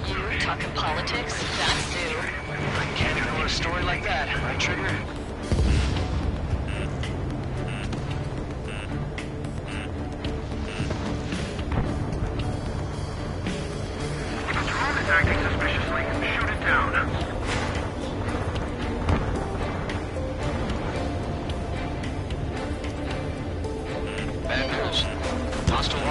You talking politics? That's new. I can't ignore a story like that, right, Trigger? Drone is acting suspiciously. Shoot it down. Bad news. Hostile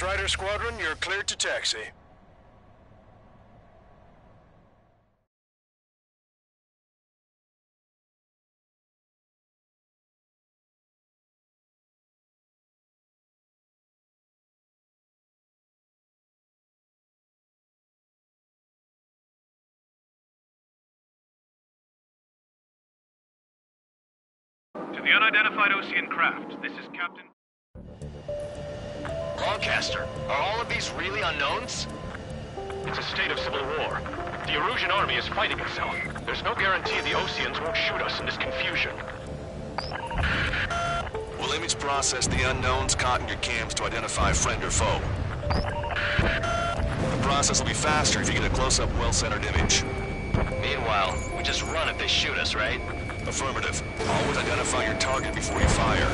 Strider Squadron, you're cleared to taxi. To the unidentified Osean craft, this is Captain... Lancaster, are all of these really unknowns? It's a state of civil war. The Erusian army is fighting itself. There's no guarantee the Oseans won't shoot us in this confusion. We'll image process the unknowns caught in your cams to identify friend or foe. The process will be faster if you get a close-up, well-centered image. Meanwhile, we just run if they shoot us, right? Affirmative. Always identify your target before you fire.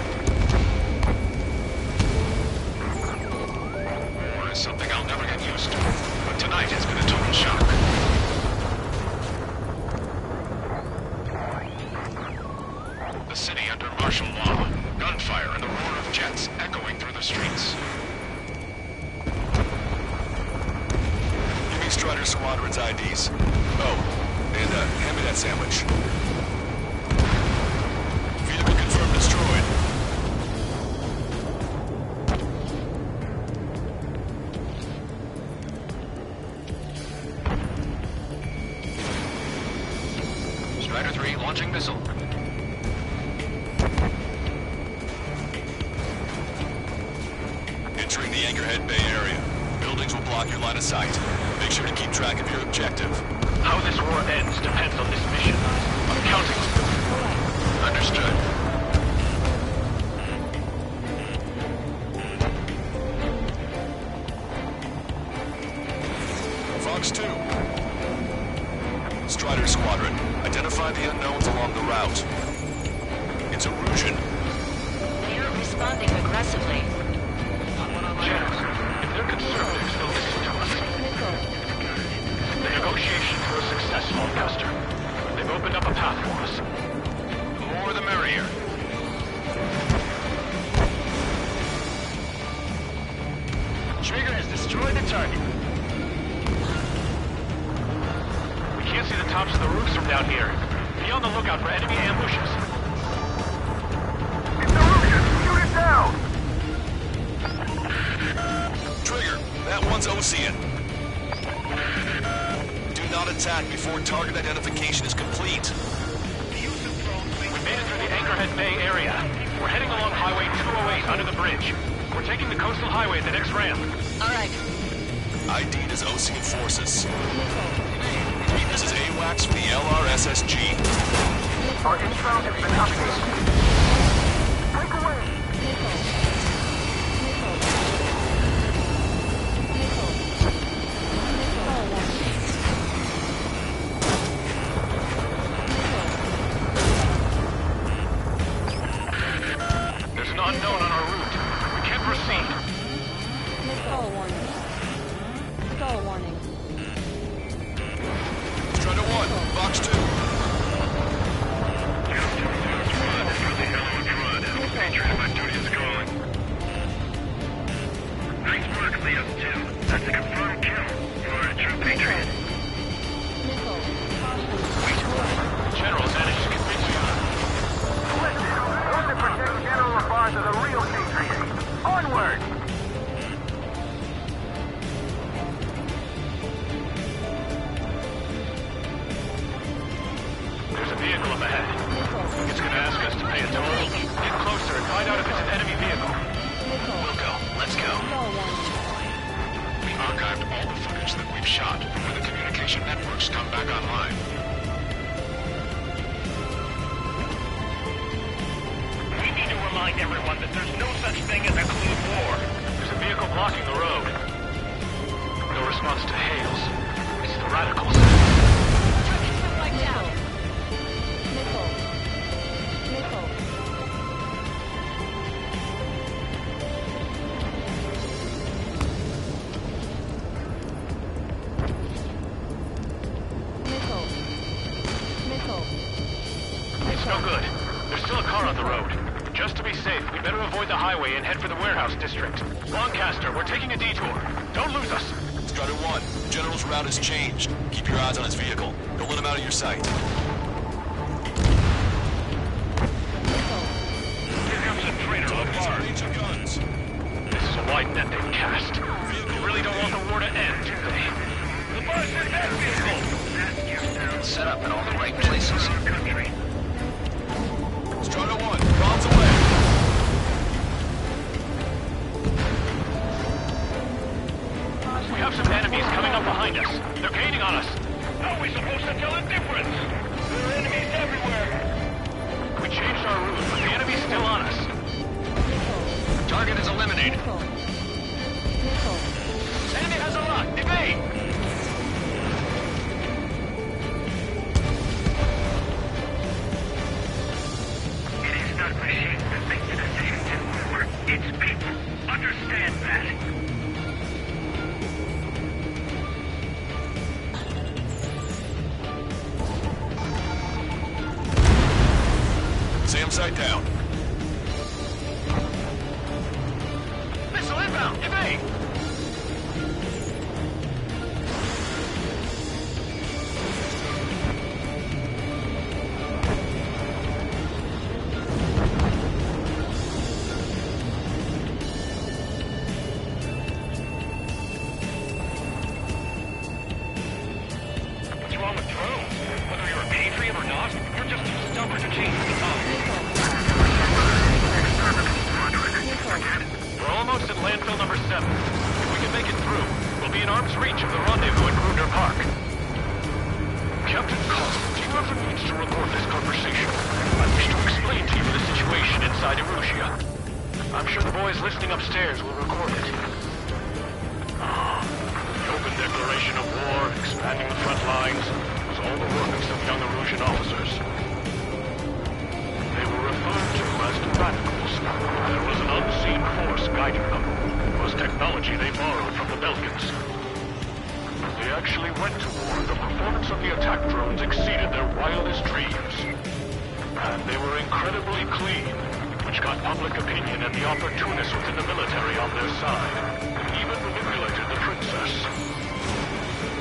War is something I'll never get used to, but tonight has been a total shock. The city under martial law, gunfire and the roar of jets echoing through the streets. Give me Strider Squadron's IDs. Oh, and hand me that sandwich. Vehicle confirmed destroyed. Strider 3 launching missile. Entering the Anchorhead Bay area. Buildings will block your line of sight. Make sure to keep track of your objective. How this war ends depends on this mission. I'm counting on you. Understood. Fox 2. Strider Squadron, identify the unknowns along the route. It's Erusian. They aren't responding aggressively. General, if they're conservatives, they'll listen to us. The negotiations were a success, Lancaster. They've opened up a path for us. The more the merrier. Trigger has destroyed the target. We can't see the tops of the roofs from down here. Be on the lookout for enemy ambushes. It's Erusian! Shoot it down! Trigger, that one's Osean. Do not attack before target identification is complete. We made it through the Anchorhead Bay area. We're heading along Highway 208 under the bridge. We're taking the coastal highway at the next ramp. All right. ID'd as Osean forces. This is AWACS for the LRSSG. Our inbound has been updated. Break away! There's an unknown on our route. We can't proceed. Stall warning. Stall warning. Strider 1, Fox 2. Patriot, my duty is calling. Nice work, Leo 2. That's a confirmed kill. You are a true patriot. General managed to convince you. Listen, those that protect General LaFarge are the real patriots. Onward! There's a vehicle up ahead. It's gonna ask us to pay a toll. Get closer and find out if it's an enemy vehicle. We'll go. Let's go. We archived all the footage that we've shot when the communication networks come back online. We need to remind everyone that there's no such thing as a clean war. There's a vehicle blocking the road. No response to hails. It's the radicals. It's no good. There's still a car on the road. Just to be safe, we better avoid the highway and head for the warehouse district. Lancaster, we're taking a detour. Don't lose us. Strider 1, the General's route has changed. Keep your eyes on his vehicle. Don't let him out of your sight. Here comes a traitor on bar. This is a wide net they've cast. They really don't want the war to end, do they? The bus is that vehicle! Set up in all the right places. Strider 1, bombs away! We have some enemies coming up behind us. They're gaining on us. How are we supposed to tell the difference? There are enemies everywhere. We changed our route, but the enemy's still on us. Target is eliminated. Enemy has a lock. Evade! It is not machines that make the decisions in war. It's people. Understand that. SAM site down. Missile inbound! Evade! What's wrong with drones? Whether you're a patriot or not, you're just too stubborn to change the time. We're almost at landfill number 7. If we can make it through, we'll be in arm's reach of the rendezvous at Gruner Park. Captain Carl, do you have the means to record this conversation? I wish to explain to you the situation inside Erusia. I'm sure the boys listening upstairs will record it. The open declaration of war, expanding the front lines, was all the work of some young Erusian officers. They were referred to as the radicals. There was an unseen force guiding them. It was technology they borrowed from the Belgians. They actually went to war. The performance of the attack drones exceeded their wildest dreams. And they were incredibly clean, which got public opinion and the opportunists within the military on their side. Even manipulated the princess.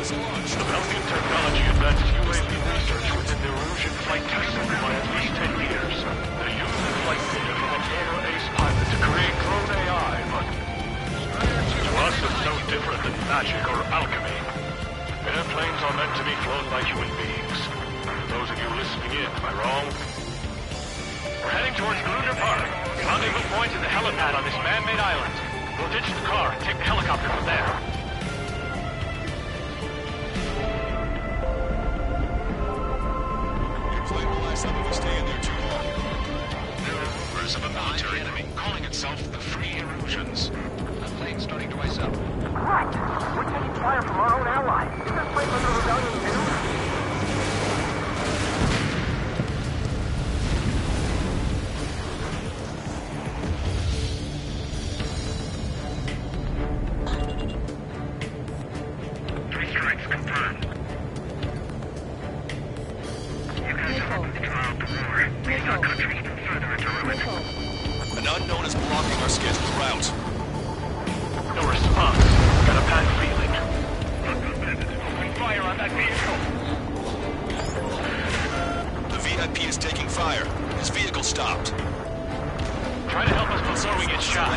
The Belgian technology advanced UAV research within the Erusian flight test center by at least 10 years. They used the flight data from a former ace pilot to create drone AI, but to us it's no different than magic or alchemy. Airplanes are meant to be flown by human beings. Those of you listening in, am I wrong? We're heading towards Gruner Park. The rendezvous point is the helipad on this man-made island. We'll ditch the car and take the helicopter from there. Your plane will last up if you stay in there too long. There are rumors of a military enemy calling itself the Free Erusians. That plane's starting to ice up. What? We're taking fire from our own allies. Is this plane under rebellion too? An unknown is blocking our scheduled route. No response. Got a bad feeling. Open fire on that vehicle. The VIP is taking fire. His vehicle stopped. Try to help us before we get shot.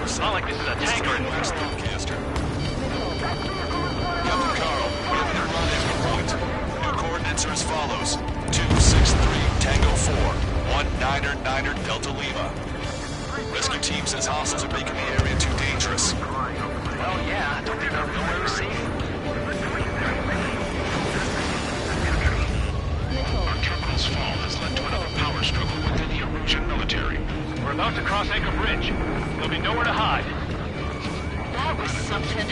It's not like this is a tanker. Lancaster. Captain Carl, we have a new rendezvous point. New coordinates are as follows. 263 Tango 4, 1999 Delta Lima. Rescue team says hostiles are making the area too dangerous. Well, yeah, don't think they're nowhere safe. Our terminal's fall has led to another power struggle within the Erusian military. We're about to cross Anchor Bridge. There'll be nowhere to hide. That was something.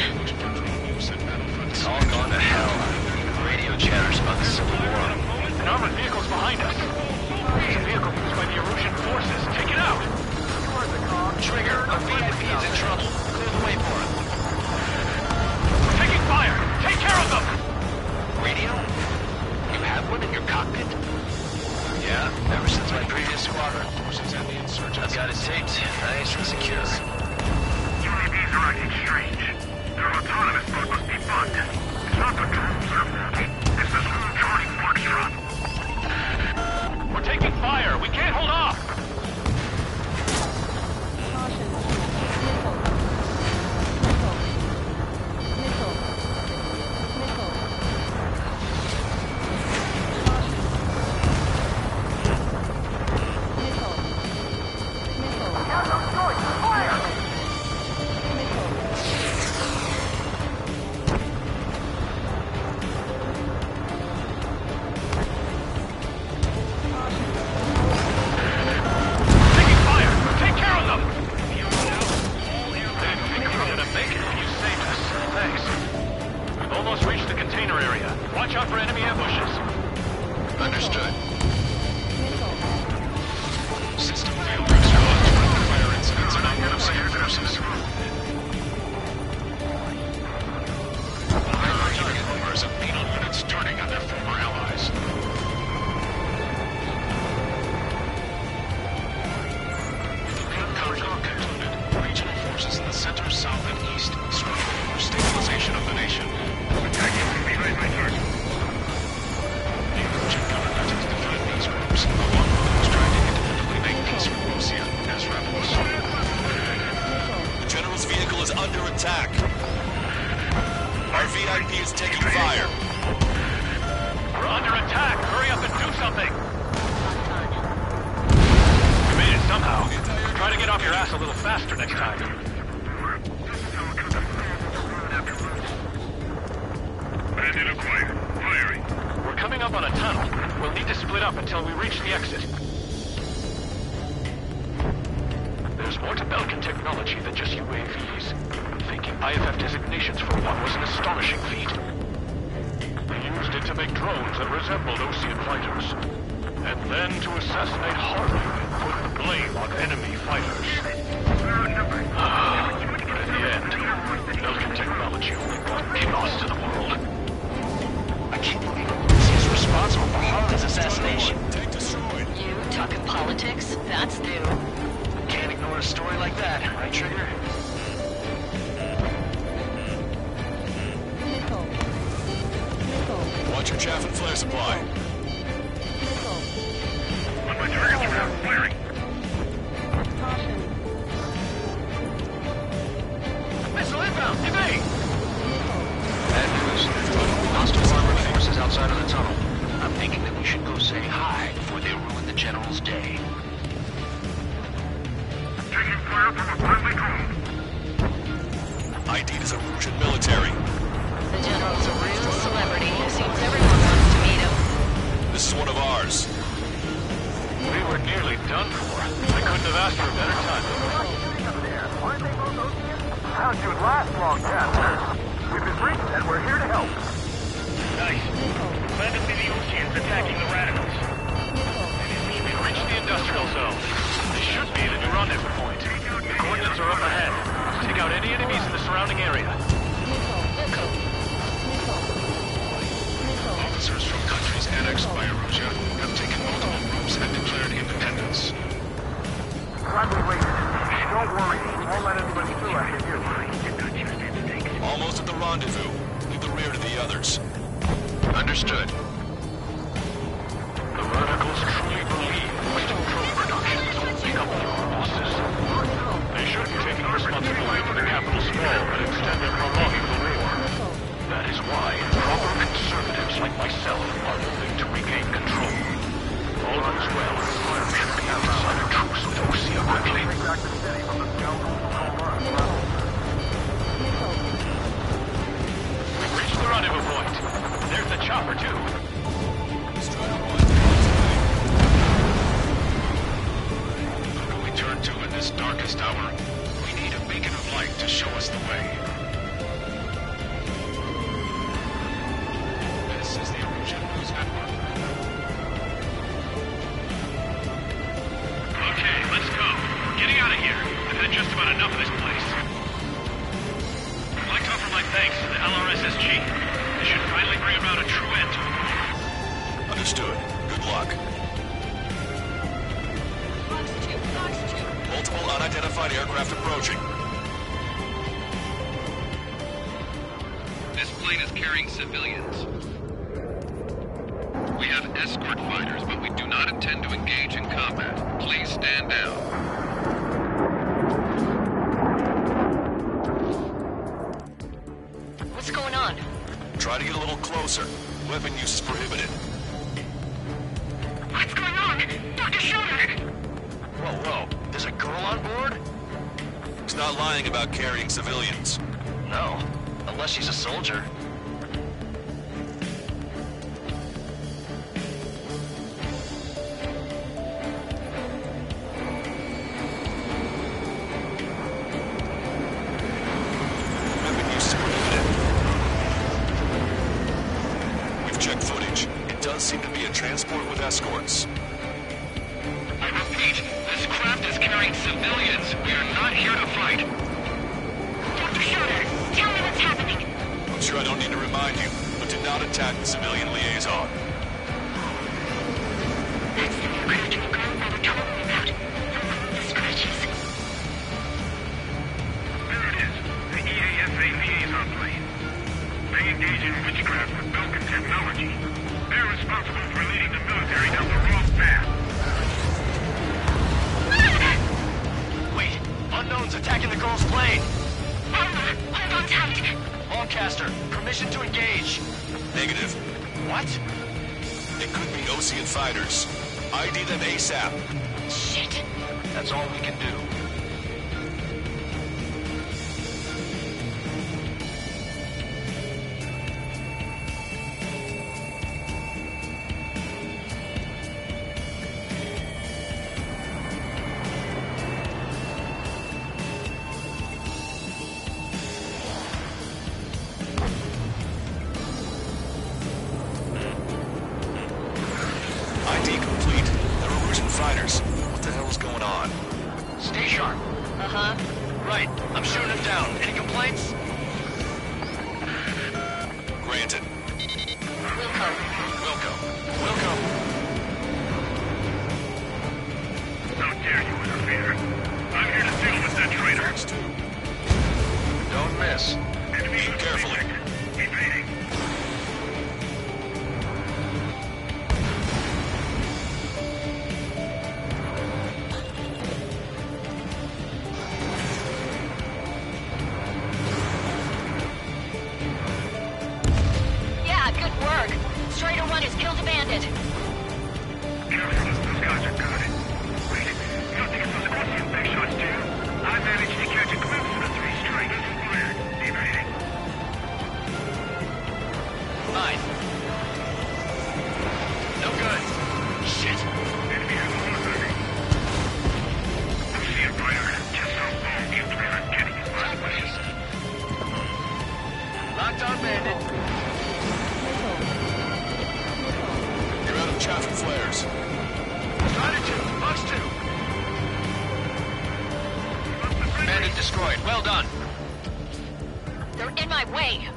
It's all gone to hell. Radio chatters about the Civil War. An armored vehicle's behind us. It's a vehicle used by the Erusian forces. Take it out! Trigger, a VIP's in trouble. Clear the way for him. We're taking Got it taped, nice and secure. UAVs are acting strange. Their autonomous mode must be bugged. It's not the drones that are working. It's the smooth Charlie Foxtrot. We're taking fire. We can't hold off. Caution. Missile. Missile. Missile. Missile. Caution. Missile. Missile. Got those doors! Fire! Taking fire. Take care of them. Didn't think we were gonna make it. You saved us. Thanks. We've almost reached the container area. Watch out for enemy ambushes. Understood. System failures caused by fire incidents among OCM forces. Target numbers of penal units turning on their former allies. With the main conflict concluded, regional forces in the center, south, and east struggle for stabilization of the nation. Attacking from behind my target. The emerging government has defined these groups, along with those trying to independently make peace with Russia, as rebels. The General's vehicle is under attack. Our VIP is taking fire. We're under attack. Hurry up and do something. We made it somehow. Try to get off your ass a little faster next time. Bandit acquired. Firing. We're coming up on a tunnel. We'll need to split up until we reach the exit. There's more to Belkin technology than just UAVs. Thinking IFF designations for one was an astonishing feat. They used it to make drones that resembled Osean fighters. And then to assassinate Harley and put the blame on enemy fighters. But in the end, Belkin technology only brought chaos to the world. I can't believe Russia's responsible for Harley's assassination. Tank destroyed. You talking politics? That's new. Can't ignore a story like that, right, Trigger? Missile. Missile. Watch your chaff and flare supply. Missile. On my target's around. Firing. Caution. Missile inbound! Evade! Bad news. Hostile armored forces outside of the tunnel. I'm thinking that we should go say hi before they ruin the General's day. Taking fire from a friendly drone. ID'd as a Russian military. The General's a real celebrity. Seems everyone wants to meet him. This is one of ours. We were nearly done for. I couldn't have asked for a better time. Aren't they both Oseans? How'd you last long, Jeff? We've been briefed and we're here to help. Nice. Glad to see the Oseans attacking the radicals. We've reached the industrial zone. This should be the new rendezvous point. The coordinates are up ahead. Take out any enemies in the surrounding area. Officers from countries annexed by Erusia have taken multiple groups and declared independence. Glad we waited. Don't worry, we won't let anybody through after you. Almost at the rendezvous. Leave the rear to the others. Understood. The radicals truly believe Western drone production will make up their losses. They should be taking responsibility for the capital's fall and extend their prolonging the war. That is why proper conservatives like myself are moving to regain control. All goes well. We should be able to sign a truce with Osea quickly. Back to the city from the scoundrels who call us. We've reached the rendezvous point. There's the chopper, too. Who can we turn to in this darkest hour? We need a beacon of light to show us the way. This is the Erusian News Network. Okay, let's go. We're getting out of here. I've had just about enough of this place. I'd like to offer my thanks to the LRSSG. This should finally bring about a true end to the war. Understood. Good luck. Fox 2, Fox 2. multiple unidentified aircraft approaching. This plane is carrying civilians. We have escort fighters, but we do not intend to engage in combat. Please stand down. What's going on? Try to get a little closer. Weapon use is prohibited. What's going on? Dr. Schroeder! Whoa. There's a girl on board? He's not lying about carrying civilians. No. Unless she's a soldier. Weapon use is prohibited. We've checked footage. It does seem to be a transport with escorts. I repeat, this craft is carrying civilians. We are not here to fight. Dr. Schroeder, tell me what's happening. I'm sure I don't need to remind you, but do not attack the civilian liaison. That's the aircraft and girl that were told me about. The scratches. There it is. The EASA liaison plane. They engage in witchcraft with Belkin technology. They're responsible for leading the military down the wrong path. Wait, unknown's attacking the girl's plane. Hold on tight. Lancaster, permission to engage. Negative. What? It could be Osean fighters. ID them ASAP. Shit. That's all we can do. ID complete. They're Erusian fighters. What the hell is going on? Stay sharp. Uh-huh. Right, I'm shooting him down. Any complaints? Granted. Wilco. Wilco. How dare you interfere? I'm here to deal with that traitor. Don't miss. Enemy Aim carefully. evading. Yeah, good work. Strider 1 has killed a bandit. Careful, those guys are good. Wait, you don't think it's those Osean big shots too? I managed to catch a glimpse of the three strikers who fired. Evading. Fine. No good. Shit. Enemy has a military. Osean fighter. Just how long do you plan on getting in my way? Locked on bandit. You're out of chaff and flares. Strider 2, Fox 2. Bandit destroyed. Well done. They're in my way.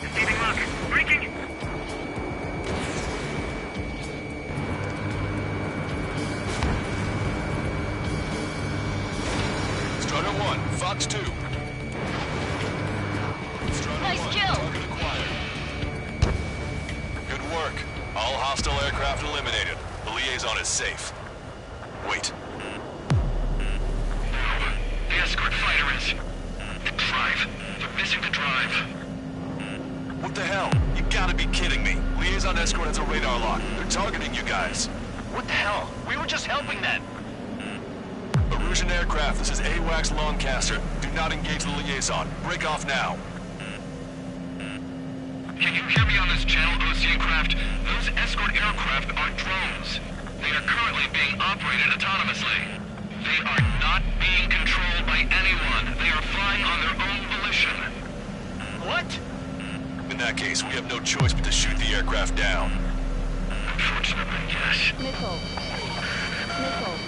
Receiving lock. Breaking. Strider 1, Fox 2. Strider Nice 1, kill. target acquired. Good work. All hostile aircraft eliminated. The liaison is safe. Wait. The escort fighter is... The drive. They're missing the drive. What the hell? You gotta be kidding me. Liaison escort has a radar lock. They're targeting you guys. What the hell? We were just helping them. Erusian aircraft, this is AWACS Lancaster. Do not engage the liaison. Break off now. Can you hear me on this channel, Osean craft? Those escort aircraft are drones. They are currently being operated autonomously. They are not being controlled by anyone. They are flying on their own volition. What? In that case, we have no choice but to shoot the aircraft down. Unfortunately, yes. Missile.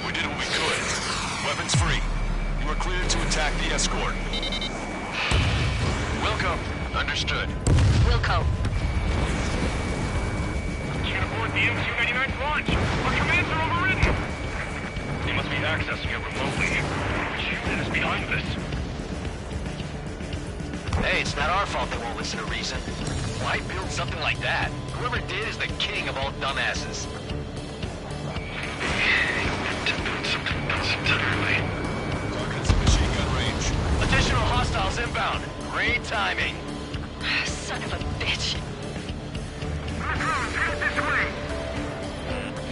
We did what we could. Weapons free. You are cleared to attack the escort. Wilco. Understood. Wilco. Can't afford the MQ-99's launch! Our commands are overridden! They must be accessing it remotely. Which unit is behind this? Hey, it's not our fault they won't listen to reason. Why build something like that? Whoever did is the king of all dumbasses. Target's in machine gun range. Additional hostiles inbound. Great timing. Son of a bitch. Head this way!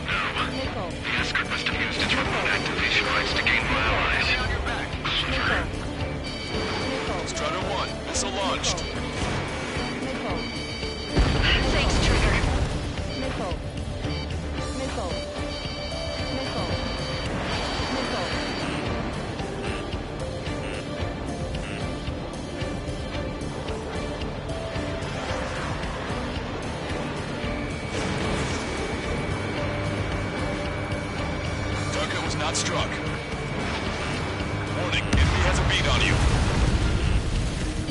No. The escort must have used its remote activation rights to gain more allies. Strider 1, missile launched. Thanks, Trigger. Missile. Missile. Missile. Missile. Target was not struck. Warning, enemy has a beat on you.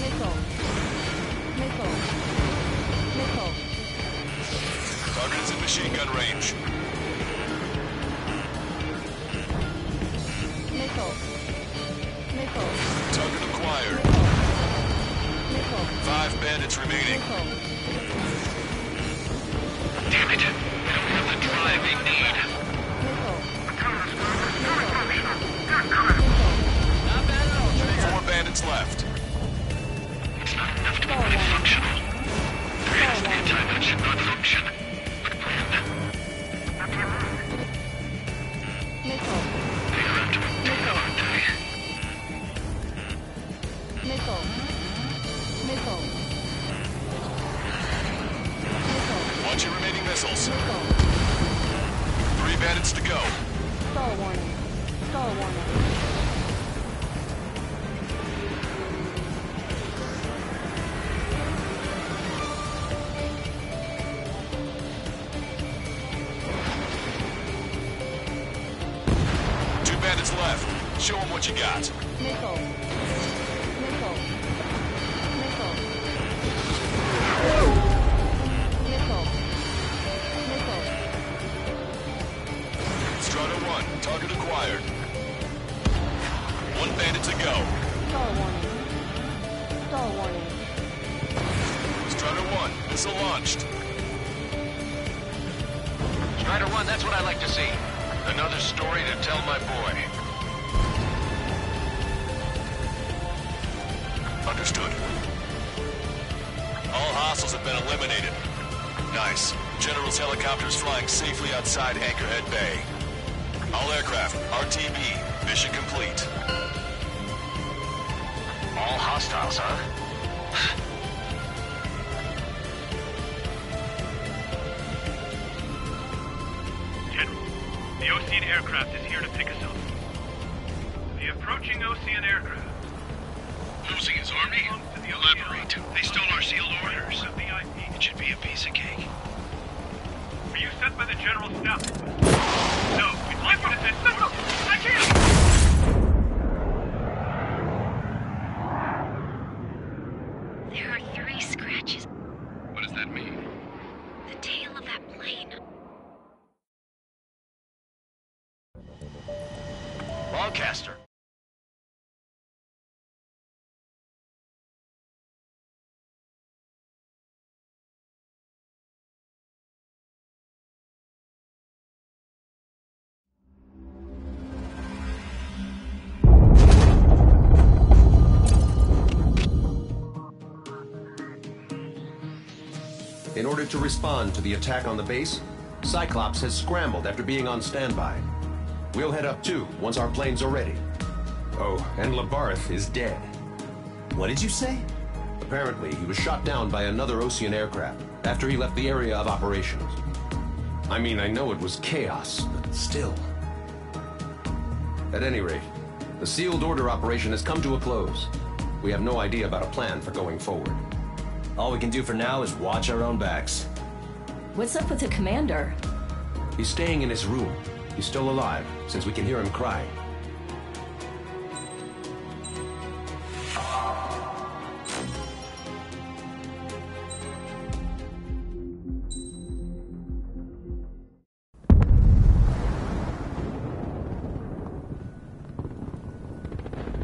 Missile. Missile. Missile. Target is in machine gun range. Missile. Missile. Target acquired. Missile. 5 bandits remaining. Damn it. They don't have the drive they need. Not bad at all. 4 bandits left. It's not enough to be fully functional. There has to be a time when it should not function. But when? Missile. They are after Mateo, aren't they? Missile. Missile. Watch your remaining missiles. Missile. 3 bandits to go. Stall warning. Stall warning. Bandits left. Show them what you got. Missile. Missile. Missile. Missile. Missile. Strider 1, target acquired. 1 bandit to go. Stall warning. Stall warning. Strider 1, missile launched. Strider 1, that's what I like to see. Another story to tell my boy. Understood. All hostiles have been eliminated. Nice. General's helicopters flying safely outside Anchorhead Bay. All aircraft, RTB, mission complete. All hostiles, huh? The Osean aircraft is here to pick us up. The approaching Osean aircraft. Losing his army? Elaborate. They stole our sealed orders. It should be a piece of cake. Were you sent by the General Staff? No, we'd like you to send... No, I can't! There are 3 scratches. What does that mean? The tail of that plane. Lancaster. In order to respond to the attack on the base, Cyclops has scrambled after being on standby. We'll head up too, once our planes are ready. Oh, and Labarth is dead. What did you say? Apparently, he was shot down by another Osean aircraft after he left the area of operations. I mean, I know it was chaos, but still. At any rate, the sealed order operation has come to a close. We have no idea about a plan for going forward. All we can do for now is watch our own backs. What's up with the commander? He's staying in his room. He's still alive, since we can hear him cry.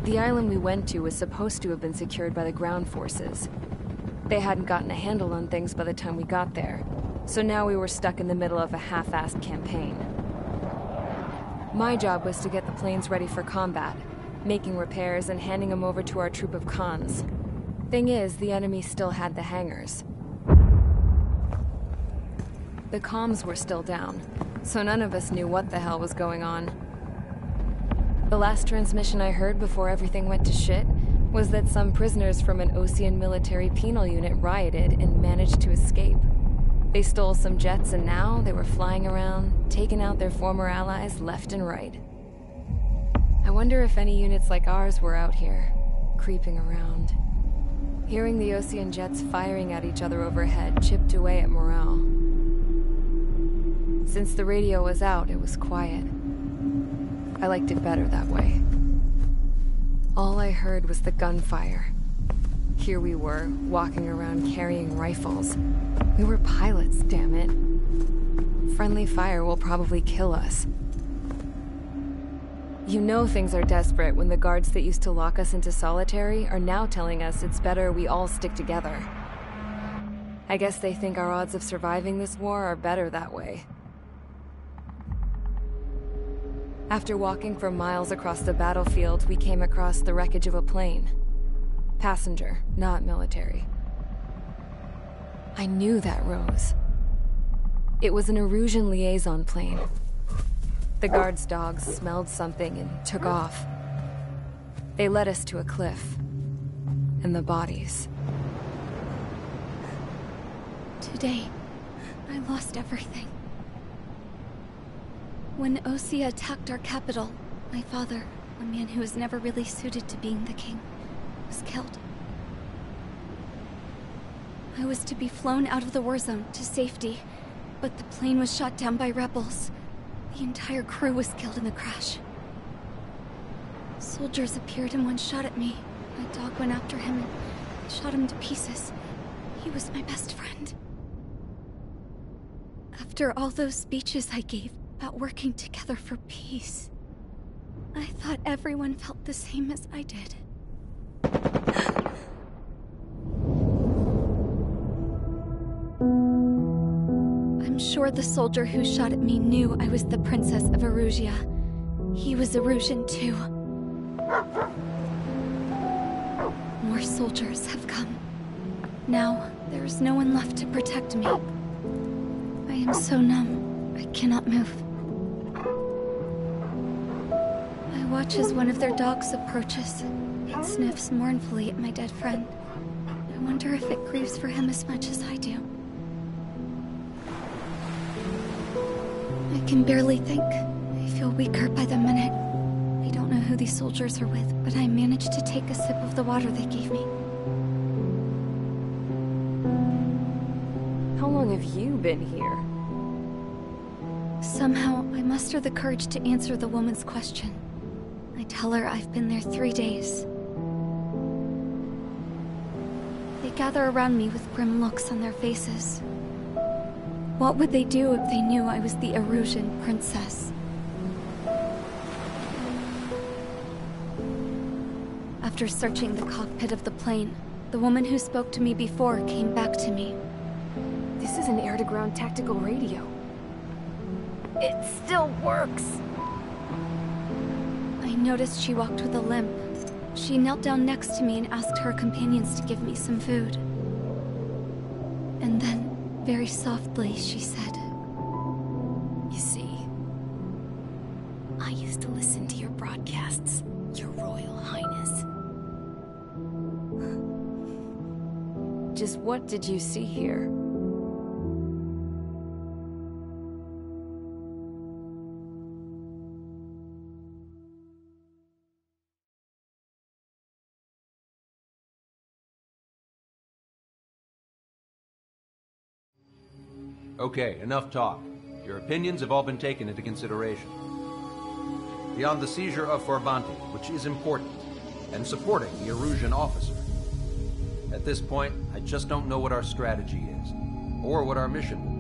The island we went to was supposed to have been secured by the ground forces. They hadn't gotten a handle on things by the time we got there, so now we were stuck in the middle of a half-assed campaign. My job was to get the planes ready for combat, making repairs and handing them over to our troop of cons. Thing is, the enemy still had the hangars. The comms were still down, so none of us knew what the hell was going on. The last transmission I heard before everything went to shit was that some prisoners from an Osean military penal unit rioted and managed to escape. They stole some jets and now they were flying around, taking out their former allies left and right. I wonder if any units like ours were out here, creeping around. Hearing the Osean jets firing at each other overhead chipped away at morale. Since the radio was out, it was quiet. I liked it better that way. All I heard was the gunfire. Here we were, walking around carrying rifles. We were pilots, damn it. Friendly fire will probably kill us. You know things are desperate when the guards that used to lock us into solitary are now telling us it's better we all stick together. I guess they think our odds of surviving this war are better that way. After walking for miles across the battlefield, we came across the wreckage of a plane. Passenger, not military. I knew that rose. It was an Erusian liaison plane. The guard's dogs smelled something and took off. They led us to a cliff. And the bodies. Today, I lost everything. When Osea attacked our capital, my father, a man who was never really suited to being the king, was killed. I was to be flown out of the war zone to safety, but the plane was shot down by rebels. The entire crew was killed in the crash. Soldiers appeared and one shot at me. My dog went after him and shot him to pieces. He was my best friend. After all those speeches I gave about working together for peace, I thought everyone felt the same as I did. I'm sure the soldier who shot at me knew I was the Princess of Erusia. He was Erusian too. More soldiers have come. Now, there is no one left to protect me. I am so numb, I cannot move. I watch as one of their dogs approaches. It sniffs mournfully at my dead friend. I wonder if it grieves for him as much as I do. I can barely think. I feel weaker by the minute. I don't know who these soldiers are with, but I managed to take a sip of the water they gave me. How long have you been here? Somehow, I muster the courage to answer the woman's question. I tell her I've been there 3 days. They gather around me with grim looks on their faces. What would they do if they knew I was the Erusian princess? After searching the cockpit of the plane, the woman who spoke to me before came back to me. This is an air-to-ground tactical radio. It still works! I noticed she walked with a limp. She knelt down next to me and asked her companions to give me some food. And then, very softly, she said, "You see, I used to listen to your broadcasts, Your Royal Highness." Just what did you see here? Okay, enough talk. Your opinions have all been taken into consideration. Beyond the seizure of Forbanti, which is important, and supporting the Erusian officer, at this point, I just don't know what our strategy is, or what our mission will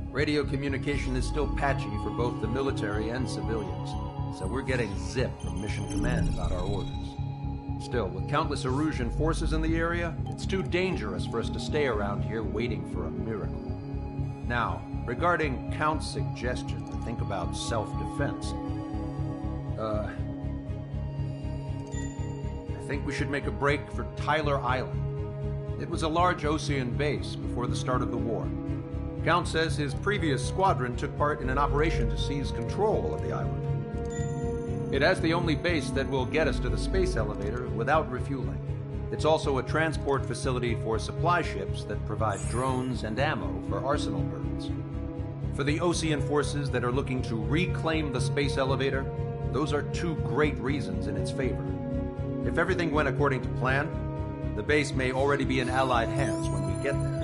be. Radio communication is still patchy for both the military and civilians, so we're getting zip from Mission Command about our orders. Still, with countless Erusian forces in the area, it's too dangerous for us to stay around here waiting for a miracle. Now, regarding Count's suggestion to think about self-defense, I think we should make a break for Tyler Island. It was a large Osean base before the start of the war. Count says his previous squadron took part in an operation to seize control of the island. It has the only base that will get us to the space elevator without refueling. It's also a transport facility for supply ships that provide drones and ammo for arsenal birds. For the Osean forces that are looking to reclaim the space elevator, those are two great reasons in its favor. If everything went according to plan, the base may already be in Allied hands when we get there.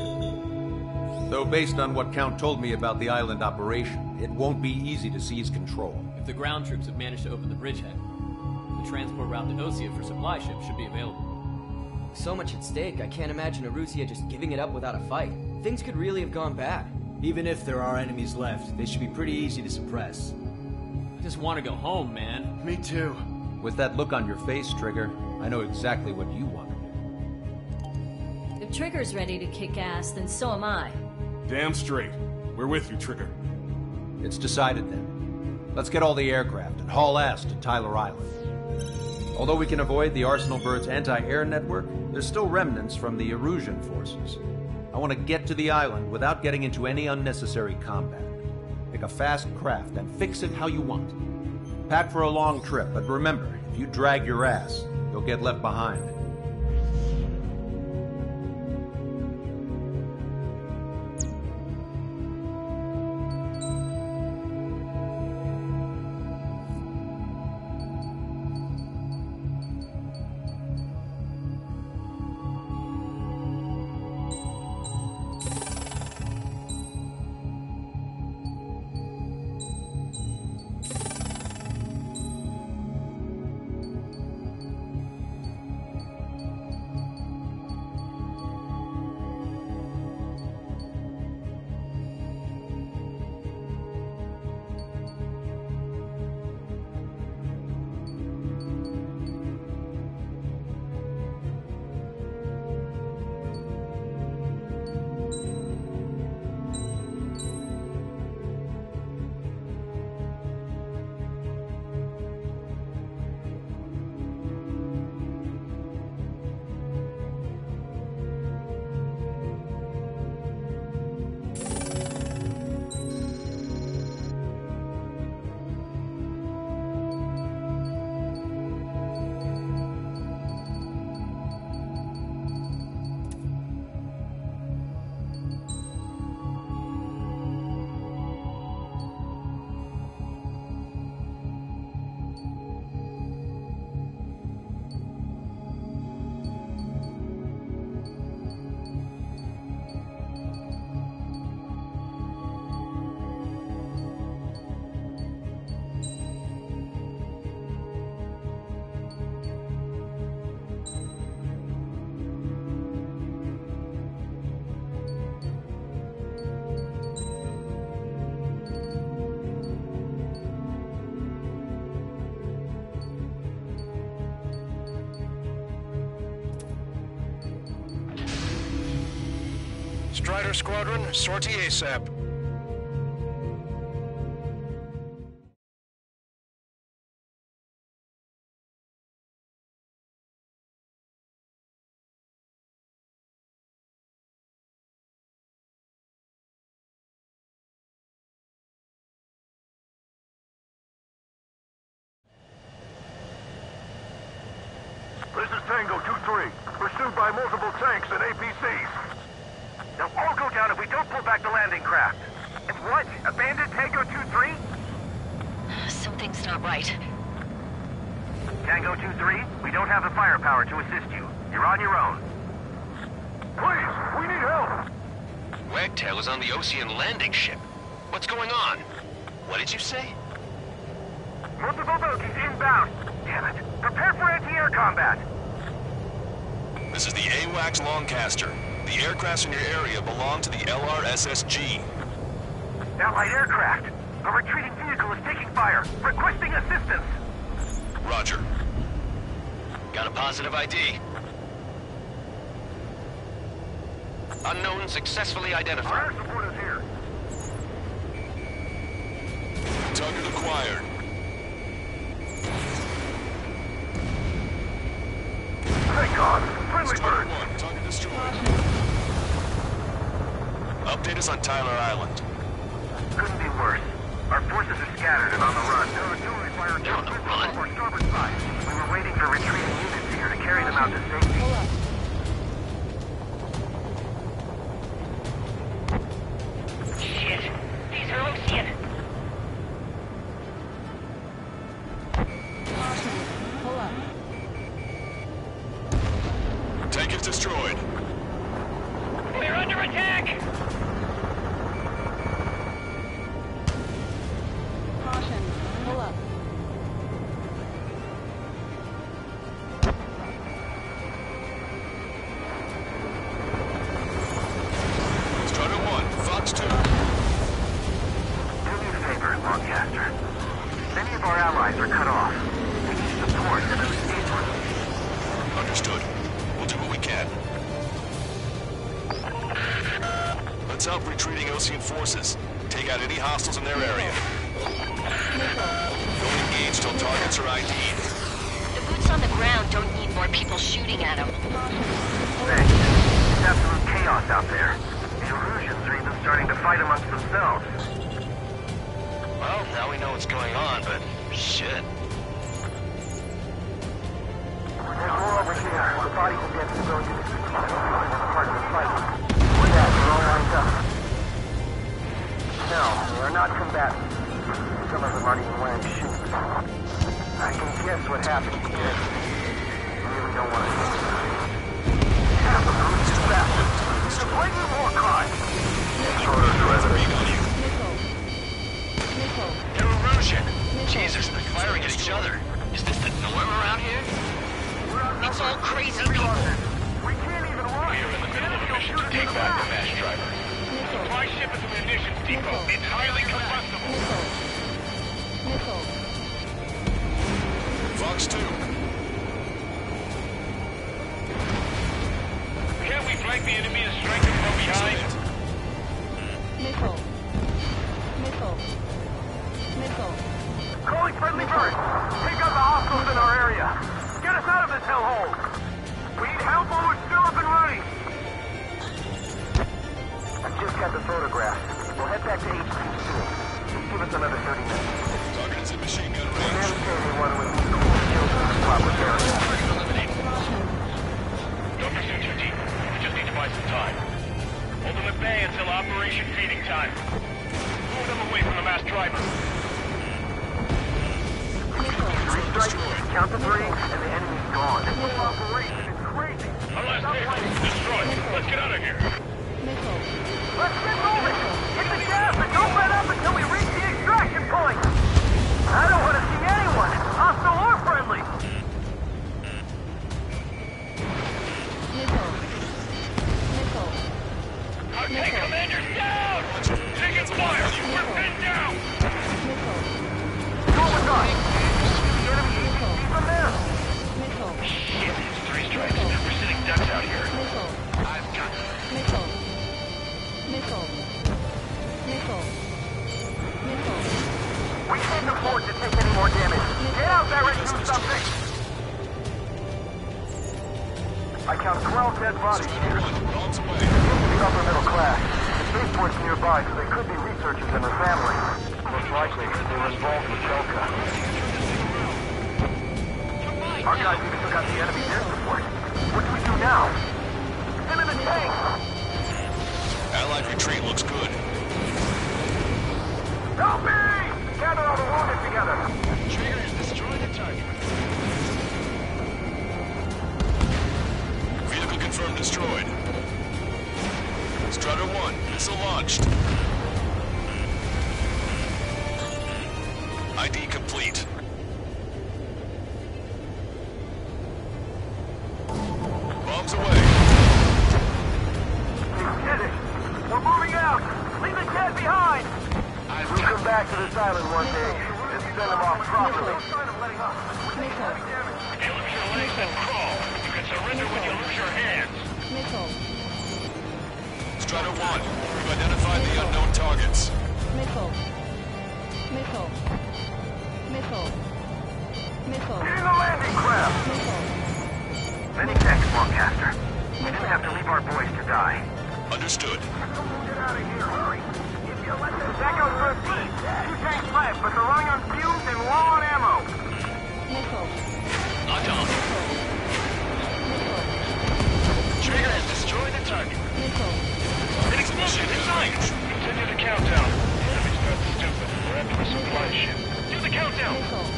Though based on what Count told me about the island operation, it won't be easy to seize control. If the ground troops have managed to open the bridgehead, the transport route to Osea for supply ships should be available. So much at stake, I can't imagine Erusia just giving it up without a fight. Things could really have gone bad. Even if there are enemies left, they should be pretty easy to suppress. I just want to go home, man. Me too. With that look on your face, Trigger, I know exactly what you want to do. If Trigger's ready to kick ass, then so am I. Damn straight. We're with you, Trigger. It's decided then. Let's get all the aircraft and haul ass to Tyler Island. Although we can avoid the Arsenal Bird's anti-air network, there's still remnants from the Erusian forces. I want to get to the island without getting into any unnecessary combat. Pick a fast craft and fix it how you want. Pack for a long trip, but remember, if you drag your ass, you'll get left behind. Strider Squadron, sortie ASAP. This is Tango 2-3, pursued by multiple tanks and APCs. They'll all go down if we don't pull back the landing craft. And what? Abandoned Tango 2-3? Something's not right. Tango 2-3, we don't have the firepower to assist you. You're on your own. Please, we need help! Wagtail is on the Osean landing ship. What's going on? What did you say? Multiple bogies inbound. Damn it. Prepare for anti-air combat. This is the AWACS Longcaster. The aircrafts in your area belong to the LRSSG. Allied aircraft. A retreating vehicle is taking fire. Requesting assistance. Roger. Got a positive ID. Unknown successfully identified. Air support is here. Target acquired. Thank God. Friendly bird. One, target destroyed. Update us on Tyler Island. Couldn't be worse. Our forces are scattered and on the run. They're on the run? Our starboard side. We were waiting for retreating units here to carry them out to safety. Shit. These are Ocean. Pull up. Tank is destroyed. We're under attack! Caution. Pull up. Strider 1, Fox 2. Do me a favor, Lancaster. Many of our allies are cut off. We need support to those people. Understood. We'll do what we can. Let's help retreating Osean forces. Take out any hostiles in their area. Don't engage till targets are ID'd. The boots on the ground don't need more people shooting at them. Thanks. It's absolute chaos out there. The Erusians are even starting to fight amongst themselves. Well, now we know what's going on, but shit. There's more over here. The bodies of dead civilians. Part of the fight. Yeah, they're all lined up. No, they are not combatants. Some of them aren't even wearing shoes. I can guess what happened here. I really don't want to know. Half of them too fast. There's a blatant war crime. Schroeder's resident on you. They're Erusian. Jesus, they're firing at each other. Is this the norm around here? It's all crazy people. We can't even run. We are in the middle of a mission to take back the mass driver. Supply ship at the munitions depot. It's highly combustible. Missile. Fox 2. Can't we flank the enemy and strike them from behind? Missile. Missile. Missile. Calling friendly bird. Take out the hostiles in our area. Get us out of this hellhole. We need help while we're still up and running. I just got the photograph. We'll head back to HQ soon. Just give us another 30 minutes. Target is in machine gun They range. never say they want to remove cool kills in this proper area. Don't pursue too deep. We just need to buy some time. Hold them at bay until Operation Feeding Time. Move them away from the mass driver. Three strikes, count to 3, and the enemy's gone. This operation is crazy. Our last vehicle is destroyed. Let's get out of here. Missile. Let's get moving! Hit the gas and don't let up until we reach the extraction point! I don't want to see anyone, hostile or friendly! Missile. Missile. Our tank commander's down! Taking fire! We're pinned down! Missile. Go with us! The enemy APC from there! Missile. Shit, it's 3 strikes. We're sitting ducks out here. Missile. I've got them. Missile. Missile. Missile. Missile. We can't afford to take any more damage. Get out there and do something! I count 12 dead bodies here. Bombs away. The upper middle class. The spaceport's nearby, so they could be researchers and their families. Most likely, they were involved with Delta. Our guys even took out the enemy air support. What do we do now? Get in the tank! Allied retreat looks good. Help me! Gather all the wounded together. Triggers, destroy the target. Vehicle confirmed destroyed. Strider 1, missile launched. ID complete. Bombs away. We did it! We're moving out! Leave the cat behind! I We'll come back to this island one day and send them off properly. Missile. You lose your legs and crawl. You can surrender when you lose your hands. Missile. Strider 1, we've identified the unknown targets. Missile. Missile. Missile. Missile. Get in the landing craft! Missile. Many thanks, Longcaster. We didn't have to leave our boys to die. Understood. Get out of here, hurry! Tango 13, 2 tanks left, but they're running on fumes and low on ammo. Missile. Locked on. Trigger has destroyed the target. Missile. An explosion in sight! Continue the countdown. Enemy's not stupid. We're after a supply ship. Do the countdown! Missile.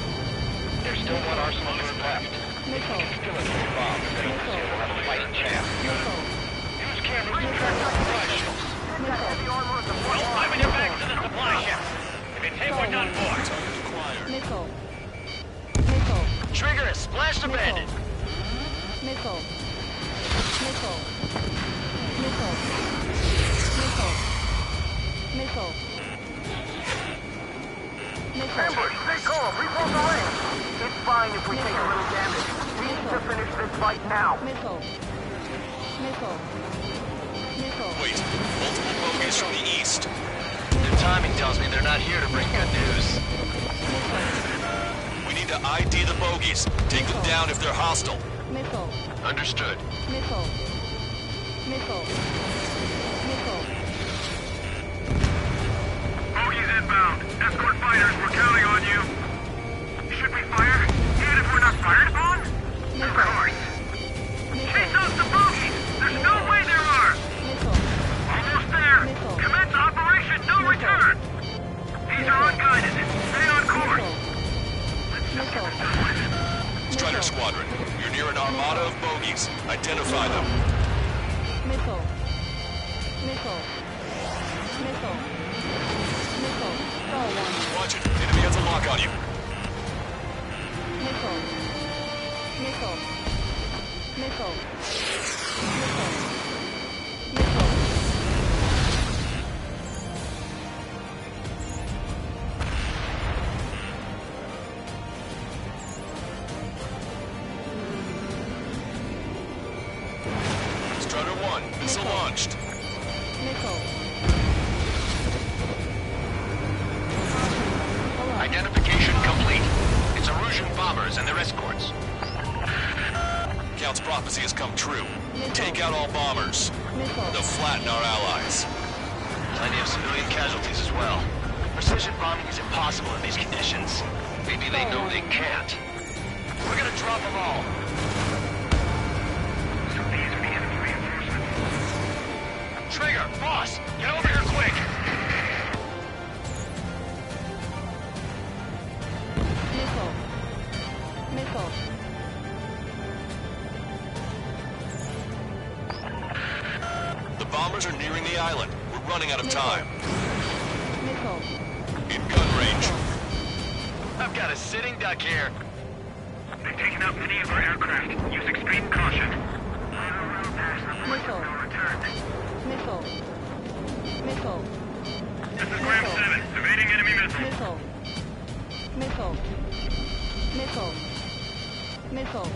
There's still one arsenal left. Missile. Still a full bomb. Then we'll have a fighting chance. Missile. Use cameras to track the supply ships. Missile. Climbing your back to the supply ship. If you take, we're done for. Missile. Missile. Trigger has splashed abandoned. Missile. Missile. Missile. Missile. Missile. Missile. Ambush, stay calm, reform the range. It's fine if we take a little damage. We need to finish this fight now. Missile. Missile. Missile. Wait, multiple bogeys from the east. Their timing tells me they're not here to bring good news. We need to ID the bogeys. Take them down if they're hostile. Missile. Understood. Missile. Missile. Missile. Bogies inbound. Escort fighters, we're counting on you. Should we fire? Even if we're not fired upon? Of course. Chase out the bogies! There's no way there are! Missile. Almost there! Missile. Commence Operation No Return! These are unguided. Stay on course! Missile. Strider Squadron, you're near an armada of bogeys. Identify them. Missile. Missile. Missile. Missile. Star one. Watch it. Enemy has a lock on you. Missile. Missile. Missile. Missile. Missile. Strider 1, missile launched. Missile. Identification complete. It's Erusian bombers and their escorts. Count's prophecy has come true. Take out all bombers. They'll flatten our allies. Plenty of civilian casualties as well. Precision bombing is impossible in these conditions. Maybe they know they can't. We're gonna drop them all. Trigger, boss, get over here quick! Missile. Missile. The bombers are nearing the island. We're running out of time. Missile. In gun range. I've got a sitting duck here. They've taken out many of our aircraft. Use extreme caution. Missile. Missile. Missile. This is Graham 7, evading enemy missiles. Missile. Missile. Missile. Missile.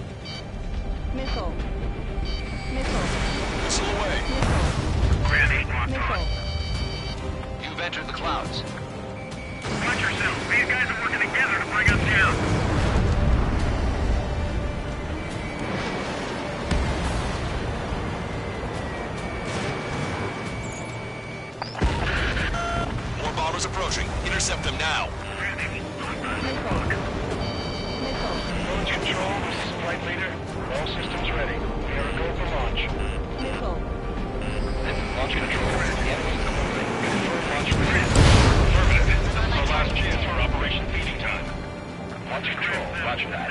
Missile. Missile. Missile away. Missile. Grand 8 locked Missile. on. You've entered the clouds. Watch yourself. These guys are working together to bring us down. More bombers approaching. Intercept them now. Missile. Missile. Launch control, this is Flight Leader. All systems ready. We are a go for launch. Missile. Launch control. The enemy's closing. Confirm launch ready. Affirmative. This is our last chance for Operation Feeding Time. Launch control. Roger that.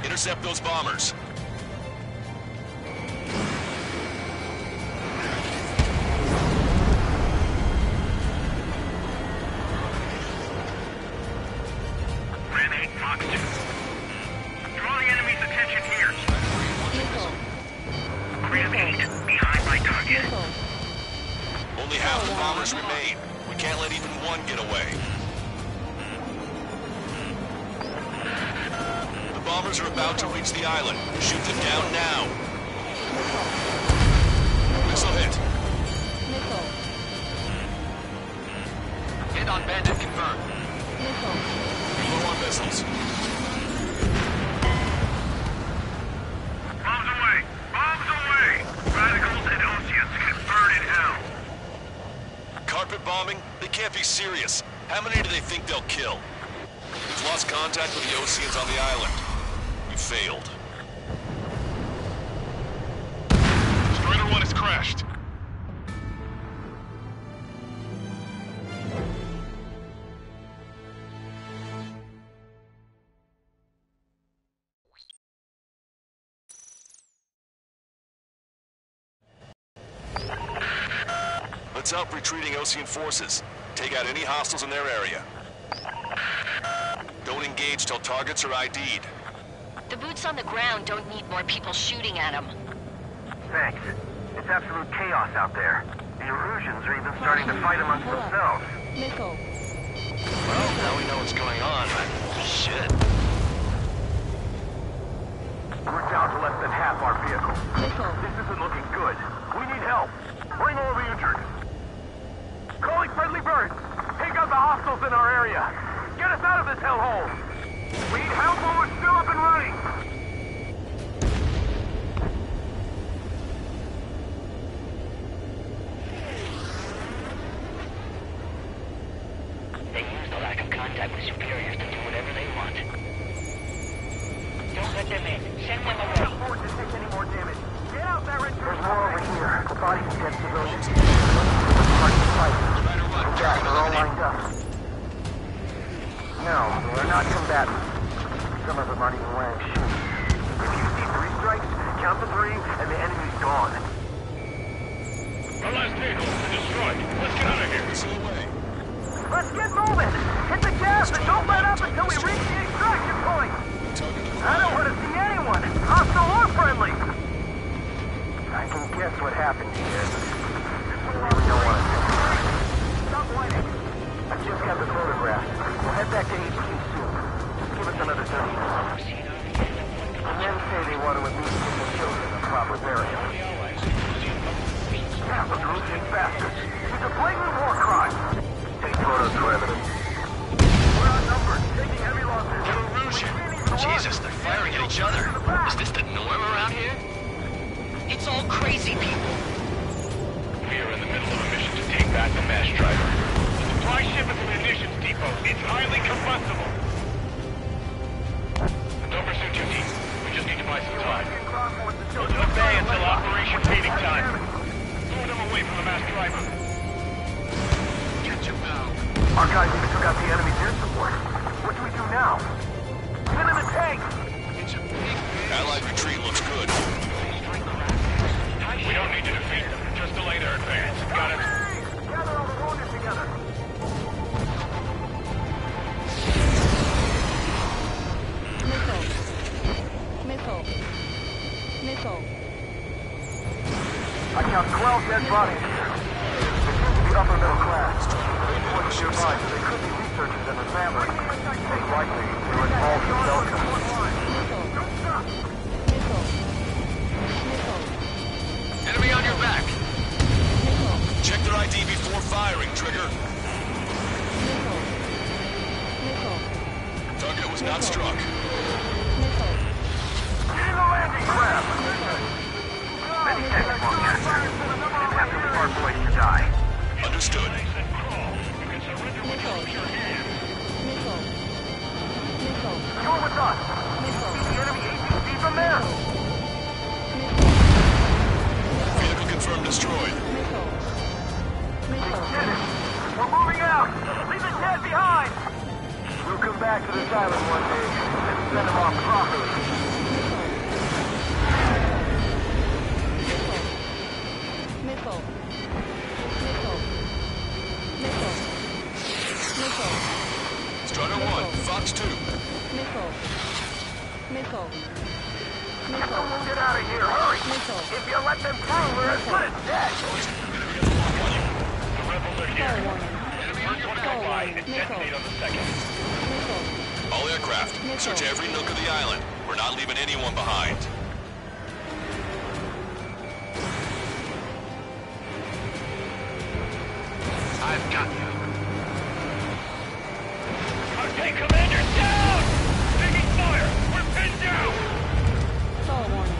Intercept those bombers. Grand 8 Fox 2. Draw the enemy's attention here. Missile. Grand 8, behind my target. Missile. Only half the bombers remain. We can't let even one get away. The bombers are about to reach the island. Shoot them down now. Missile hit. Missile. Hit on bandit confirmed. Missile. Low on missiles. Bombs away! Bombs away! Radicals and Oseans can burn in hell. Carpet bombing? They can't be serious. How many do they think they'll kill? We've lost contact with the Oseans on the island. We failed. Strider 1 has crashed. Let's help retreating Osean forces. Take out any hostiles in their area. Don't engage till targets are ID'd. The boots on the ground don't need more people shooting at them. Thanks. It's absolute chaos out there. The Erusians are even starting to fight amongst themselves. Missile. Well, now we know what's going on. Shit. We're down to less than half our vehicles. Missile. This isn't looking good. We need help. Bring all the injured. Calling friendly birds. Take out the hostiles in our area. Get us out of this hellhole. We need help while we're still up and running. They use the lack of contact with superiors to do whatever they want. Don't let them in. Send them away. Can't afford to take any more damage. Get out there and there's more over here. The bodies of dead civilians. They're all lined up. No, they're not combatants. Some of them aren't even wearing shoes. If you see 3 strikes, count to 3, and the enemy's gone. Our last vehicle is destroyed. Let's get out of here. Missile away. Let's get moving! Hit the gas and don't let up until we reach the extraction point! I don't want to see anyone, hostile or friendly! I can guess what happened here. We really don't want to see. Stop whining! I just got the photograph. We'll head back to HQ soon. Just give us another 30 minutes. The men say they want to at least put the children in proper burial. Yeah, those Russian bastards. It's a blatant war crime. Take photos for evidence. We're outnumbered, taking heavy losses. Erusian. Jesus, they're firing at each other. Is this the norm around here? It's all crazy people. We are in the middle of a mission to take back the mass driver. The supply ship at the munitions depot. It's highly combustible. Don't pursue 2T. We just need to buy some time. Go to the bay until Operation Feeding Time. Move them away from the mass driver. Catch him now. Our guys even took out the enemy's air support. What do we do now? Get in the tank! Allied retreat looks good. We don't need to defeat them. Just delay their advance. Got it? Gather all the wounded together. Missile. Missile. Missile. I count 12 dead bodies here. They seem to be upper middle class. They survived, so they could be researchers and their families. Most likely, they were involved in Delta. Missile. Missile. Missile. Enemy on your back. Missile. Check their ID before firing, Trigger. Missile. Missile. Target was not struck. Missile. Get in the landing craft! Many thanks, Longcaster. Didn't have to leave our boys to die. Understood. Missile. Missile. Missile. You're with us! Missile. The enemy ATC from there! Vehicle confirmed destroyed. Missile. Missile. Get it! We're moving out! Leave the dead behind! We'll come back to this island one day and send them off properly. Missile. Missile. Missile. Missile. Strider 1, Fox 2. Missile. Missile. We'll get out of here, hurry! Missile. If you let them through, we're as good as dead! here. First one to go by and detonate on the second. All aircraft, search every nook of the island. We're not leaving anyone behind. I've got you. Okay, Commander, down! Taking fire! We're pinned down! Fall warning.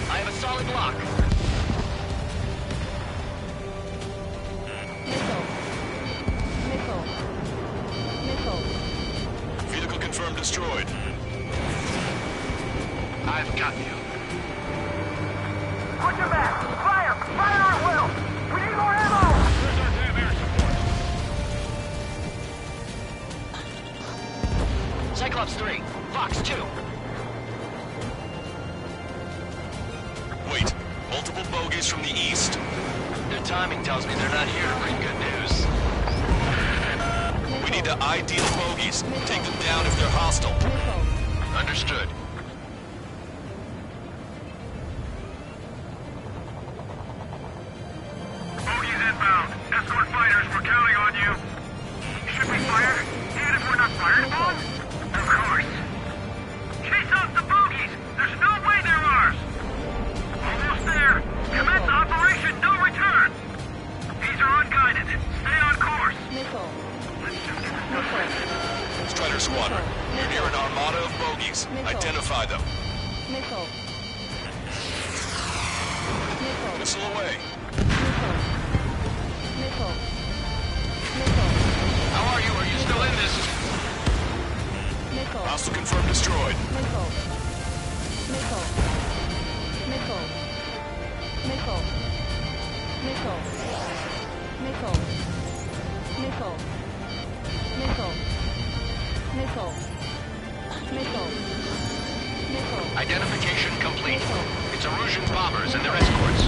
I have a solid lock. Missile. Vehicle confirmed destroyed. I've got you. Put your back! Fire! Fire at will! We need more ammo! Where's our damn air support? Cyclops 3, Fox 2. Wait, multiple bogies from the east? Their timing tells me they're not here to bring good news. We need to ID the bogies. Take them down if they're hostile. Understood. Bogies inbound. Escort fighters, we're counting on you. Should we fire? Even if we're not fired upon? Of course. Chase off the bogies! There's no way they're ours! Almost there. Commence Operation No Return! These are unguided. Stay on course. Missile. Strider Squadron, you're near an armada of bogies. Identify them. Missile. Missile away. Missile. How are you? Are you still in this? Missile. Hostile confirmed destroyed. Missile. Missile. Missile. Missile. Missile. Missile. Missile. Missile. Missile. Missile. Missile. Identification complete. It's Erusian bombers and their escorts.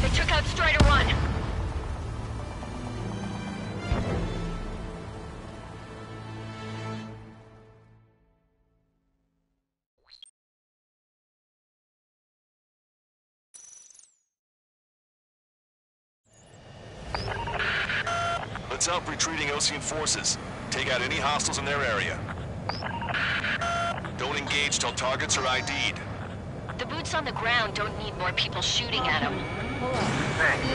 They took out Strider 1. Let's help retreating Osean forces. Take out any hostiles in their area. Don't engage till targets are ID'd. The boots on the ground don't need more people shooting at them. Thanks.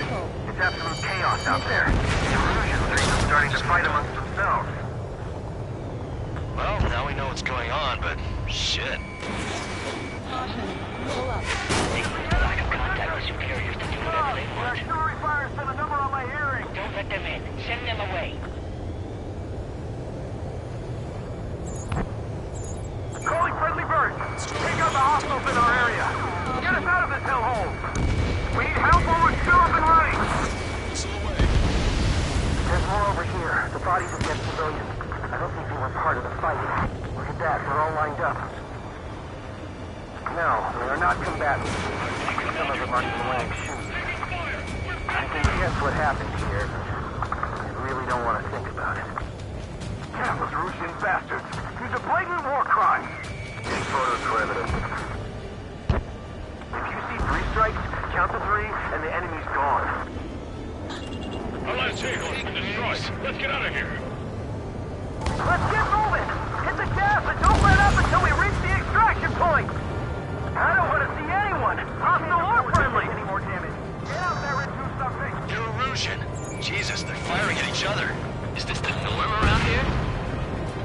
It's absolute chaos out there. The Erusians are even starting to fight amongst themselves. Well, now we know what's going on, but shit. Caution. Pull up. Lack of contact with superiors to do whatever they want. Artillery fire sent a number on my hearing. Don't let them in. Send them away. Calling friendly birds. Take out the hostiles in our area. Get us out of this hellhole. We need help or we're still up and running. There's more over here. The bodies of dead civilians. I don't think they were part of the fight. Look at that. They're all lined up. No, they are not combatants. Some of them aren't even wearing shoes. I can guess what happened here. I really don't want to think about it. Yeah, those Russian bastards. He's a blatant war crime. Take photos for evidence. If you see 3 strikes, count to 3, and the enemy's gone. Allied vehicle's been destroyed. Let's get out of here. Let's get moving! Hit the gas and don't let up until we reach the extraction point! I don't want to see anyone, hostile or friendly! Any more damage. Get out there and do something! They're Erusian. Jesus, they're firing at each other. Is this the norm around here?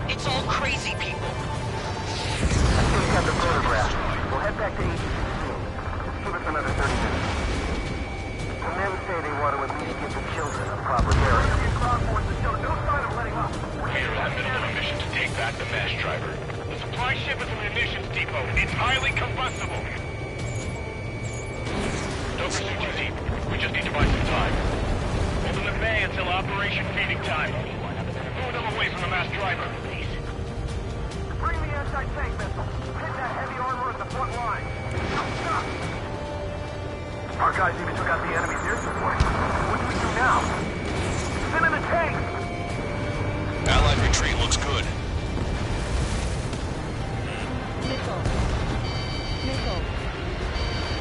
It's all crazy people. I think we have the photograph. We'll head back to ATC soon. Just give us another 30 minutes. The men say they want to at least give the children a proper burial. No sign of letting up. We're here in the middle of a mission to take back the mass driver. The supply ship is a munitions depot. It's highly combustible. Don't pursue too deep. We just need to buy some time. Hold them at bay until operation feeding time. Move them away from the mass driver. Bring the anti-tank missile. Hit that heavy armor at the front line. Stop! Our guys even took out the enemy's air support. What do we do now? Send in the tank! Allied retreat looks good. Missile. Missile.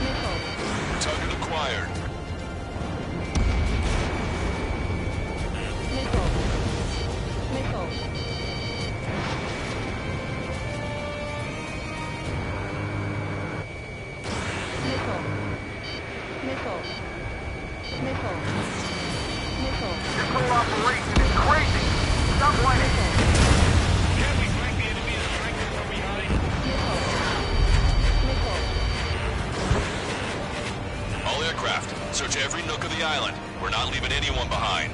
Missile. Target acquired. leaving anyone behind.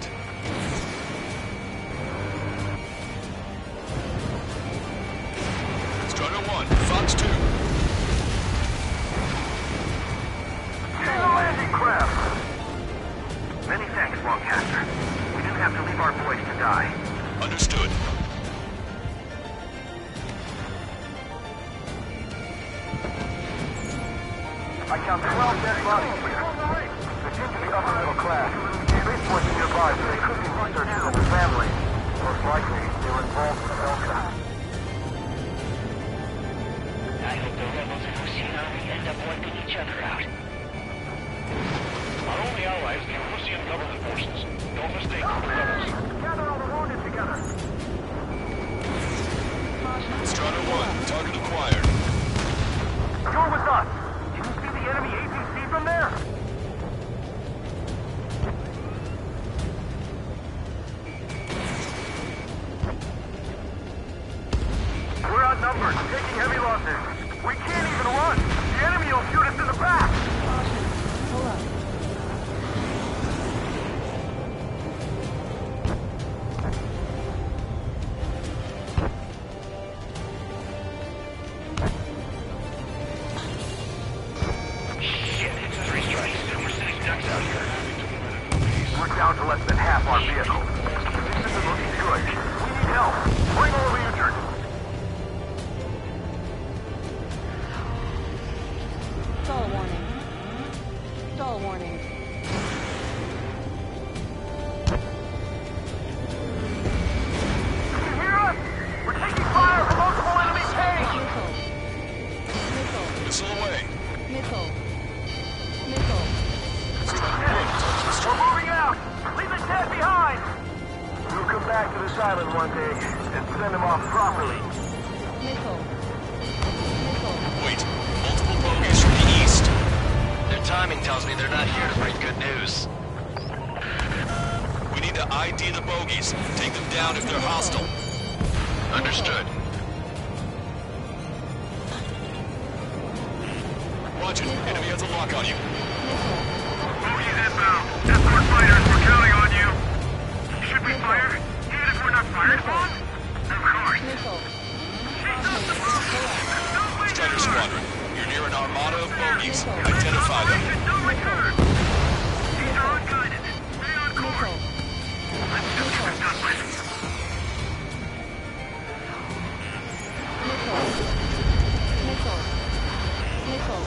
Strider 1, Fox 2. Landing craft! Many thanks, Longcaster. We didn't have to leave our boys to die. Understood. I count 12 dead bodies here. They seem to be upper middle class. Spaceport's nearby, so they could be researchers and their families. Most likely, they were involved in the Belka. I hope the rebels and Russian army end up wiping each other out. Our only allies are the Russian government forces. Don't mistake them for rebels. Gather all the wounded together. Strider 1, target acquired. You're with us. Can you see the enemy APC from there? We're outnumbered, taking heavy losses. We can't even run. The enemy will shoot us in the back. Pull up. Shit, it's 3 strikes. We're sitting ducks out here. We're down to less than half our vehicle. This isn't looking good. We need help. Bring all the injured. Stall warning. Stall warning. Can you hear us? We're taking fire from multiple enemy tanks. Missile. Missile away. Missile. Missile. We're moving out. Leave the dead behind. We'll come back to this island one day and send them off properly. Missile. Wait, multiple bogies from the east. Their timing tells me they're not here to bring good news. We need to ID the bogies. Take them down if they're hostile. Understood. Roger, enemy has a lock on you. Bogies inbound. Escort fighters, we're counting on you. Should we fire? Even if we're not fired upon? Of course. Missile. Strider Squadron, you're near an armada of bogies. Identify them. No return. These are unguided. Stay on course. Let's just get this done with. Missile. Missile.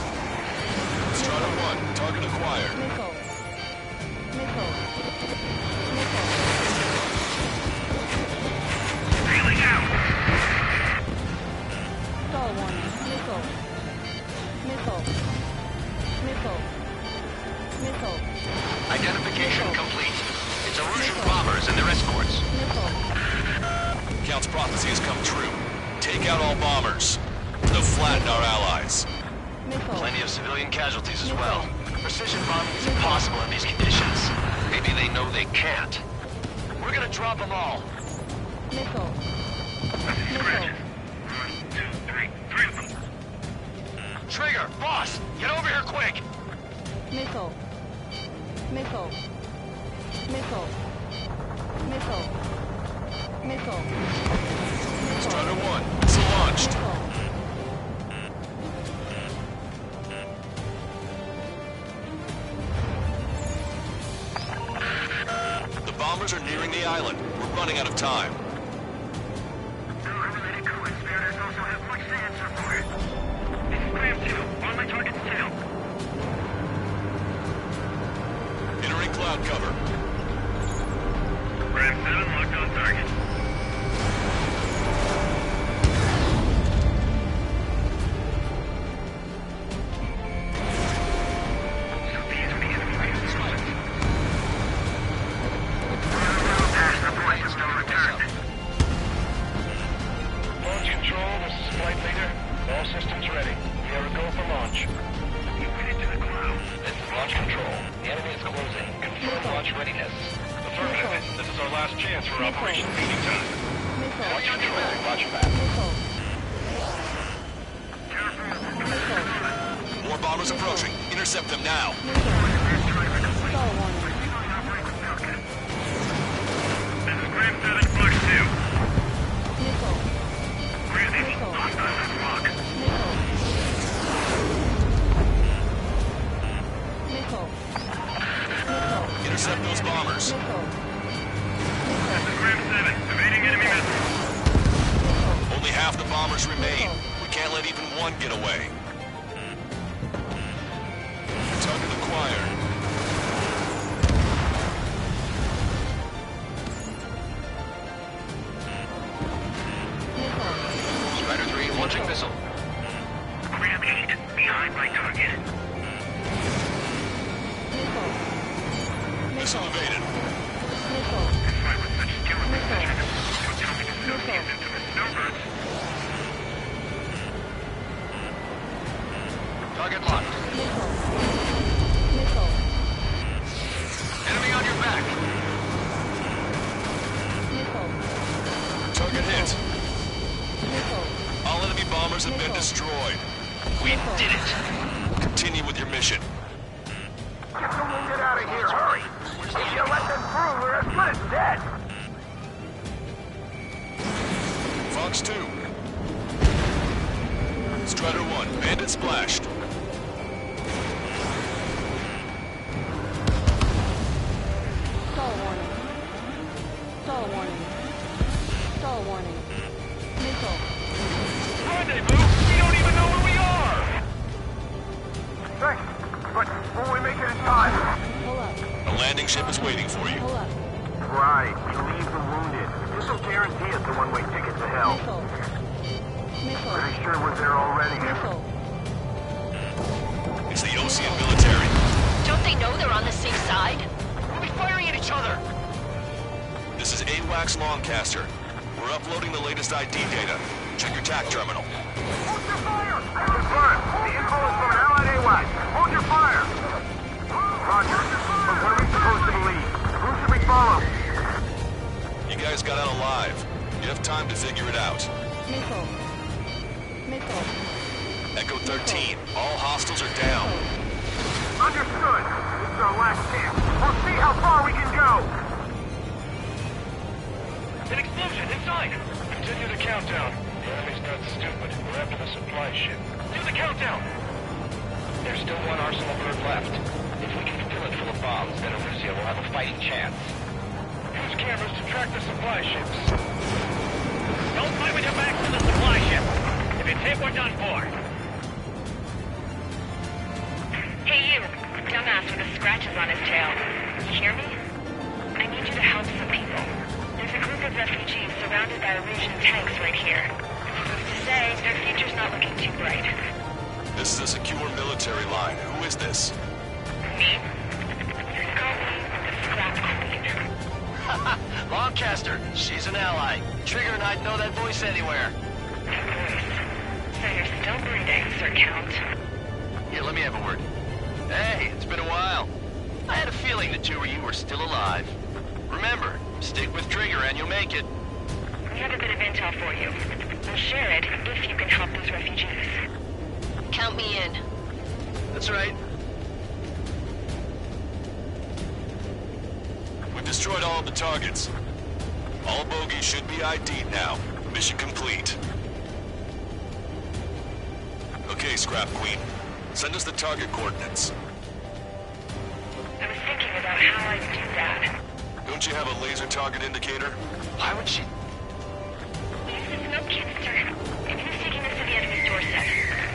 Strider 1, target acquired. Missile. Missile. Feeling out. Stall warning. Missile. Missile. Missile. Missile. Identification complete. It's Erusian bombers and their escorts. Missile. Count's prophecy has come true. Take out all bombers. They'll flatten our allies. Missile. Plenty of civilian casualties as well. Precision bombing is impossible in these conditions. Maybe they know they can't. We're gonna drop them all. Missile. Missile. 1, 2, 3. 3 of them. Trigger, boss, get over here quick. Missile. Missile. Missile. Missile. Missile. Strider 1, missile launched. The bombers are nearing the island. We're running out of time. Related co-conspirators also have much to answer for. This is Graham 2. On my target's tail. Entering cloud cover. Graham 7 locked on target. Launch control, this is flight leader. All systems ready. We are a go for launch. This is launch control. The enemy is closing. Confirm launch readiness. Affirmative. This is our last chance for Operation Feeding Time. Launch control. Roger that. More bombers approaching. Intercept them now. Stall warning. one getaway. Target acquired. Strider 3 launching missile. Ram 8, behind my target. Missile evaded. Why with such skill and precision, don't tell me to snow these infamous snowbirds. Target locked. Enemy on your back. Target hit. All enemy bombers have been destroyed. We did it. Continue with your mission. Get the wounded out of here, hurry! If you let them through, we're as good as dead! Fox 2. Strider 1, bandit splashed. Stall warning. Stall warning. Stall warning. Missile. Rendezvous? We don't even know where we are! Thanks, but will we make it in time? Pull up. A landing ship is waiting for you. Pull up. Right, we leave the wounded. This'll guarantee us a one-way ticket to hell. Missile. Missile. Pretty sure we're there already. Missile. It's the Osean military. Don't they know they're on the safe side? We'll be firing at each other. This is AWACS Longcaster. We're uploading the latest ID data. Check your TAC terminal. Hold your fire! Confirmed. The info is from an allied AWACS. Hold your fire! Roger. But what are we supposed to believe? Who should we follow? You guys got out alive. You have time to figure it out. Missile. Missile. Echo 13, all hostiles are down. Understood. This is our last chance. We'll see how far we can go. An explosion inside! Continue the countdown. The enemy's not stupid. We're after the supply ship. Do the countdown! There's still one arsenal bird left. If we can fill it full of bombs, then Erusia will have a fighting chance. Use cameras to track the supply ships. Don't fight with your back to the supply ship. If it's hit, we're done for. Hey, you. Dumbass with the scratches on his tail. You hear me? I need you to help some people. There's a group of refugees surrounded by Erusian tanks right here. Needless to say, their future's not looking too bright. This is a secure military line. Who is this? Me. Just call me the Scrap Queen. Longcaster, she's an ally. Trigger and I'd know that voice anywhere. So you're still breathing, Sir Count. Here, let me have a word. Hey, it's been a while. I had a feeling the two of you were still alive. Remember, stick with Trigger and you'll make it. We have a bit of intel for you. We'll share it if you can help those refugees. Count me in. That's right. We've destroyed all of the targets. All bogies should be ID'd now. Mission complete. Okay, Scrap Queen. Send us the target coordinates. I was thinking about how I'd do that. Don't you have a laser target indicator? Why would she? Use the smoke canister. And who's taking this to the enemy's doorstep?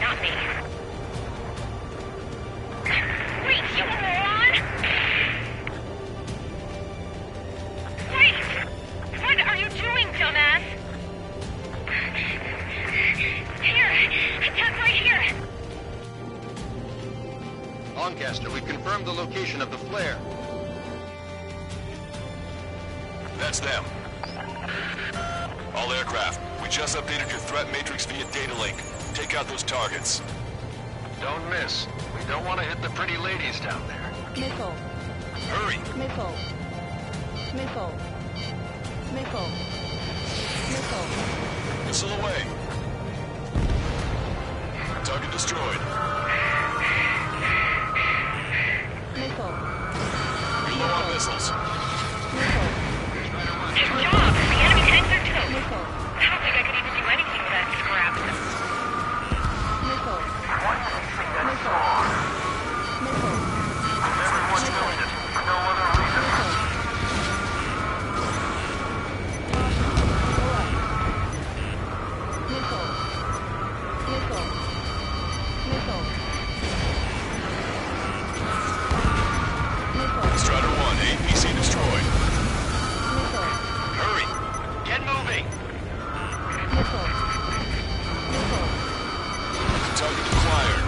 Not me. Wait, you moron! Wait! What are you doing, dumbass? Here! Attack right here! Longcaster, we've confirmed the location of the flare. That's them. All aircraft, we just updated your threat matrix via data link. Take out those targets. Don't miss. We don't want to hit the pretty ladies down there. Missile. Hurry! Missile. Missile. Missile. Missile. Missile away. Target destroyed. Missile. You're low on missiles. Missile. Good job! The enemy tanks are too! Missile. I don't think I could even do anything with that scrap. Missile. Missile. Missile. Everyone's doing it. For no other reason. Missile. Missile. Target acquired.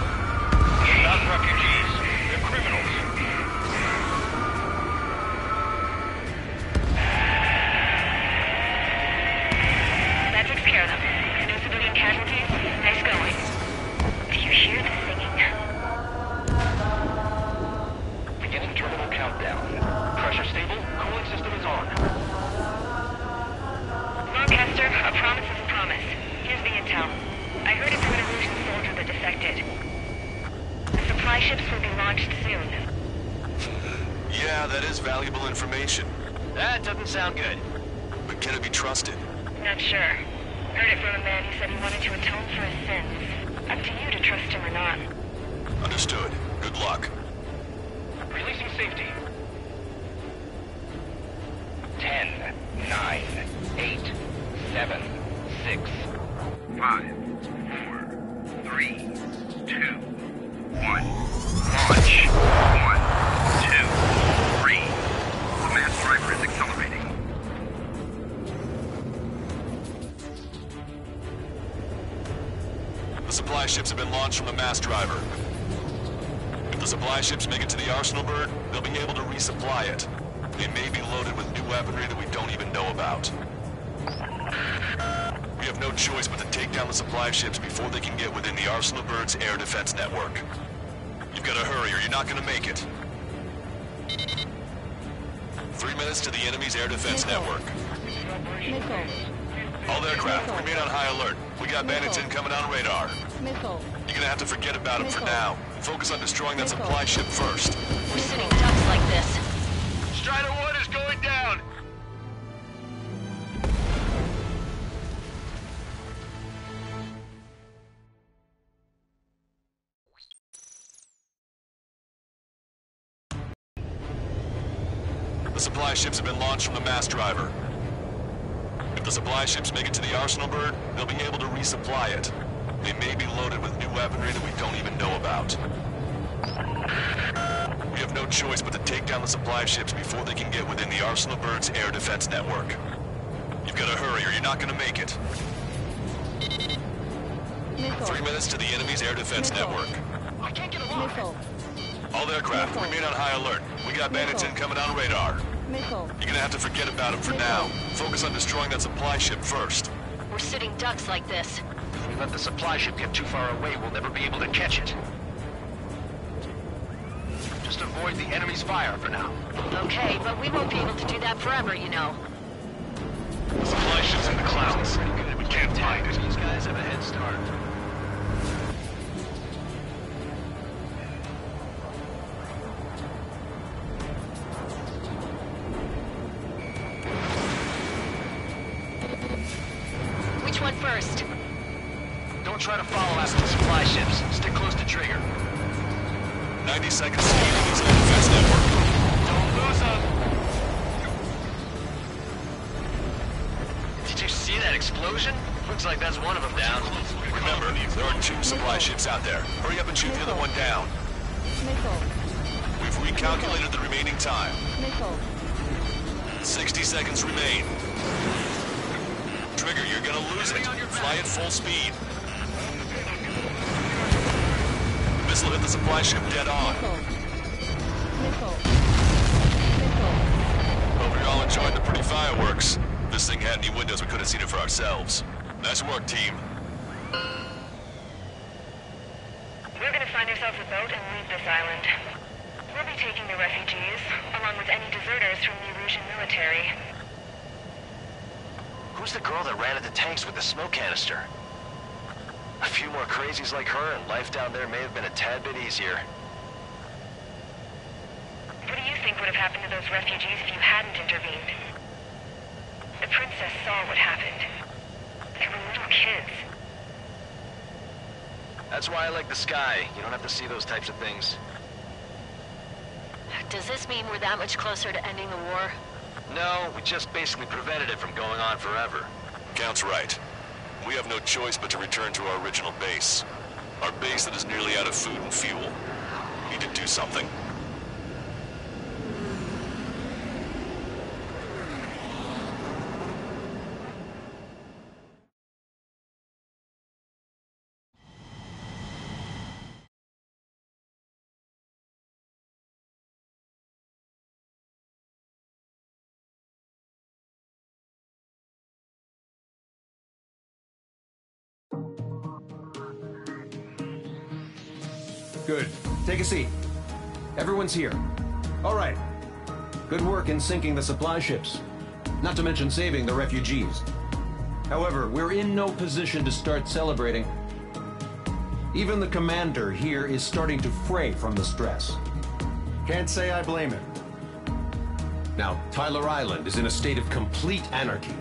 They're not refugees. They're criminals. That takes care of them. No civilian casualties? Nice going. Do you hear the singing? Beginning terminal countdown. Pressure stable. Cooling system is on. Lancaster, a promise is a promise. Here's the intel. I heard it's an Erusian soldier that defected. The supply ships will be launched soon. Yeah, that is valuable information. That doesn't sound good. But can it be trusted? Not sure. Heard it from a man who said he wanted to atone for his sins. Up to you to trust him or not. Understood. Good luck. Releasing safety. 10, 9, 8, 7, 6, 5, 4, 3, 2, 1. Launch. 1, 2, 3. The mass driver is accelerating. The supply ships have been launched from the mass driver. If the supply ships make it to the Arsenal bird, they'll be able to resupply it. They may be loaded with new weaponry that we don't even know about. We have no choice but to take down the supply ships before they can get within the Arsenal bird's air defense network. You've got to hurry or you're not going to make it. 3 minutes to the enemy's air defense network. All aircraft, remain on high alert. We got bandits incoming on radar. Missile. You're gonna have to forget about them for now. Focus on destroying that supply ship first. We're sitting ducks like this. Strider 1 is going down! The supply ships have been launched from the mass driver. If the supply ships make it to the Arsenal bird, they'll be able to resupply it. They may be loaded with new weaponry that we don't even know about. We have no choice but to take down the supply ships before they can get within the Arsenal bird's air defense network. You've got to hurry or you're not going to make it. 3 minutes to the enemy's air defense network. I can't get along. Missile. All aircraft, remain on high alert. We got bandits incoming on radar. Missile. You're gonna have to forget about them for now. Focus on destroying that supply ship first. We're sitting ducks like this. If we let the supply ship get too far away, we'll never be able to catch it. Just avoid the enemy's fire for now. Okay, but we won't be able to do that forever, you know. The supply ship's in the clouds. We can't find it. These guys have a head start. Which one first? Don't try to follow after the supply ships. Stick close to trigger. 90 seconds to the enemy's air defense network. Don't lose them. Did you see that explosion? Looks like that's one of them down. Remember, there are 2 supply ships out there. Hurry up and shoot the other one down. Missile. We've recalculated the remaining time. Missile. 60 seconds remain. Trigger, you're gonna lose it. Fly at full speed. The missile hit the supply ship dead on. Missile. Hope you're all enjoying the pretty fireworks. If this thing had any windows, we could have seen it for ourselves. Nice work, team. We're gonna find ourselves a boat and leave this island. We'll be taking the refugees, along with any deserters from the Erusian military. Who's the girl that ran at the tanks with the smoke canister? A few more crazies like her, and life down there may have been a tad bit easier. What do you think would have happened to those refugees if you hadn't intervened? The princess saw what happened. They were little kids. That's why I like the sky. You don't have to see those types of things. Does this mean we're that much closer to ending the war? No, we just basically prevented it from going on forever. Count's right. We have no choice but to return to our original base. Our base that is nearly out of food and fuel. We need to do something. Good. Take a seat. Everyone's here. All right. Good work in sinking the supply ships. Not to mention saving the refugees. However, we're in no position to start celebrating. Even the commander here is starting to fray from the stress. Can't say I blame him. Now, Tyler Island is in a state of complete anarchy.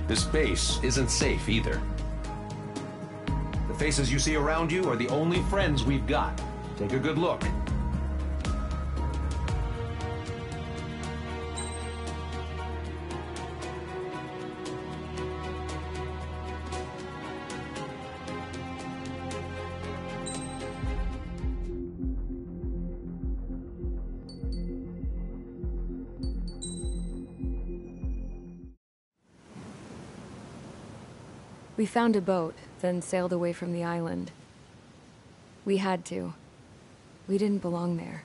This base isn't safe either. The faces you see around you are the only friends we've got. Take a good look. We found a boat, then sailed away from the island. We had to. We didn't belong there.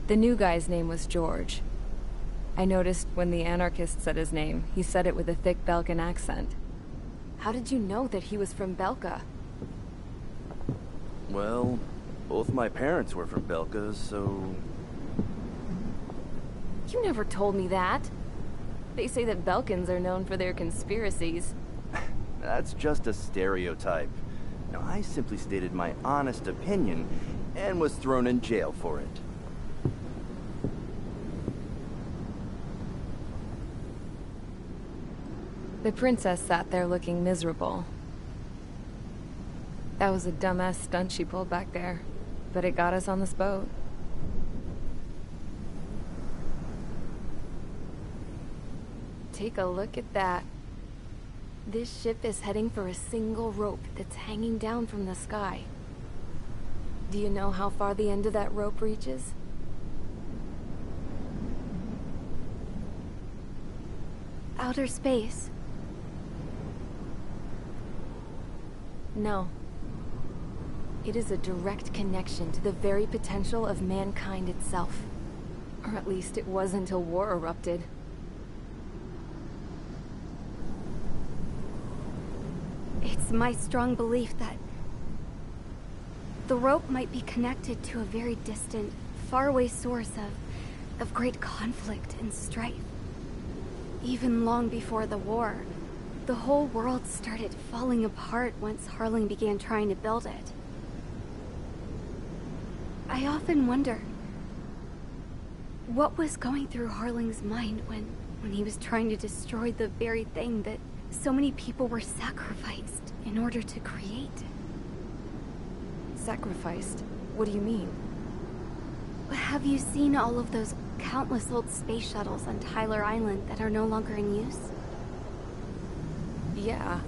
The new guy's name was George. I noticed when the anarchist said his name, he said it with a thick Belkan accent. How did you know that he was from Belka? Well, both my parents were from Belka, so... You never told me that. They say that Belkans are known for their conspiracies. That's just a stereotype. Now, I simply stated my honest opinion and was thrown in jail for it. The princess sat there looking miserable. That was a dumbass stunt she pulled back there, but it got us on this boat. Take a look at that. This ship is heading for a single rope that's hanging down from the sky. Do you know how far the end of that rope reaches? Outer space. No. It is a direct connection to the very potential of mankind itself. Or at least it was until war erupted. It's my strong belief that the rope might be connected to a very distant, faraway source of great conflict and strife. Even long before the war, the whole world started falling apart once Harling began trying to build it. I often wonder what was going through Harling's mind when he was trying to destroy the very thing that so many people were sacrificed in order to create. Sacrificed? What do you mean? Have you seen all of those countless old space shuttles on Tyler Island that are no longer in use? Yeah.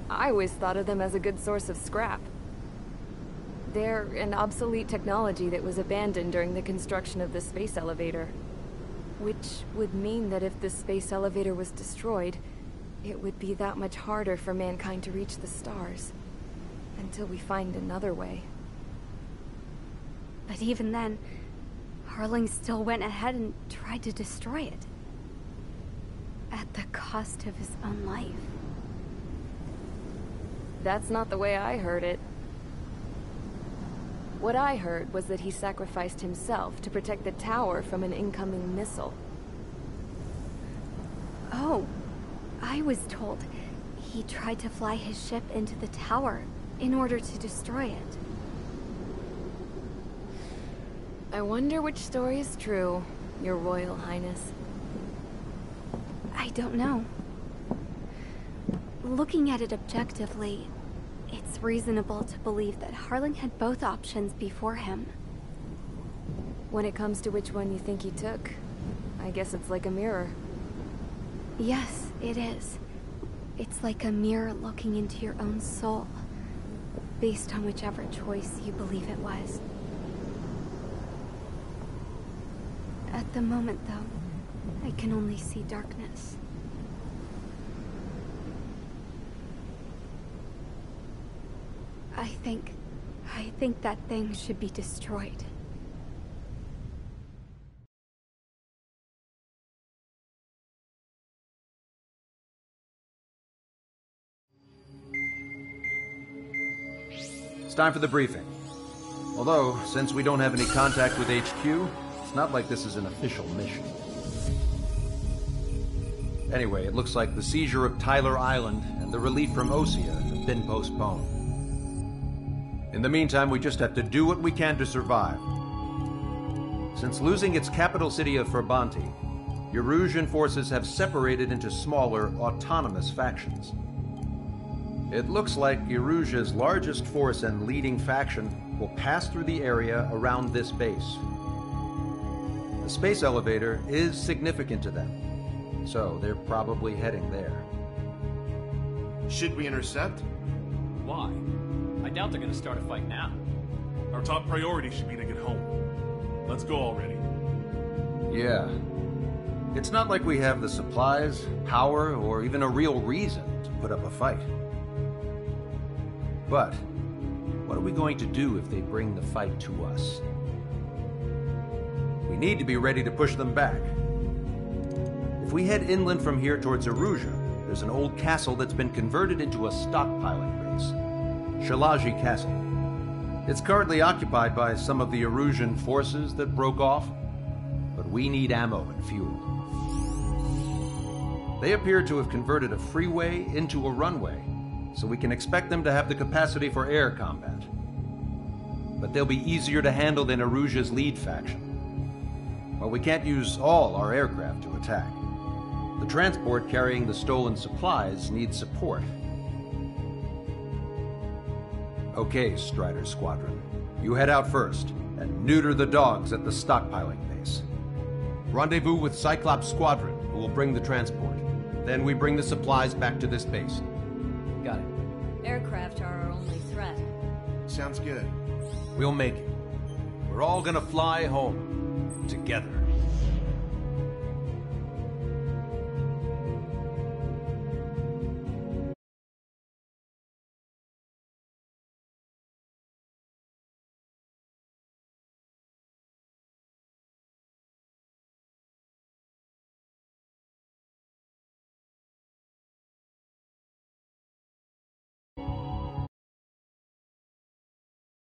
I always thought of them as a good source of scrap. They're an obsolete technology that was abandoned during the construction of the space elevator. Which would mean that if the space elevator was destroyed, it would be that much harder for mankind to reach the stars. Until we find another way. But even then, Harling still went ahead and tried to destroy it. At the cost of his own life. That's not the way I heard it. What I heard was that he sacrificed himself to protect the tower from an incoming missile. Oh, I was told he tried to fly his ship into the tower in order to destroy it. I wonder which story is true, Your Royal Highness. I don't know. Looking at it objectively, it's reasonable to believe that Harling had both options before him. When it comes to which one you think he took, I guess it's like a mirror. Yes, it is. It's like a mirror looking into your own soul, based on whichever choice you believe it was. At the moment, though, I can only see darkness. I think that thing should be destroyed. time for the briefing. Although, since we don't have any contact with HQ, it's not like this is an official mission. Anyway, it looks like the seizure of Tyler Island and the relief from Osea have been postponed. In the meantime, we just have to do what we can to survive. Since losing its capital city of Ferbanti, Erusian forces have separated into smaller, autonomous factions. It looks like Erusia's largest force and leading faction will pass through the area around this base. The space elevator is significant to them, so they're probably heading there. Should we intercept? Why? I doubt they're gonna start a fight now. Our top priority should be to get home. Let's go already. Yeah. It's not like we have the supplies, power, or even a real reason to put up a fight. But what are we going to do if they bring the fight to us? We need to be ready to push them back. If we head inland from here towards Erusia, there's an old castle that's been converted into a stockpiling base. Shalaji Castle. It's currently occupied by some of the Erusian forces that broke off, but we need ammo and fuel. They appear to have converted a freeway into a runway, so we can expect them to have the capacity for air combat. But they'll be easier to handle than Erusia's lead faction. While we can't use all our aircraft to attack, the transport carrying the stolen supplies needs support. Okay, Strider Squadron. You head out first, and neuter the dogs at the stockpiling base. Rendezvous with Cyclops Squadron, who will bring the transport. Then we bring the supplies back to this base. Got it. Aircraft are our only threat. Sounds good. We'll make it. We're all gonna fly home. Together.